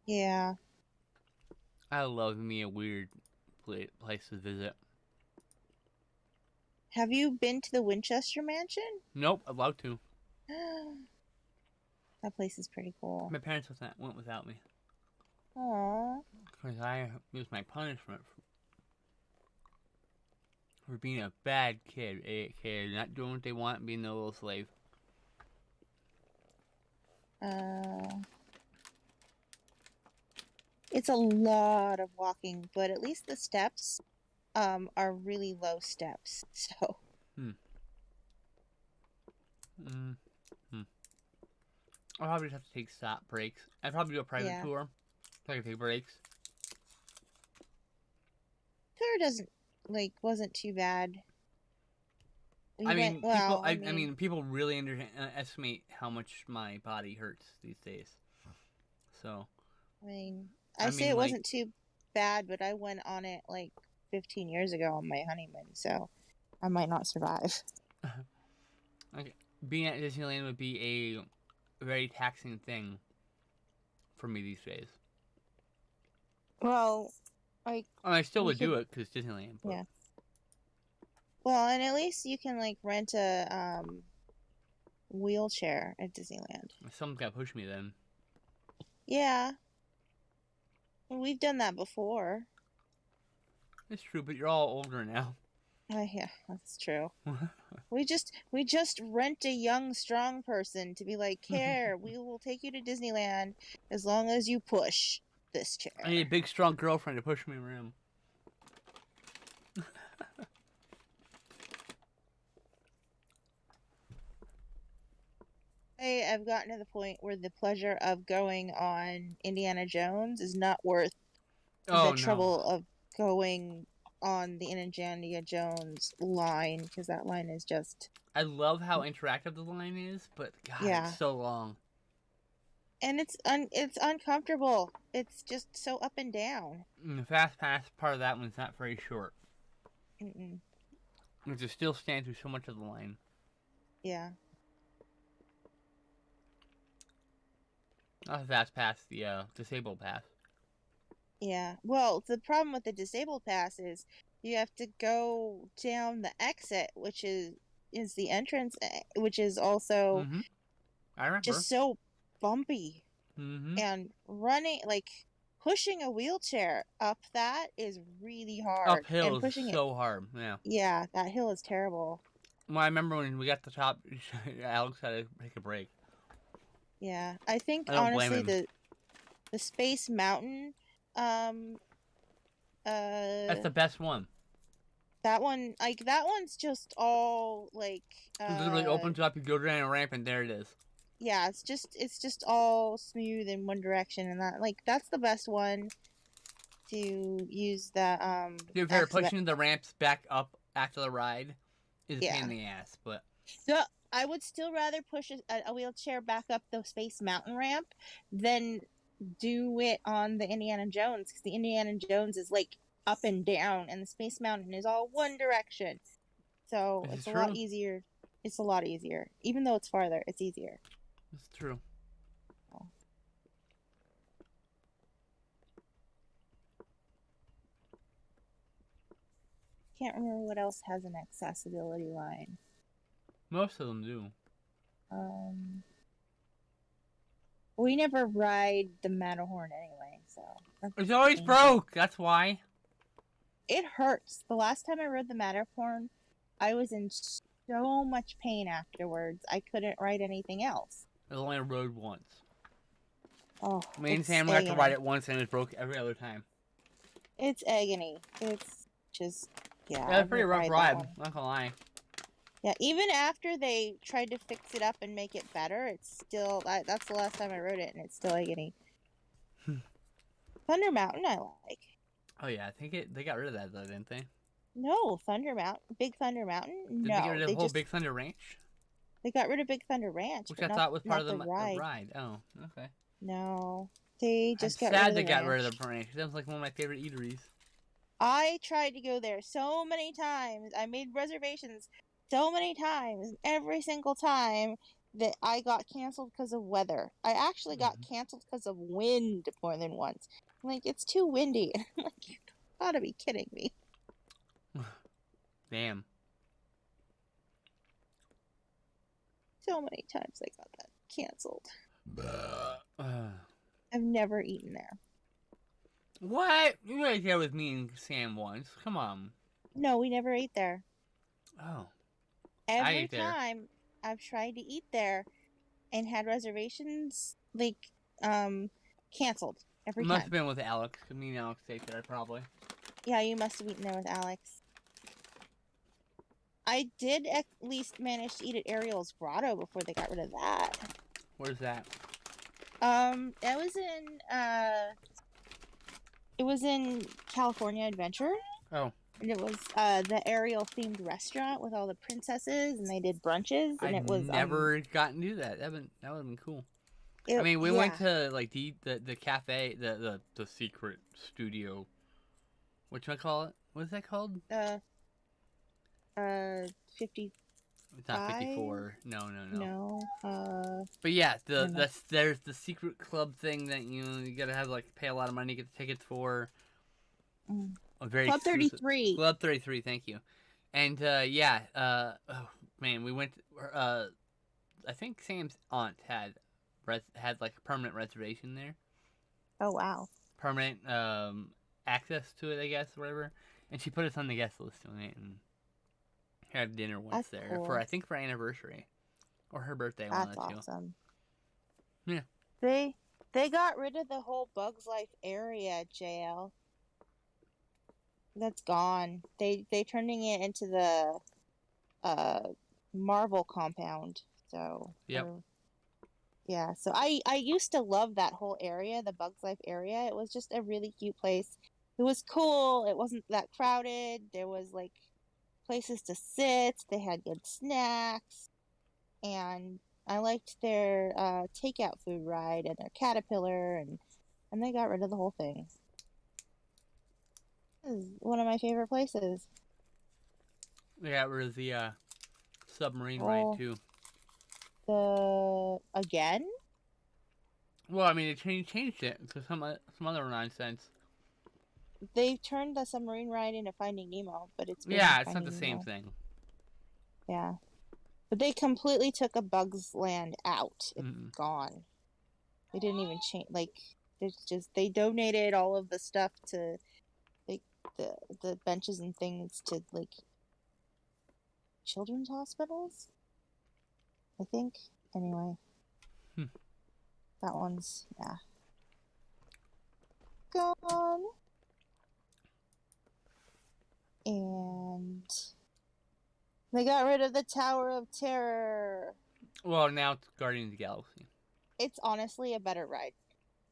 Yeah. I love me a weird place to visit. Have you been to the Winchester Mansion? Nope, I'd love to. That place is pretty cool. My parents went without me. Aww. Because it was my punishment for being a bad kid. Not doing what they want, being a little slave. It's a lot of walking, but at least the steps are really low steps. So. I'll probably just have to take stop breaks. I'd probably do a private tour. So I can take breaks. Tour wasn't too bad. People really underestimate how much my body hurts these days. So. I say it wasn't too bad, but I went on it like 15 years ago on my honeymoon, so I might not survive. Okay. Being at Disneyland would be a very taxing thing for me these days. Well, I still would do it because Disneyland. But... Yeah. Well, and at least you can rent a wheelchair at Disneyland. Someone's got to push me then. Yeah. We've done that before. It's true, but you're all older now. Yeah, that's true. we just rent a young, strong person to be like, here, we will take you to Disneyland as long as you push this chair. I need a big, strong girlfriend to push me around. I've gotten to the point where the pleasure of going on Indiana Jones is not worth the trouble of going on the Indiana Jones line, because that line is just... I love how interactive the line is, but God, it's so long. And it's uncomfortable. It's just so up and down. And the Fast Pass part of that one's not very short. Mm-mm. You have to still stand through so much of the line. Yeah. Not the Fast Pass, the Disabled Pass. Yeah. Well, the problem with the Disabled Pass is you have to go down the exit, which is the entrance, which is also I remember. just so bumpy. Mm-hmm. And pushing a wheelchair up that is really hard. Uphill is so hard. Yeah. Yeah, that hill is terrible. Well, I remember when we got to the top, Alex had to take a break. Yeah, I think honestly the Space Mountain, that's the best one. That one's just all it literally opens up, you go down a ramp, and there it is. Yeah, it's just all smooth in one direction, and that's the best one to use. If you're pushing the ramps back up after the ride, is a pain in the ass, but. So I would still rather push a wheelchair back up the Space Mountain ramp than do it on the Indiana Jones, because the Indiana Jones is up and down, and the Space Mountain is all one direction. So it's a lot easier. It's a lot easier, even though it's farther. It's easier. It's true. Oh. Can't remember what else has an accessibility line. Most of them do. We never ride the Matterhorn anyway, so... It's always broke, that's why. It hurts. The last time I rode the Matterhorn, I was in so much pain afterwards, I couldn't ride anything else. I only rode once. Oh, Me and Sam got to ride it once and it broke every other time. It's agony. It's just... Yeah, it's a pretty rough ride, not gonna lie. Yeah, even after they tried to fix it up and make it better, it's still... That's the last time I rode it, and it's still agony. Thunder Mountain I like. Oh yeah, I think they got rid of that though, didn't they? No, Thunder Mountain. Big Thunder Mountain? Did they get rid of the whole Big Thunder Ranch? They got rid of Big Thunder Ranch. Which I thought was part of the ride. Oh, okay. No. They I'm just got rid sad of they the got rid ranch. of the ranch. That was like one of my favorite eateries. I tried to go there so many times. I made reservations so many times. Every single time that I got canceled because of weather. I actually got Mhm. canceled because of wind more than once. I'm like, it's too windy. I'm like, you gotta be kidding me. Damn. So many times I got that canceled. Uh, I've never eaten there. what? You were there with me and Sam once. Come on. No, we never ate there. Oh, I Every ate there. time I've tried to eat there and had reservations, like, um, canceled It every must have time. been with Alex. Me and Alex ate there, probably. Yeah, you must have eaten there with Alex. I did at least manage to eat at Ariel's Grotto before they got rid of that. Where's that? That was in it was in California Adventure, Oh, and it was the Ariel themed restaurant with all the princesses, and they did brunches, and I've it was never gotten to do that. That would have been cool. I it mean, we went yeah to like the cafe, the secret studio. What you call it? What's that called? uh 55 It's not 54. No, no, no. no But yeah, I don't know. there's the secret club thing that you gotta have like pay a lot of money to get the tickets for. Mm. A very Club exclusive 33. Club 33. Thank you. And yeah, oh man, we went. I think Sam's aunt had like a permanent reservation there, Oh wow, permanent access to it, I guess, whatever. And she put us on the guest list on it and had dinner once that's there for cool. I think for anniversary or her birthday, one That's of the two. awesome. Yeah. They they got rid of the whole Bugs Life area at JL. That's gone. They turning it into the uh Marvel compound. So Yep. yeah, so I used to love that whole area, the Bugs Life area. It was just a really cute place. It was cool. It wasn't that crowded. There was like places to sit. They had good snacks, and I liked their takeout food ride and their caterpillar, and they got rid of the whole thing. This is one of my favorite places. They got rid of the submarine ride Oh, too. the again? Well, I mean, they changed it to some other nonsense. They turned the submarine ride into Finding Nemo, but it's been Yeah, it's not the Finding same Nemo. thing. Yeah. But they completely took a Bugs Land out. It's Mm-mm. gone. They didn't even change. Like, there's just they donated all of the stuff to like the benches and things to like children's hospitals. I think. Anyway, Hmm. that one's yeah gone. And they got rid of the Tower of Terror. Well, now it's Guardians of the Galaxy. It's honestly a better ride.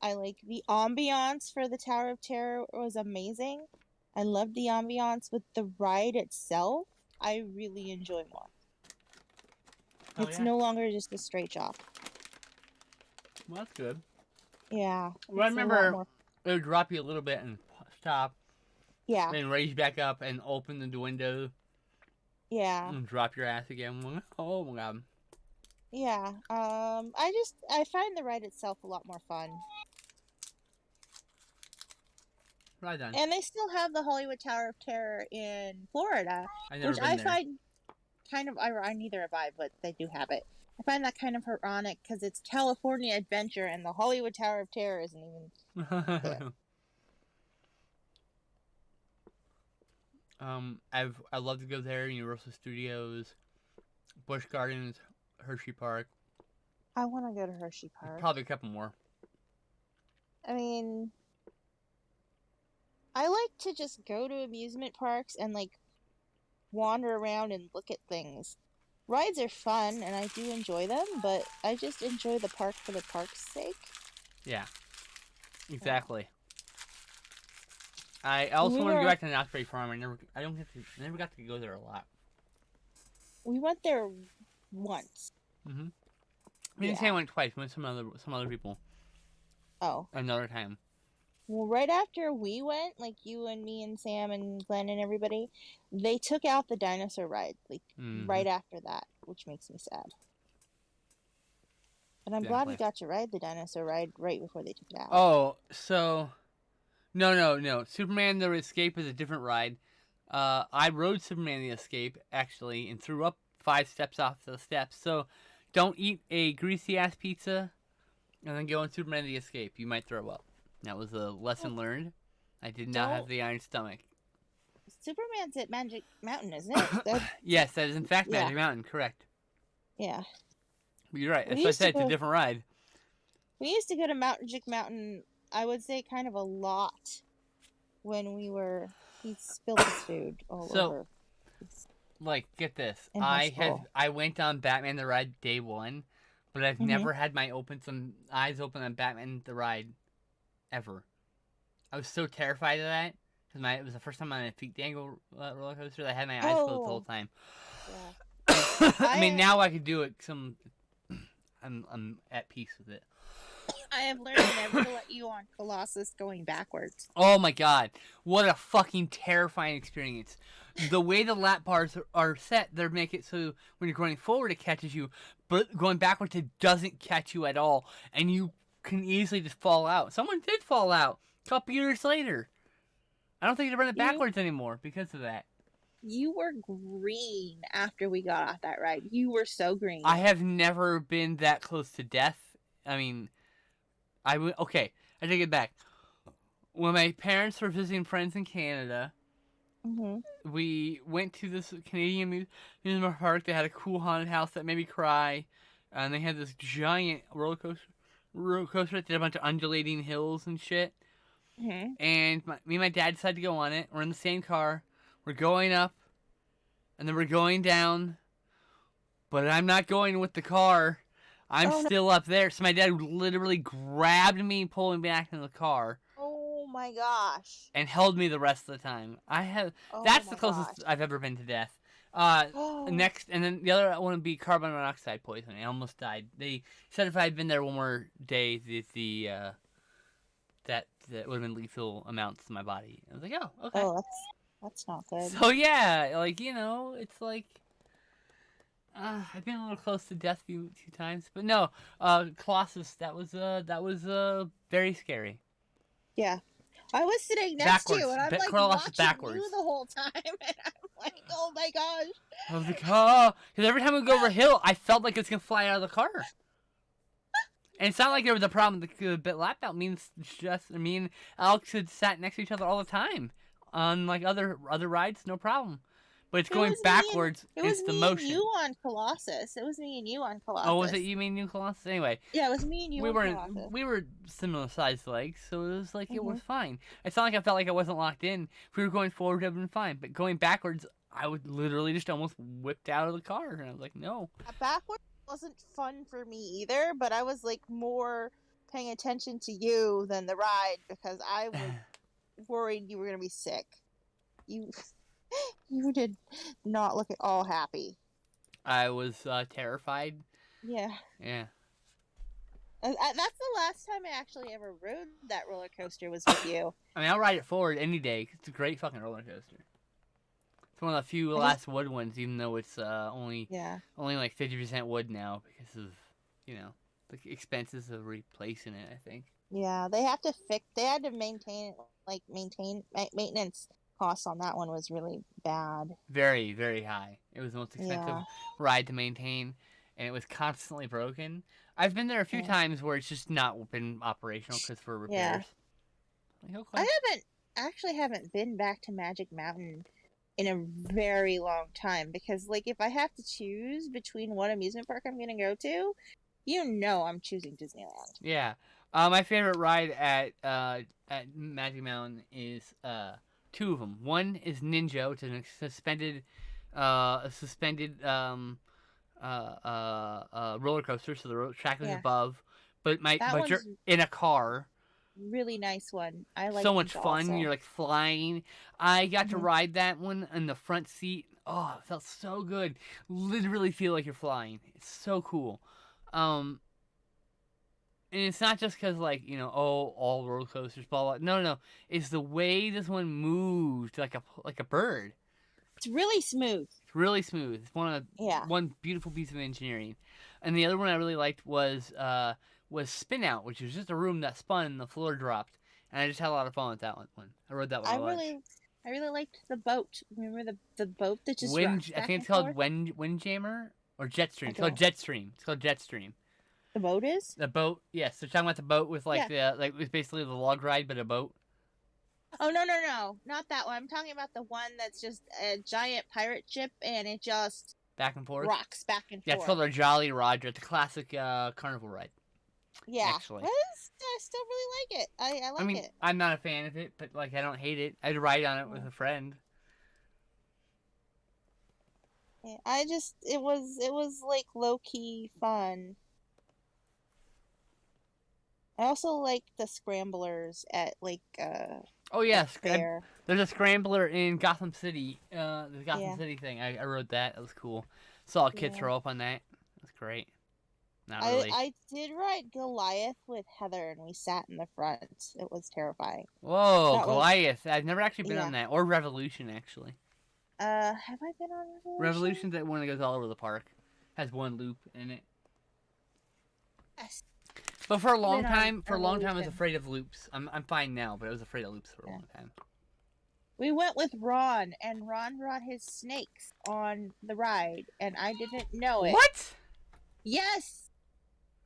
I like the ambiance for the Tower of Terror was amazing. I loved the ambiance, but the ride itself, I really enjoy more. Oh It's yeah. no longer just a straight shot. Well, that's good. Yeah, Well, I it's a lot remember more. it would drop you a little bit and stop, Yeah, then raise back up and open the window yeah, and drop your ass again. Oh my god. yeah. I find the ride itself a lot more fun. Right done. And they still have the Hollywood Tower of Terror in Florida, I've never which been I there. find kind of I neither have I, but they do have it. I find that kind of ironic because it's California Adventure and the Hollywood Tower of Terror isn't even there. I love to go there. Universal Studios, Busch Gardens, Hershey Park. I want to go to Hershey Park. Probably a couple more. I mean, I like to just go to amusement parks and like wander around and look at things. Rides are fun and I do enjoy them, but I just enjoy the park for the park's sake. Yeah, Yeah. exactly. I also We want to go were back to the Osprey Farm. I never got to go there a lot. we went there once. Mm-hmm. Me and Yeah. Sam went twice. We went with some other people. Oh. another time. Well, right after we went, like you and me and Sam and Glenn and everybody, they took out the dinosaur ride, like Hmm. right after that, which makes me sad. But I'm glad we Definitely. got to ride the dinosaur ride right before they took it out. Oh, so no. Superman the Escape is a different ride. I rode Superman the Escape actually and threw up 5 steps off the steps. So don't eat a greasy ass pizza and then go on Superman the Escape. You might throw up. That was a lesson learned. I did not have Don't. the iron stomach. Superman's at Magic Mountain, isn't it? That, Yes, that is in fact yeah, Magic Mountain. Correct. yeah. But you're right. We As I used to said, it's a go. different ride. We used to go to Magic Mountain. I would say kind of a lot when we were. He spilled his food all So, over like, get this. in high school. I went on Batman the Ride day one, but I've Hmm. never had my eyes open on Batman the Ride ever. I was so terrified of that because it was the first time on a feet dangle roller coaster that I had my eyes closed the whole Oh, time. yeah. I mean, I now I could do it. I'm at peace with it. I have learned never to let you on Colossus going backwards. Oh my god, what a fucking terrifying experience! The way the lap bars are set, they make it so when you're going forward it catches you, but going backwards it doesn't catch you at all, and you can easily just fall out. Someone did fall out a couple years later. I don't think they run it You backwards anymore because of that. you were green after we got off that ride. You were so green. I have never been that close to death. I mean, okay, I take it back. When my parents were visiting friends in Canada, Hmm. we went to this Canadian amusement park. They had a cool haunted house that made me cry, and they had this giant roller coaster that did a bunch of undulating hills and shit. Hmm. And me and my dad decided to go on it. We're in the same car. We're going up, and then we're going down. But I'm not going with the car. I'm Oh no! still up there. So my dad literally grabbed me and pulled me back in the car Oh my gosh! and held me the rest of the time. Oh That's the my closest gosh! I've ever been to death. Oh, Next, and then the other one would be carbon monoxide poisoning. I almost died. They said if I had been there one more day, that would have been lethal amounts to my body. I was like, oh, okay. oh, that's not good. So yeah, like it's like I've been a little close to death a few times, but no, Colossus. That was very scary. Yeah, I was sitting next to you, and I'm like Colossus watching backwards. you the whole time, and I'm like, oh my gosh! I was like, oh, because every time we go over a hill, I felt like it's gonna fly out of the car. And it's not like there was a problem with the bit lap out. Me and Alex had sat next to each other all the time on like other rides, no problem. But it's going backwards. It was It's the me motion. and you on Colossus. It was me and you on Colossus. Oh, was it you mean New Colossus? Anyway, Yeah, it was me and you. we were similar sized legs, so it was like it was Mhm. fine. It's not like I felt like I wasn't locked in. If we were going forward, it would have been fine. But going backwards, I would literally just almost whipped out of the car, and I was like, no. Backwards wasn't fun for me either, but I was like more paying attention to you than the ride because I was worried you were gonna be sick. You you did not look at all happy. I was terrified. Yeah. Yeah. That's the last time I actually ever rode that roller coaster was with you. I mean, I'll ride it forward any day. 'Cause it's a great fucking roller coaster. It's one of the few last wood ones, even though it's only like 50% wood now because of the expenses of replacing it. I think. Yeah, they have to fix. They had to maintenance costs on that one was really bad. Very, very high. It was the most expensive ride to maintain, and it was constantly broken. I've been there a few times where it's just not been operational because for repairs. Yeah. Like, okay. I haven't been back to Magic Mountain in a very long time because, like, if I have to choose between what amusement park I'm gonna go to, I'm choosing Disneyland. Yeah. My favorite ride at Magic Mountain is two of them. One is Ninja, which is a suspended roller coaster, so the track is above, but you're in a car. Really nice one. I like so much fun. Also. You're like flying. I got to ride that one in the front seat. Oh, it felt so good. Literally feel like you're flying. It's so cool. And it's not just because, like, oh, all roller coasters, blah, blah. No, no. It's the way this one moved like a bird. It's really smooth. It's really smooth. It's Yeah. one beautiful piece of engineering. And the other one I really liked was Spin Out, which was just a room that spun and the floor dropped. And I just had a lot of fun with that one. I rode that one a lot. I really liked the boat. Remember the boat that just rocks I back think it's and called forth? Windjammer or Jetstream. It's called don't. Jetstream. It's called Jetstream. The boat is? The boat, yes. They're talking about the boat with like Yeah. it was basically the log ride, but a boat. Oh, no, not that one. I'm talking about the one that's just a giant pirate ship and it just Back and forth. rocks back and Yeah, it's forth. called a Jolly Roger. It's a classic carnival ride. Yeah. Actually. I still really like it. I like it. I'm not a fan of it, but like I don't hate it. I'd ride on it with a friend. Yeah, it was like low key fun. I also like the scramblers at like Oh yes, fair. there's a scrambler in Gotham City. The Gotham Yeah. City thing. I rode that. That was cool. Saw a kid Yeah. throw up on that. That's great. Not really. I did ride Goliath with Heather and we sat in the front. It was terrifying. Whoa, That was- Goliath. I've never actually been Yeah. on that. Or Revolution, actually. Have I been on Revolution? Revolution's that one that goes all over the park. Has one loop in it. Yes. But for a long been on time, I was Revolution. afraid of loops. I'm fine now, but I was afraid of loops for a Yeah. long time. We went with Ron, and Ron brought his snakes on the ride, and I didn't know it. What? Yes,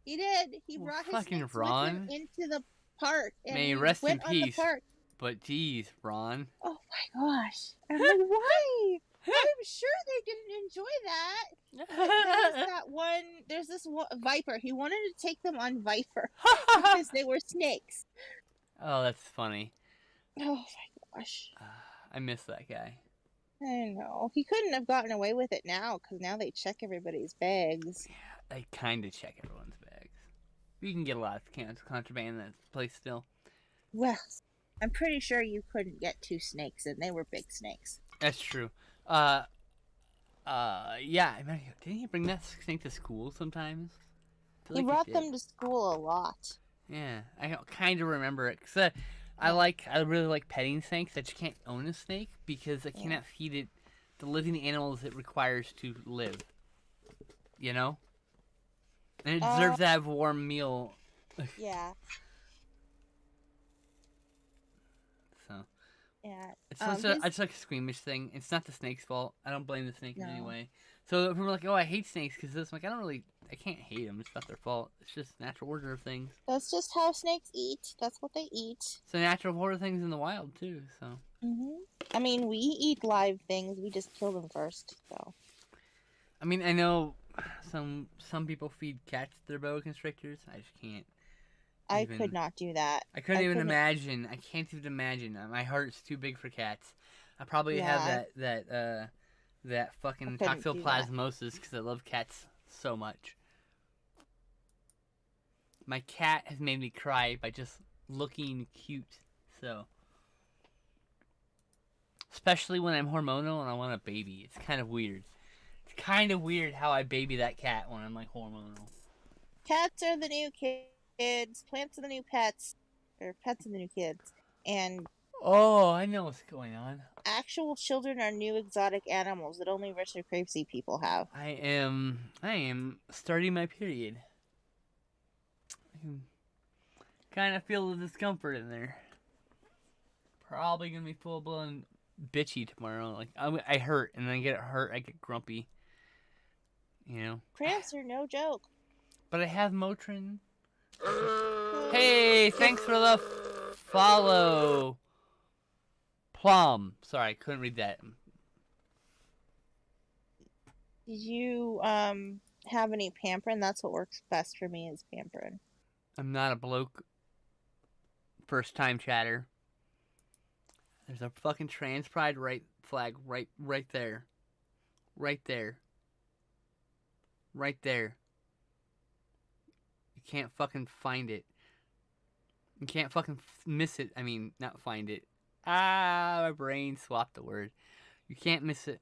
he did. He Well, brought his fucking snakes Ron. with him into the park, and May he we rest in went on the peace. park. But geez, Ron. Oh my gosh! I'm like, why? I'm sure they didn't enjoy that. There's this one, Viper. He wanted to take them on Viper because they were snakes. Oh, that's funny. Oh my gosh! I miss that guy. I know. He couldn't have gotten away with it now because now they check everybody's bags. They kind of check everyone's bags. You can get a lot of contraband in that place still. Well, I'm pretty sure you couldn't get two snakes, and they were big snakes. That's true. Yeah. Didn't he bring that snake to school sometimes? I feel He like brought did. them to school a lot. Yeah, I kind of remember it because I really like petting snakes. I just can't own a snake because I cannot feed it the living animals it requires to live. You know, and it deserves to have a warm meal. Yeah. So Yeah. it's just like a squeamish thing. It's not the snake's fault. I don't blame the snake in any No. way. So if we're like, oh, I hate snakes because this, I'm like, I can't hate them. It's not their fault. It's just natural order of things. That's just how snakes eat. That's what they eat. It's a natural order of things in the wild too. So. I mean, we eat live things. We just kill them first. So. I mean, I know some people feed cats their boa constrictors. I just can't. I could not do that. I couldn't even imagine. I can't even imagine. My heart's too big for cats. I probably have that fucking couldn't do that. toxoplasmosis because I love cats so much. My cat has made me cry by just looking cute. So, especially when I'm hormonal and I want a baby, it's kind of weird. It's kind of weird how I baby that cat when I'm like hormonal. Cats are the new kids. Plants are the new pets. Or pets are the new kids. And Oh, I know what's going on. actual children are new exotic animals that only rich or crazy people have. I am starting my period. I can kind of feel the discomfort in there. Probably gonna be full blown bitchy tomorrow. Like I hurt, and then I get hurt, I get grumpy. You know. Cramps are no joke. But I have Motrin. Hey, thanks for the follow. Plum. Sorry, I couldn't read that. Did you have any Pamprin? That's what works best for me is Pamprin. I'm not a bloke. First time chatter. There's a fucking trans pride flag right there. Right there. Right there. You can't fucking find it. You can't fucking miss it. I mean, not find it. My brain swapped the word. You can't miss it.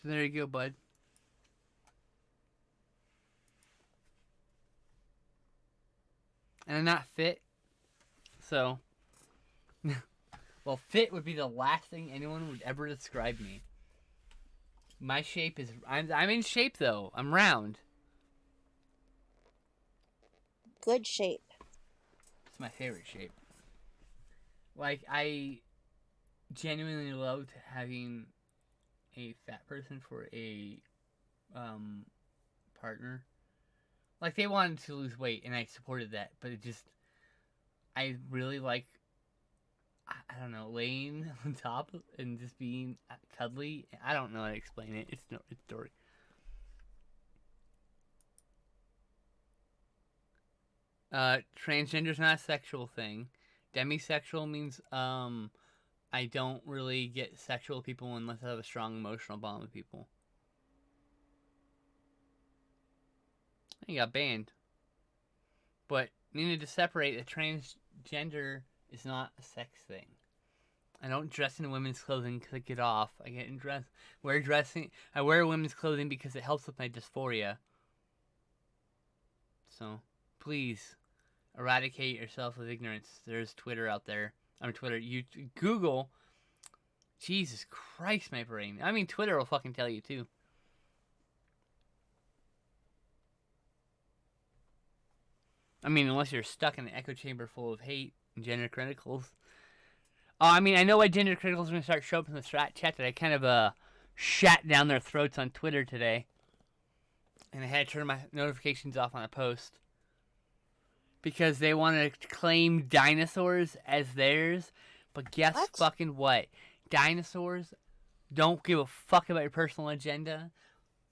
So there you go, bud. and I'm not fit. So, well, fit would be the last thing anyone would ever describe me. My shape is I'm in shape though. I'm round. Good shape. It's my favorite shape. Like I genuinely loved having a fat person for a partner. Like they wanted to lose weight and I supported that, but it just I really like I don't know, laying on top and just being cuddly. I don't know how to explain it. It's story. Transgender's not a sexual thing. Demisexual means I don't really get sexual with people unless I have a strong emotional bond with people. He got banned. But you need to separate a transgender is not a sex thing. I don't dress in women's clothing because I get off. I I wear women's clothing because it helps with my dysphoria. So, please eradicate yourself with ignorance. There's Twitter out there. Twitter. Google. Jesus Christ, my brain. I mean, Twitter will fucking tell you too. I mean, unless you're stuck in an echo chamber full of hate and gender criticals. I mean, I know why gender criticals are going to start showing up in the chat that I kind of shat down their throats on Twitter today. And I had to turn my notifications off on a post. Because they want to claim dinosaurs as theirs. But guess fucking what? Dinosaurs don't give a fuck about your personal agenda.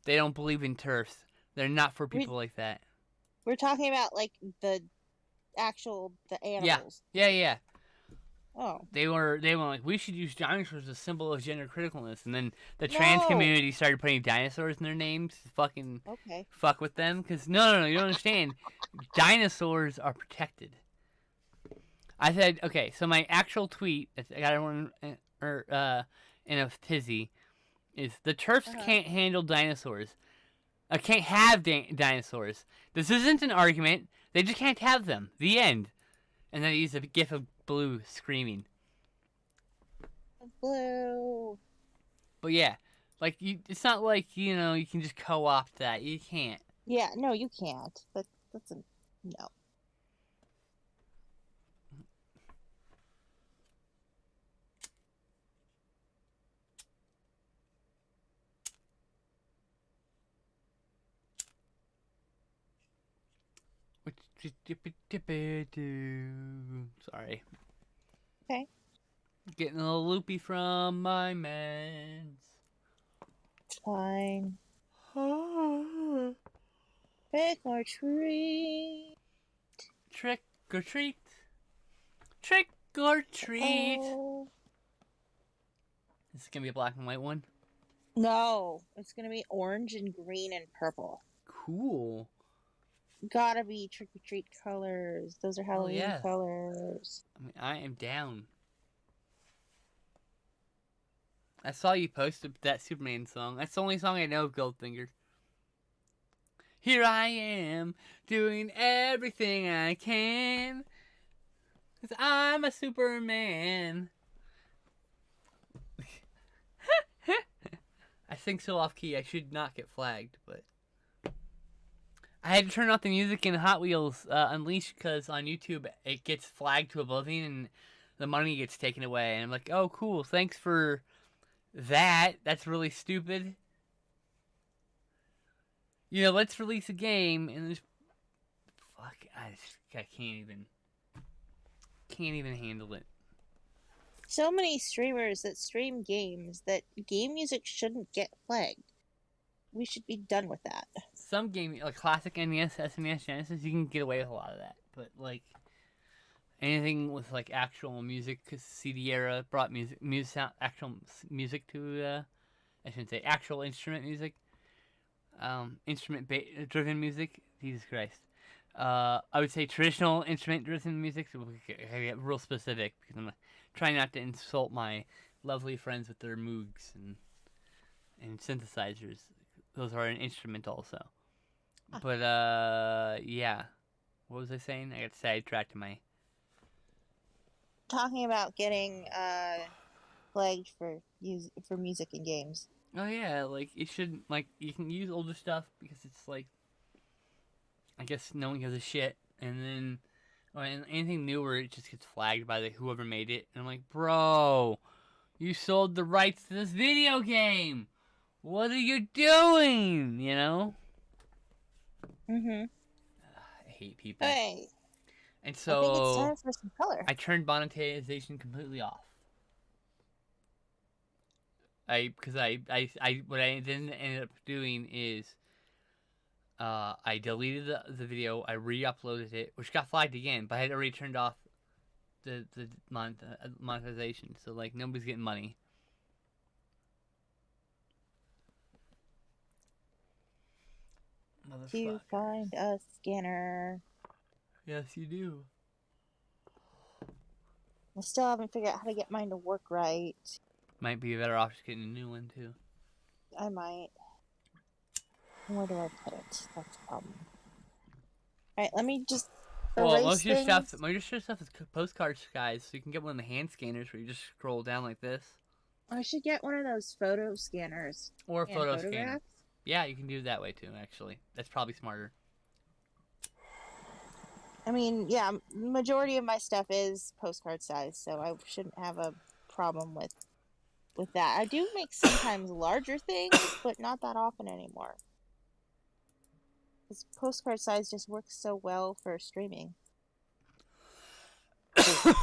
They don't believe in turfs. They're not for people like that. We're talking about like the animals. Yeah. Oh. They were like, we should use dinosaurs as a symbol of gender criticalness, and then the trans community started putting dinosaurs in their names to fucking fuck with them. Because no, you don't understand. Dinosaurs are protected. I said, okay, so my actual tweet, I got everyone in a tizzy, is the turfs can't handle dinosaurs. I can't have dinosaurs. This isn't an argument. They just can't have them. The end. And then I use a gif of Blue screaming. Blue. But yeah, like it's not like you can just co-opt that. You can't. Yeah, no, you can't. That's a no. Sorry. Okay. Getting a little loopy from my meds. It's fine. Trick or treat. Trick or treat. Trick or treat. Oh. Is it gonna be a black and white one? No, it's gonna be orange and green and purple. Cool. Gotta be trick or treat colors. Those are Halloween colors. I mean, I am down. I saw you post that Superman song. That's the only song I know of Goldfinger. Here I am, doing everything I can, 'cause I'm a Superman. I sing so off key, I should not get flagged, but I had to turn off the music in Hot Wheels Unleashed because on YouTube it gets flagged to oblivion and the money gets taken away. And I'm like, oh, cool, thanks for that. That's really stupid. Let's release a game and just fuck. I can't even handle it. So many streamers that stream games that game music shouldn't get flagged. We should be done with that. Some game, like classic NES, SNES, Genesis, you can get away with a lot of that. But like anything with like actual music, because CD era brought actual music to, I shouldn't say actual instrument music. Instrument-driven music. Jesus Christ. I would say traditional instrument-driven music. So I get real specific because I'm trying not to insult my lovely friends with their Moogs and synthesizers. Those are an instrument also. But yeah. What was I saying? I got sidetracked to my. Talking about getting flagged for music and games. Oh yeah, like it should like you can use older stuff because it's like I guess no one gives a shit, and then and anything newer it just gets flagged by the whoever made it, and I'm like, bro, you sold the rights to this video game. What are you doing? You know? Mm-hmm. I hate people. Hey, And I think it's so time for some color. I turned monetization completely off. Because what I then ended up doing is I deleted the video, I re-uploaded it, which got flagged again, but I had already turned off the monetization, so like nobody's getting money. To Motherfucker. find a scanner. Yes, you do. I still haven't figured out how to get mine to work right. Might be better off just getting a new one too. I might. Where do I put it? That's the problem. Alright, let me just Well, erase most of your things. stuff is postcards, guys. So you can get one of the hand scanners where you just scroll down like this, I should get one of those photo scanners. or a And photo scanner. photographs. Yeah, you can do it that way too. Actually, that's probably smarter. I mean, yeah, majority of my stuff is postcard size, so I shouldn't have a problem with that. I do make sometimes larger things, but not that often anymore. Because postcard size just works so well for streaming. What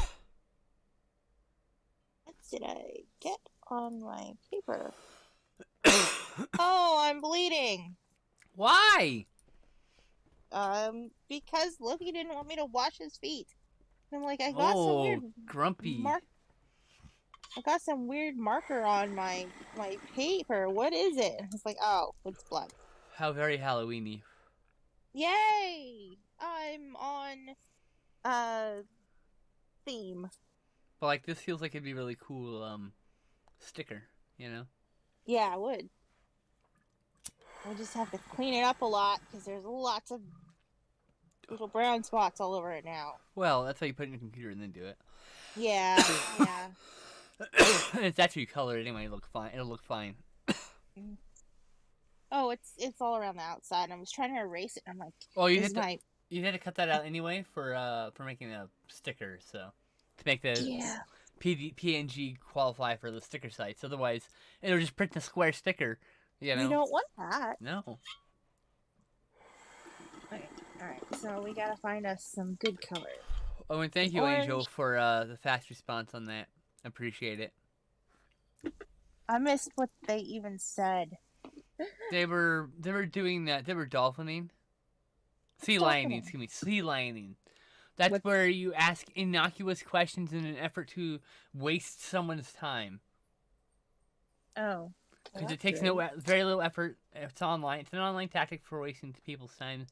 did I get on my paper? Oh, I'm bleeding. Why? Because Loki didn't want me to wash his feet. And I'm like, I got some weird grumpy. I got some weird marker on my paper. What is it? It's like, oh, it's blood. How very Halloweeny. Yay! I'm on theme. But like this feels like it'd be really cool sticker, you know? Yeah, I would. I just have to clean it up a lot because there's lots of little brown spots all over it now. Well, that's how you put it in your computer and then do it. Yeah, yeah. It's actually colored anyway. It'll look fine. Oh, it's all around the outside. I was trying to erase it. And I'm like, Well, you had to cut that out anyway for making a sticker, so to make the PNG qualify for the sticker sites. Otherwise, it'll just print the square sticker. You know. You don't want that. No. Okay. All right. So we gotta find us some good color. Oh, and thank you, Angel, for the fast response on that. Appreciate it. I missed what they even said. They were doing that. They were dolphining. Sea lioning, excuse me. Sea lioning. That's where you ask innocuous questions in an effort to waste someone's time. Oh. Because it takes very little effort. It's online. It's an online tactic for wasting people's time.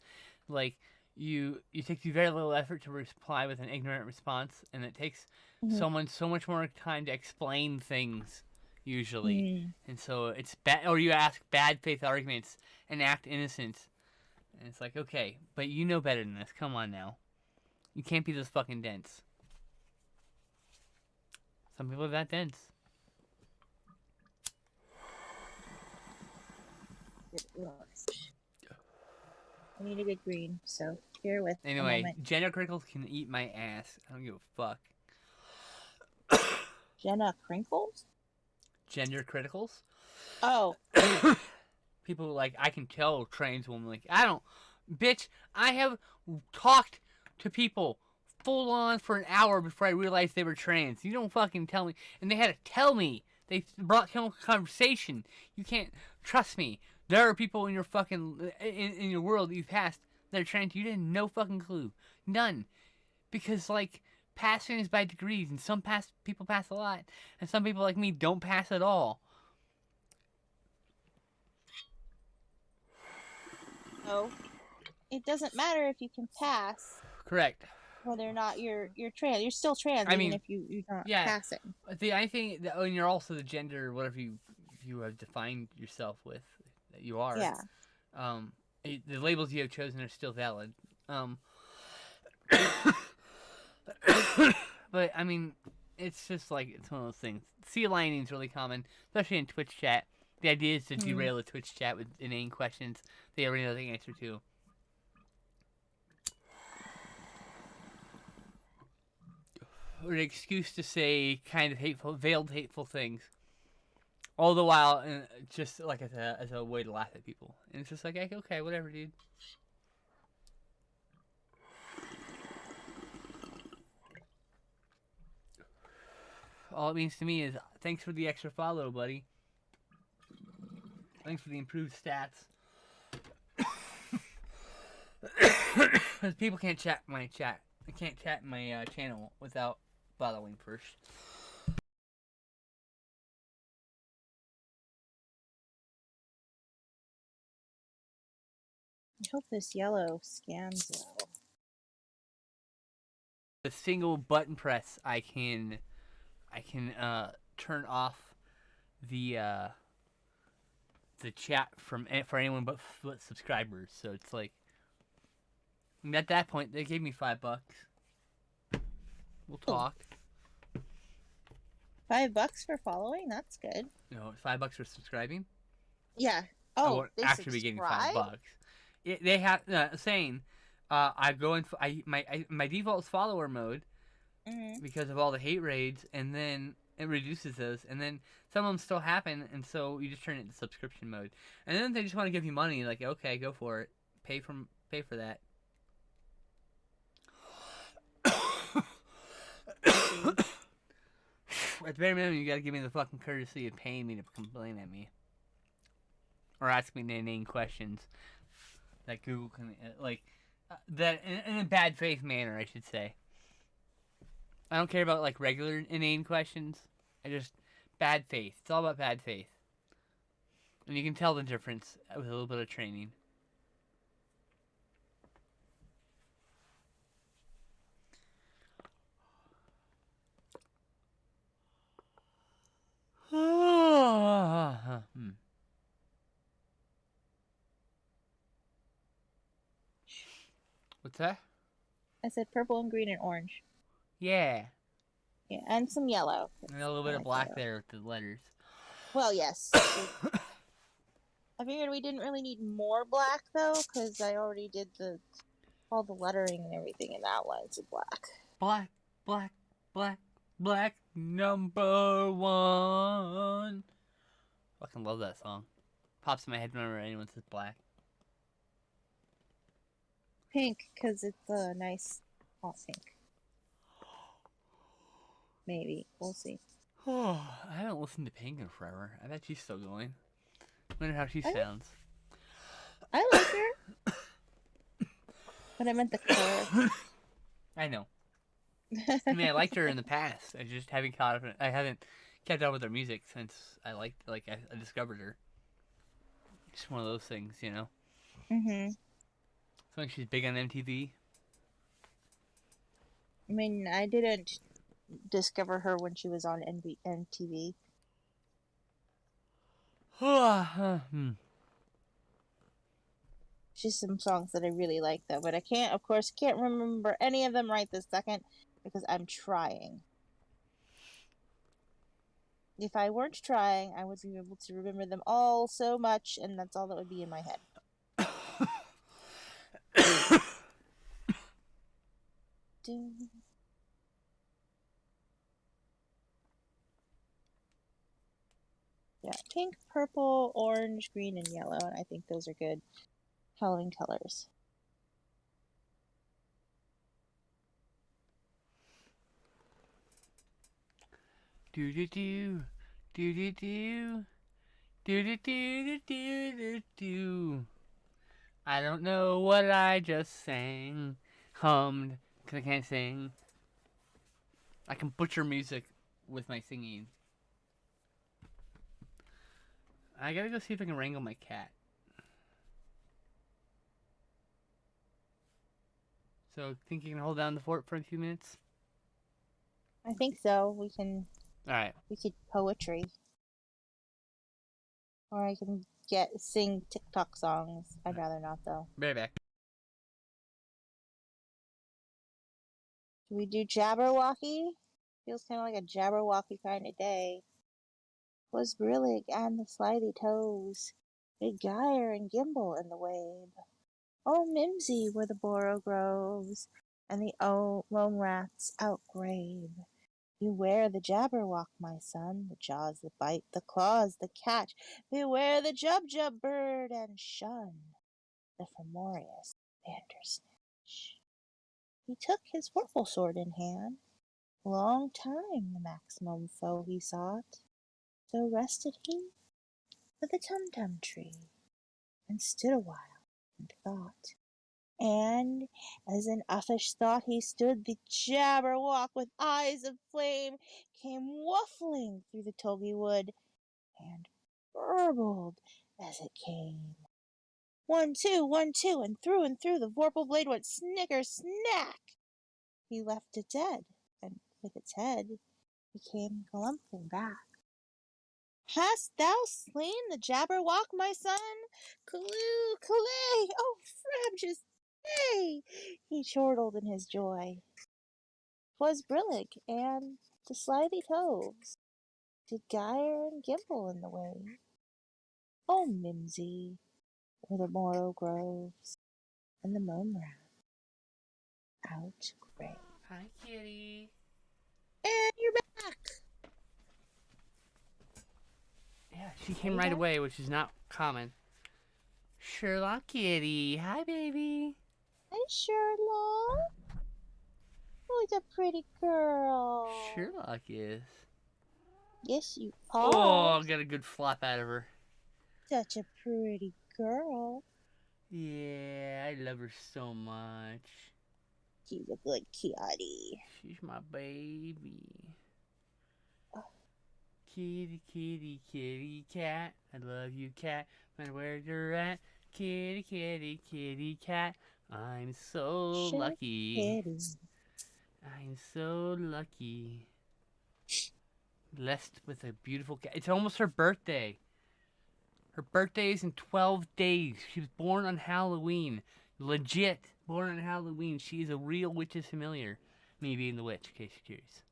Like you take very little effort to reply with an ignorant response, and it takes someone so much more time to explain things usually. And so it's bad. Or you ask bad faith arguments and act innocent, and it's like, okay, but you know better than this. Come on now, you can't be this fucking dense. Some people are that dense. I need a good green, so bear with. Anyway, Jenna Crinkles can eat my ass. I don't give a fuck. Jenna Crinkles? Gender criticals? Oh. People like, I can tell trans women, like, I don't, bitch, I have talked to people full on for an hour before I realized they were trans. You don't fucking tell me. And they had to tell me. They brought him a conversation. You can't trust me. There are people in your fucking, in your world that you've passed that are trans. You didn't no fucking clue. None. Because, like, passing is by degrees, and some people pass a lot, and some people like me don't pass at all. No. It doesn't matter if you can pass. Correct. Whether or not you're trans. You're still trans, even if you're not passing. I think that, and you're also the gender, whatever you have defined yourself with, that you are. Yeah. The labels you have chosen are still valid. But I mean, it's just like it's one of those things. Sea lining is really common, especially in Twitch chat. The idea is to Mm. derail a Twitch chat with inane questions they already know the answer to. Or an excuse to say kind of hateful, veiled hateful things. All the while, just like as a way to laugh at people. And it's just like, okay, whatever, dude. All it means to me is thanks for the extra follow, buddy. Thanks for the improved stats. Because people can't chat my chat. I can't chat in my channel without following first. I hope this yellow scans well. The single button press, I can turn off the chat for anyone but subscribers. So it's like, at that point, they gave me $5. We'll talk. $5 for following? That's good. No, $5 for subscribing. Yeah. I Oh, won't they actually be getting subscribe? $5. They have saying, I go in. My default is follower mode Mm-hmm. because of all the hate raids, and then it reduces those, and then some of them still happen, and so you just turn it into subscription mode, and then they just want to give you money. Like, okay, go for it, pay for that. At the very minimum, you gotta give me the fucking courtesy of paying me to complain at me. Or ask me inane questions that Google can, that in a bad faith manner, I should say. I don't care about, like, regular inane questions. I just, bad faith. It's all about bad faith. And you can tell the difference with a little bit of training. What's that? I said purple and green and orange. Yeah. Yeah, and some yellow. And a little bit of black there with the letters. Well, yes. I figured we didn't really need more black, though, because I already did all the lettering and everything in outlines of black. Black, black, black, black, number one. Fucking love that song. Pops in my head whenever anyone says black. Pink, because it's a nice hot pink. Maybe. We'll see. I haven't listened to Pink in forever. I bet she's still going. Wonder how she sounds. I like her. But I meant the color. I know. I mean, I liked her in the past. I just haven't I haven't kept up with her music since I discovered her. Just one of those things, you know. Mm-hmm. I think she's big on MTV. I mean, I didn't discover her when she was on MTV. She's some songs that I really like, though, but I can't remember any of them right this second because I'm trying. If I weren't trying, I would be able to remember them all so much, and that's all that would be in my head. Yeah, pink, purple, orange, green, and yellow, and I think those are good Halloween colors. Do do do do do do do do do do do do. I don't know what I just sang, hummed, because I can't sing. I can butcher music with my singing. I gotta go see if I can wrangle my cat. So, think you can hold down the fort for a few minutes? I think so. We can. Alright. We could poetry. Or I can sing TikTok songs. I'd rather not, though. Be right back. Do we do Jabberwocky? Feels kind of like a Jabberwocky kind of day. 'Twas Brillig and the slithy toes, Big Gyre and Gimble in the wabe. Oh, Mimsy where the Boro grows, and the lone rats outgrabe. Beware the Jabberwock, my son, the jaws that bite, the claws that catch. Beware the Jubjub bird, and shun the Fomorious Bandersnatch. He took his vorpal sword in hand. Long time the maximum foe he sought. So rested he with the Tumtum tree, and stood awhile and thought. And as in uffish thought he stood, the Jabberwock with eyes of flame came waffling through the Tulgey wood, and burbled as it came. 1, 2, 1, 2, and through the vorpal blade went snicker snack. He left it dead, and with its head he came galumphing back. Hast thou slain the Jabberwock, my son? Callooh, Callay, oh, frabjous day! He chortled in his joy. 'Twas Brillig and the slithy toves, did Gyre and Gimble in the way. Oh, Mimsy, where the Moro groves, and the mome rat outgrabe. Hi, kitty. And you're back! Yeah, she came right away, which is not common. Sherlock kitty. Hi, baby. Hi, Sherlock. Who's a pretty girl? Sherlock is. Yes, you Oh, are. got a good flop out of her. Such a pretty girl. Yeah, I love her so much. She's a good kitty. She's my baby. Kitty, kitty, kitty cat. I love you, cat. No matter where you're at. Kitty, kitty, kitty cat. I'm so lucky. Kitty. I'm so lucky. Blessed with a beautiful cat. It's almost her birthday. Her birthday is in 12 days. She was born on Halloween. Legit. Born on Halloween. She is a real witch's familiar. Me being the witch, in case you're curious.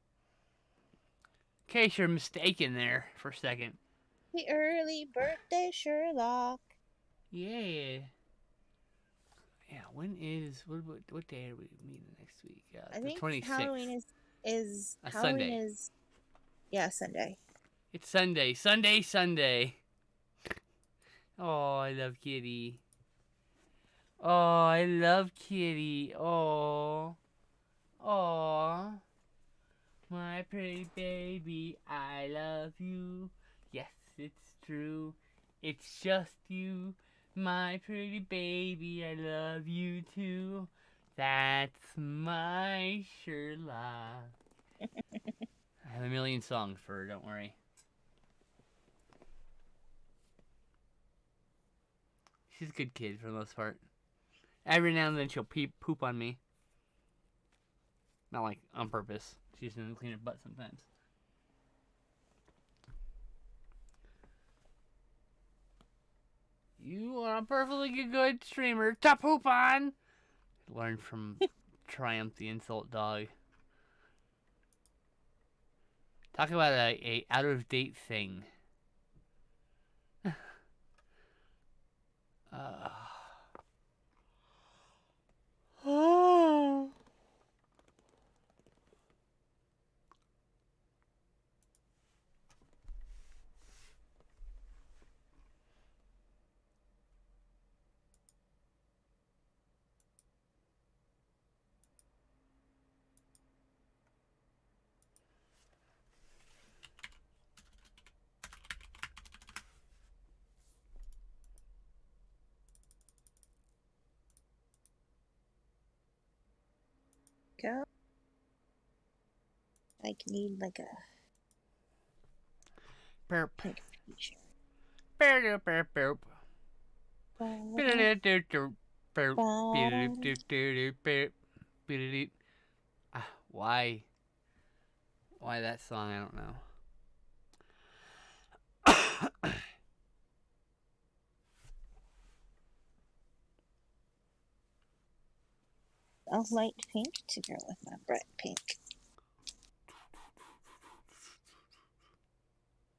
In case you're mistaken there for a second. The early birthday Sherlock. Yeah. Yeah, when is... What day are we meeting next week? I The think 26th. Halloween is A Halloween Sunday. is Sunday. It's Sunday. Sunday. Oh, I love Kitty. Oh, I love Kitty. Oh. Oh. My pretty baby, I love you. Yes, it's true. It's just you. My pretty baby, I love you too. That's my Sherlock. I have a million songs for her, don't worry. She's a good kid for the most part. Every now and then she'll poop on me. Not like on purpose. She just doesn't clean her butt sometimes. You are a perfectly good streamer to poop on. Learned from Triumph the Insult Dog. Talk about a out of date thing. Go. Need like a Burp. like a feature. Burp, burp, burp. Why? Why that song? I don't know. a light pink to go with my bright pink.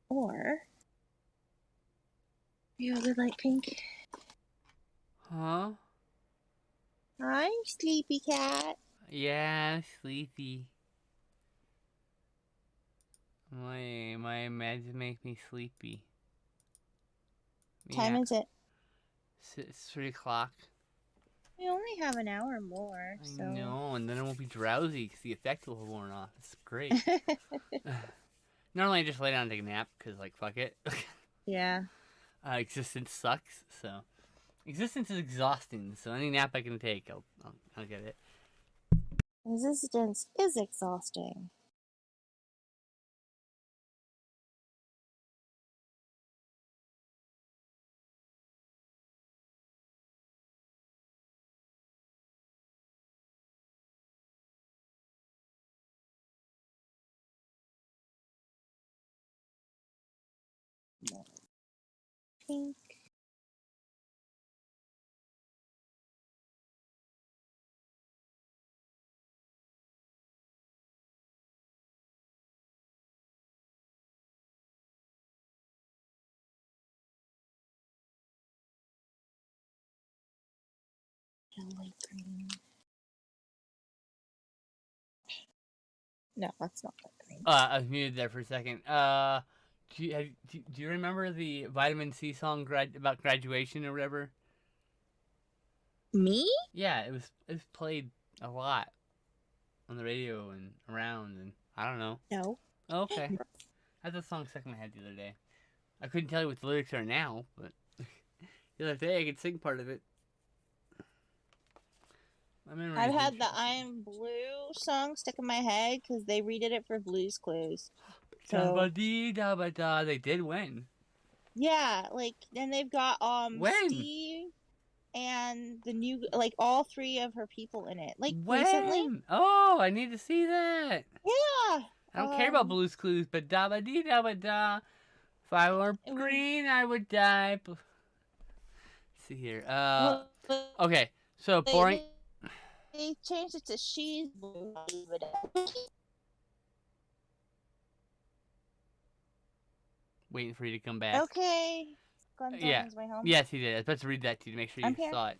Or you have a light pink. Huh? Hi, sleepy cat. Yeah, sleepy. My meds make me sleepy. What time is it? It's 3 o'clock. We only have an hour more, I so. know, and then I won't be drowsy because the effect will have worn off. It's great. Normally I just lay down and take a nap because, like, fuck it. Yeah. Existence sucks, so. Existence is exhausting, so any nap I can take, I'll get it. Resistance is exhausting. Pink. Light green. No, that's not light green. I was muted there for a second. Do you remember the Vitamin C song about graduation or whatever? Me? Yeah, it was played a lot on the radio and around, and I don't know. No. Oh, okay. I had the song stuck in my head the other day. I couldn't tell you what the lyrics are now, but the other day I could sing part of it. I've had the I'm Blue song stuck in my head because they redid it for Blue's Clues. So, they did win. Yeah, like, and they've got when? Steve and the new, like, all three of her people in it. Like, when? recently. Oh, I need to see that. Yeah. I don't care about Blue's Clues, but da ba dee da ba da. If I were green, I would die. Let's see here. Okay, so boring. They changed it to She's Blue. Waiting for you to come back. Okay. Glenn's on his way home. Yes, he did. I was about to read that to you to make sure you saw it.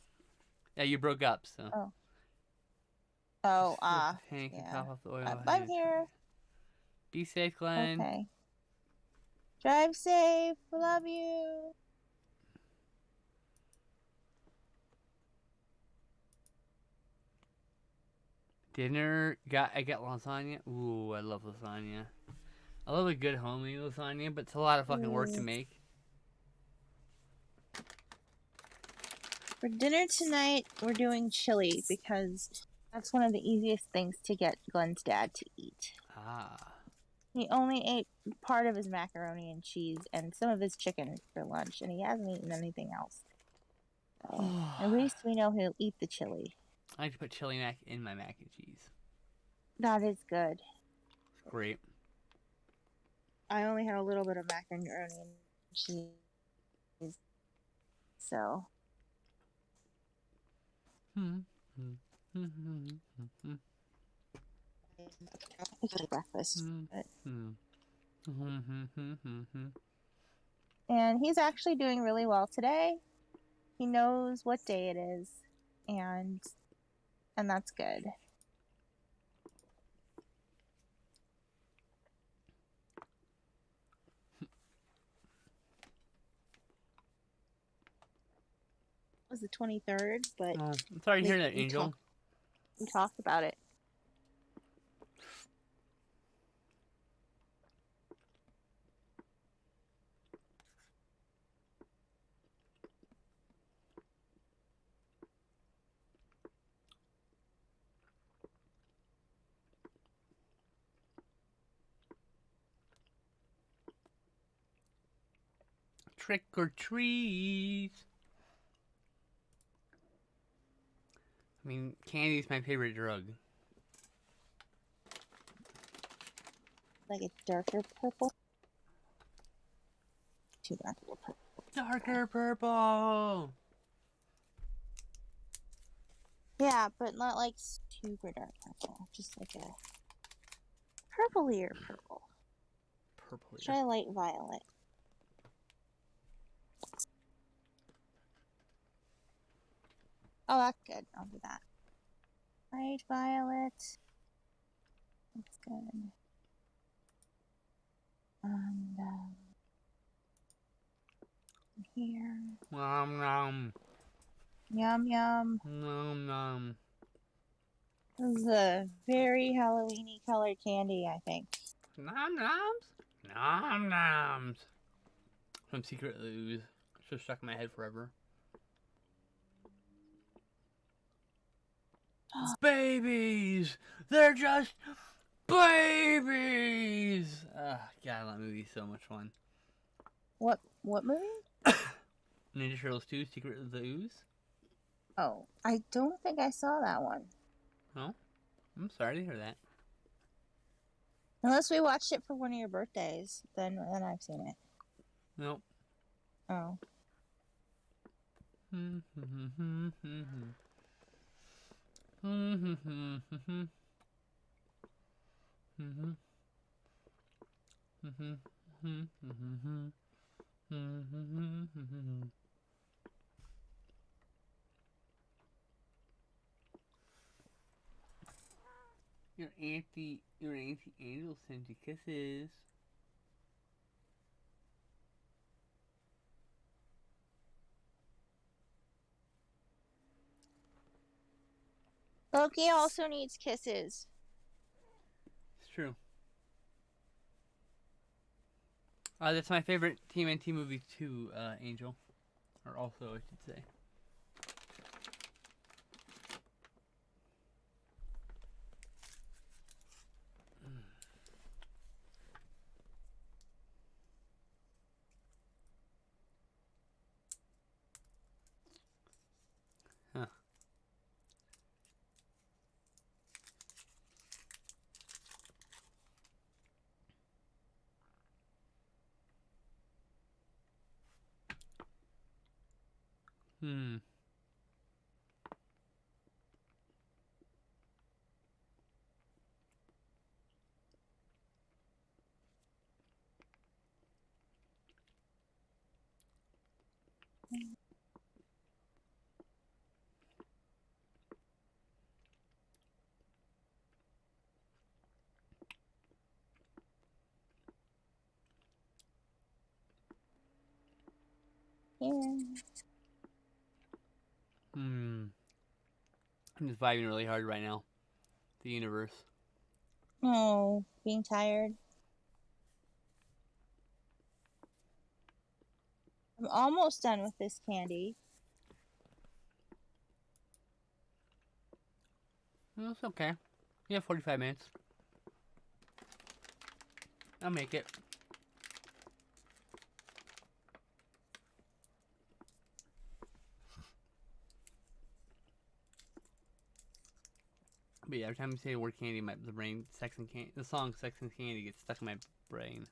Yeah, you broke up, so. Yeah. Top off the oil. I'm here. Be safe, Glenn. Okay. Drive safe. Love you. Dinner. I got lasagna. Ooh, I love lasagna. I love a good homemade lasagna, but it's a lot of fucking work to make. For dinner tonight, we're doing chili because that's one of the easiest things to get Glenn's dad to eat. He only ate part of his macaroni and cheese and some of his chicken for lunch, and he hasn't eaten anything else. So, at least we know he'll eat the chili. I like to put chili mac in my mac and cheese. That is good. Great. I only had a little bit of macaroni and cheese, so. Breakfast. And he's actually doing really well today. He knows what day it is, and that's good. It was the 23rd, but I'm sorry to hear that, Angel. We talked about it. Trick or treat. I mean, candy's my favorite drug. Like a darker purple? Too dark purple. Darker purple! Yeah, but not like super dark purple. Just like a purplier purple. Purple. Try light violet. Oh, that's good. I'll do that. Light violet. That's good. And here. Nom nom. Yum yum. Nom nom. This is a very Halloweeny colored candy, I think. Nom noms. Nom noms. From Secret Ooze. It's just stuck in my head forever. Babies! They're just babies! God, that movie's so much fun. What movie? Ninja Turtles 2, Secret of the Ooze? Oh, I don't think I saw that one. Oh? I'm sorry to hear that. Unless we watched it for one of your birthdays, then I've seen it. Nope. Oh. Your auntie Angel sends you kisses. Loki also needs kisses. It's true. That's my favorite TMNT movie too, Angel. Or also, I should say. Huh. Hmm. Yeah. Hmm. I'm just vibing really hard right now. The universe. Oh, being tired. I'm almost done with this candy. Well, it's okay. You have 45 minutes. I'll make it. But yeah, every time you say the word candy, the brain, Sex and Candy, the song Sex and Candy gets stuck in my brain.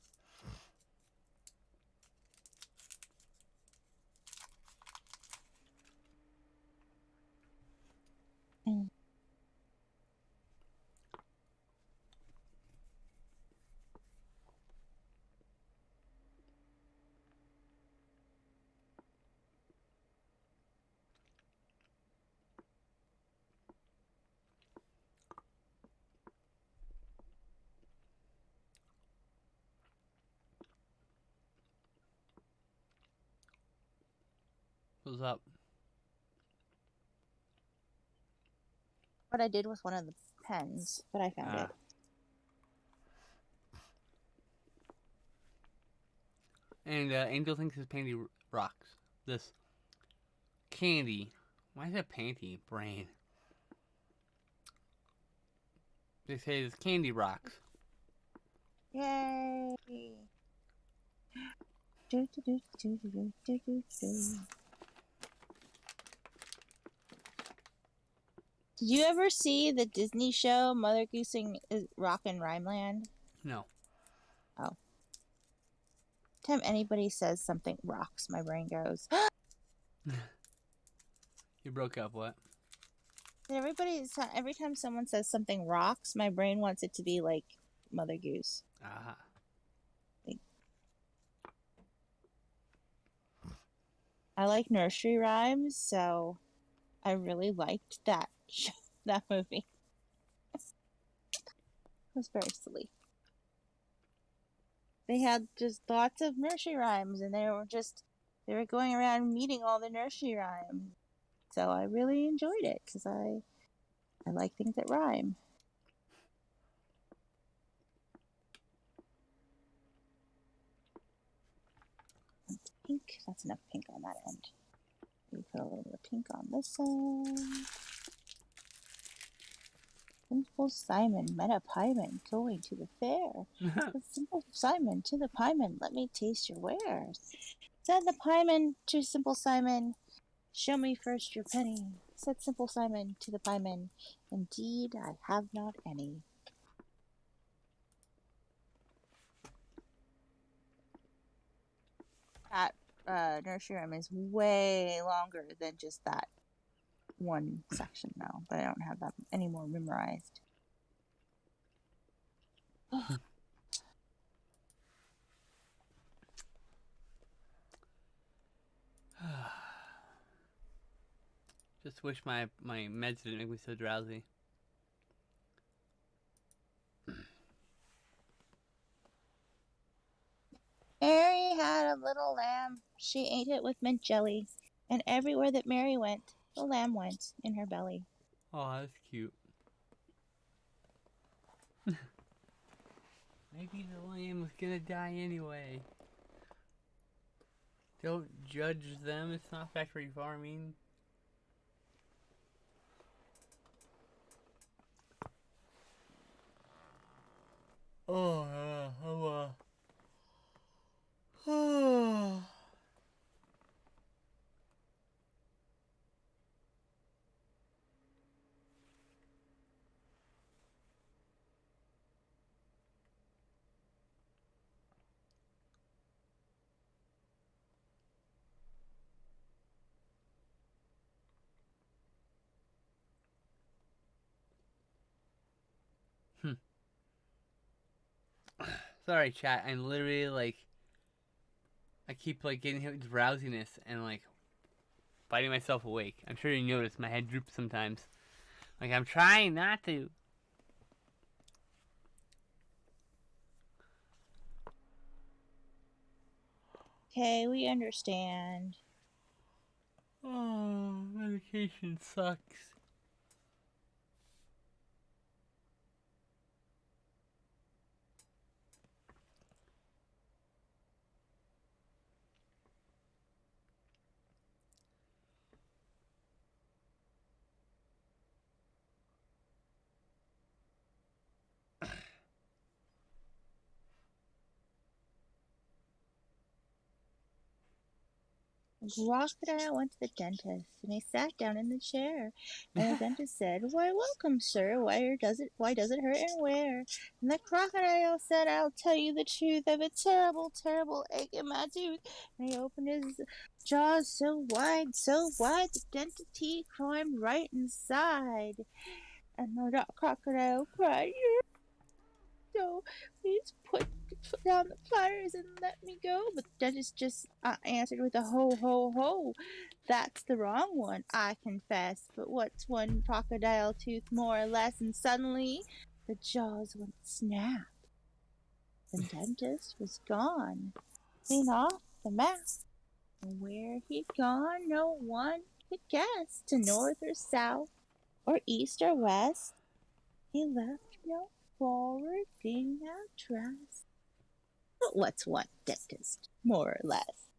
Mm. What's up? What I did with one of the pens, but I found it. And Angel thinks his panty rocks. This candy. Why is it panty? Brain. They say this candy rocks. Yay! Do, do, do, do, do, do, do, do. Did you ever see the Disney show Mother Goose and Rockin' Rhymeland? No. Oh. Time anybody says something rocks, my brain goes. You broke up, what? Every time someone says something rocks, my brain wants it to be like Mother Goose. Ah. Like, I like nursery rhymes, so I really liked that movie. It was very silly. They had just lots of nursery rhymes, and they were going around meeting all the nursery rhymes. So I really enjoyed it because I like things that rhyme. Pink. That's enough pink on that end. We put a little bit of pink on this side. Simple Simon met a pieman going to the fair. Said Simple Simon to the pieman, let me taste your wares. Said the pieman to Simple Simon, show me first your penny. Said Simple Simon to the pieman, indeed I have not any. That nursery rhyme is way longer than just that one section now, but I don't have that anymore memorized. Just wish my meds didn't make me so drowsy. Mary had a little lamb. She ate it with mint jelly, and everywhere that Mary went, the lamb went in her belly. Oh, that's cute. Maybe the lamb was gonna die anyway. Don't judge them. It's not factory farming. Oh, oh. Sorry, chat. I'm literally like, I keep like getting hit with drowsiness and like fighting myself awake. I'm sure you notice my head droops sometimes. Like I'm trying not to. Okay, we understand. Oh, medication sucks. Crocodile went to the dentist, and he sat down in the chair. And the dentist said, "Why, welcome, sir. Why does it hurt and where?" And the crocodile said, "I'll tell you the truth. I've a terrible, terrible ache in my tooth." And he opened his jaws so wide, the dental teeth climbed right inside. And the crocodile cried, "So please put down the pliers and let me go." But the dentist just answered with a ho, ho, ho. "That's the wrong one, I confess. But what's one crocodile tooth more or less?" And suddenly the jaws went snap. The dentist was gone, clean off the map. And where he'd gone, no one could guess. To north or south, or east or west, he left no forwarding address. But what's one dentist, more or less?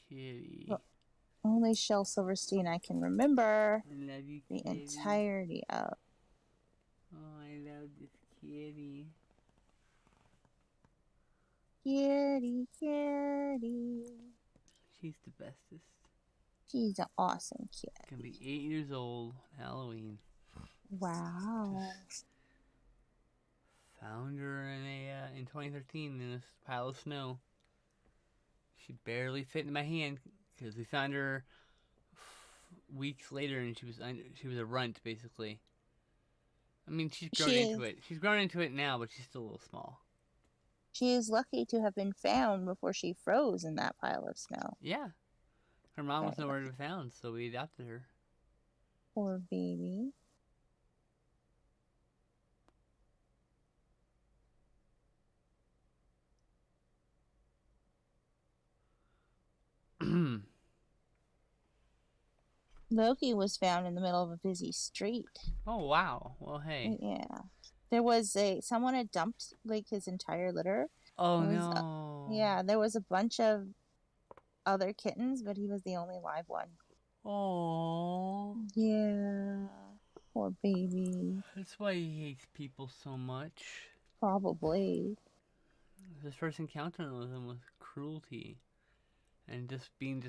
Kitty. Well, only Shel Silverstein I can remember I love you, the kitty. entirety of. Oh, I love this kitty. Kitty, kitty. She's the bestest. She's an awesome kid. Gonna be 8 years old on Halloween. Wow. Found her in 2013 in this pile of snow. She barely fit in my hand because we found her weeks later, and she was a runt basically. I mean, she's grown She into is it. She's grown into it now, but she's still a little small. she is lucky to have been found before she froze in that pile of snow. Yeah, her mom Very was nowhere to lucky. be found, so we adopted her. Poor baby. Loki was found in the middle of a busy street. Oh wow. Well, hey. Yeah. There was someone had dumped like his entire litter. Oh It was no. yeah, there was a bunch of other kittens, but he was the only live one. Oh. Yeah. Poor baby. That's why he hates people so much. Probably. His first encounter with him was cruelty and just being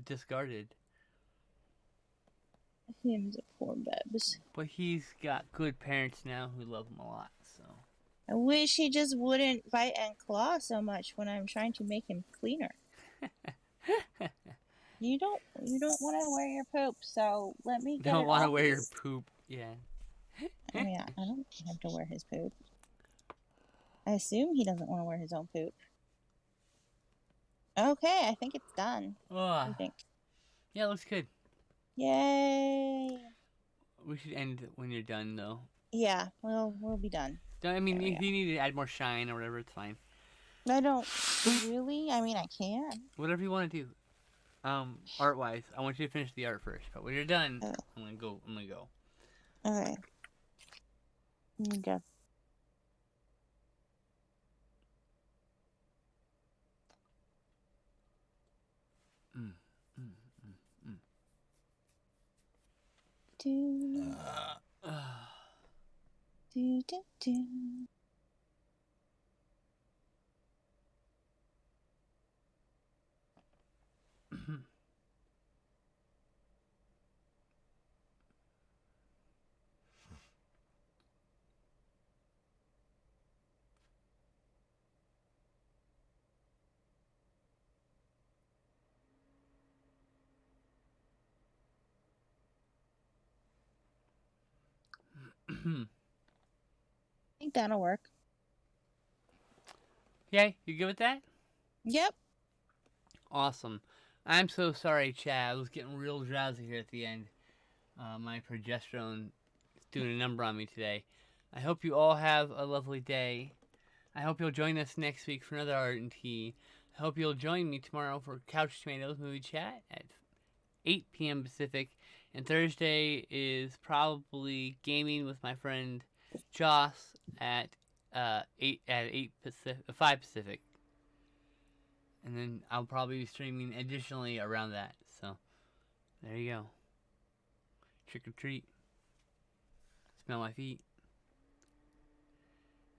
discarded. Him's a poor babs. But he's got good parents now who love him a lot. So. I wish he just wouldn't bite and claw so much when I'm trying to make him cleaner. You don't want to wear your poop, so let me get Don't it want to off. wear your poop. Yeah. I mean, I don't have to wear his poop. I assume he doesn't want to wear his own poop. Okay, I think it's done. I think. Yeah, it looks good. Yay! We should end it when you're done, though. Yeah, we'll be done. I mean, There we if you need to add more shine or whatever, it's fine. I don't really. I mean, I can. Whatever you want to do. Art-wise, I want you to finish the art first. But when you're done, Oh. I'm gonna go. Okay. Let me go. Mm, mm, mm, mm. Do do do do. I think that'll work. Yay, you good with that? Yep. Awesome. I'm so sorry, Chad. I was getting real drowsy here at the end. My progesterone is doing a number on me today. I hope you all have a lovely day. I hope you'll join us next week for another Art and Tea. I hope you'll join me tomorrow for Couch Tomatoes Movie Chat at 8 p.m. Pacific. And Thursday is probably gaming with my friend Joss at 5 Pacific. And then I'll probably be streaming additionally around that. So there you go. Trick or treat. Smell my feet.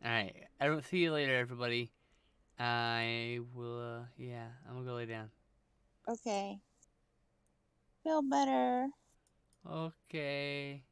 Alright. I will see you later, everybody. I will, I'm gonna go lay down. Okay. Feel better. Okay.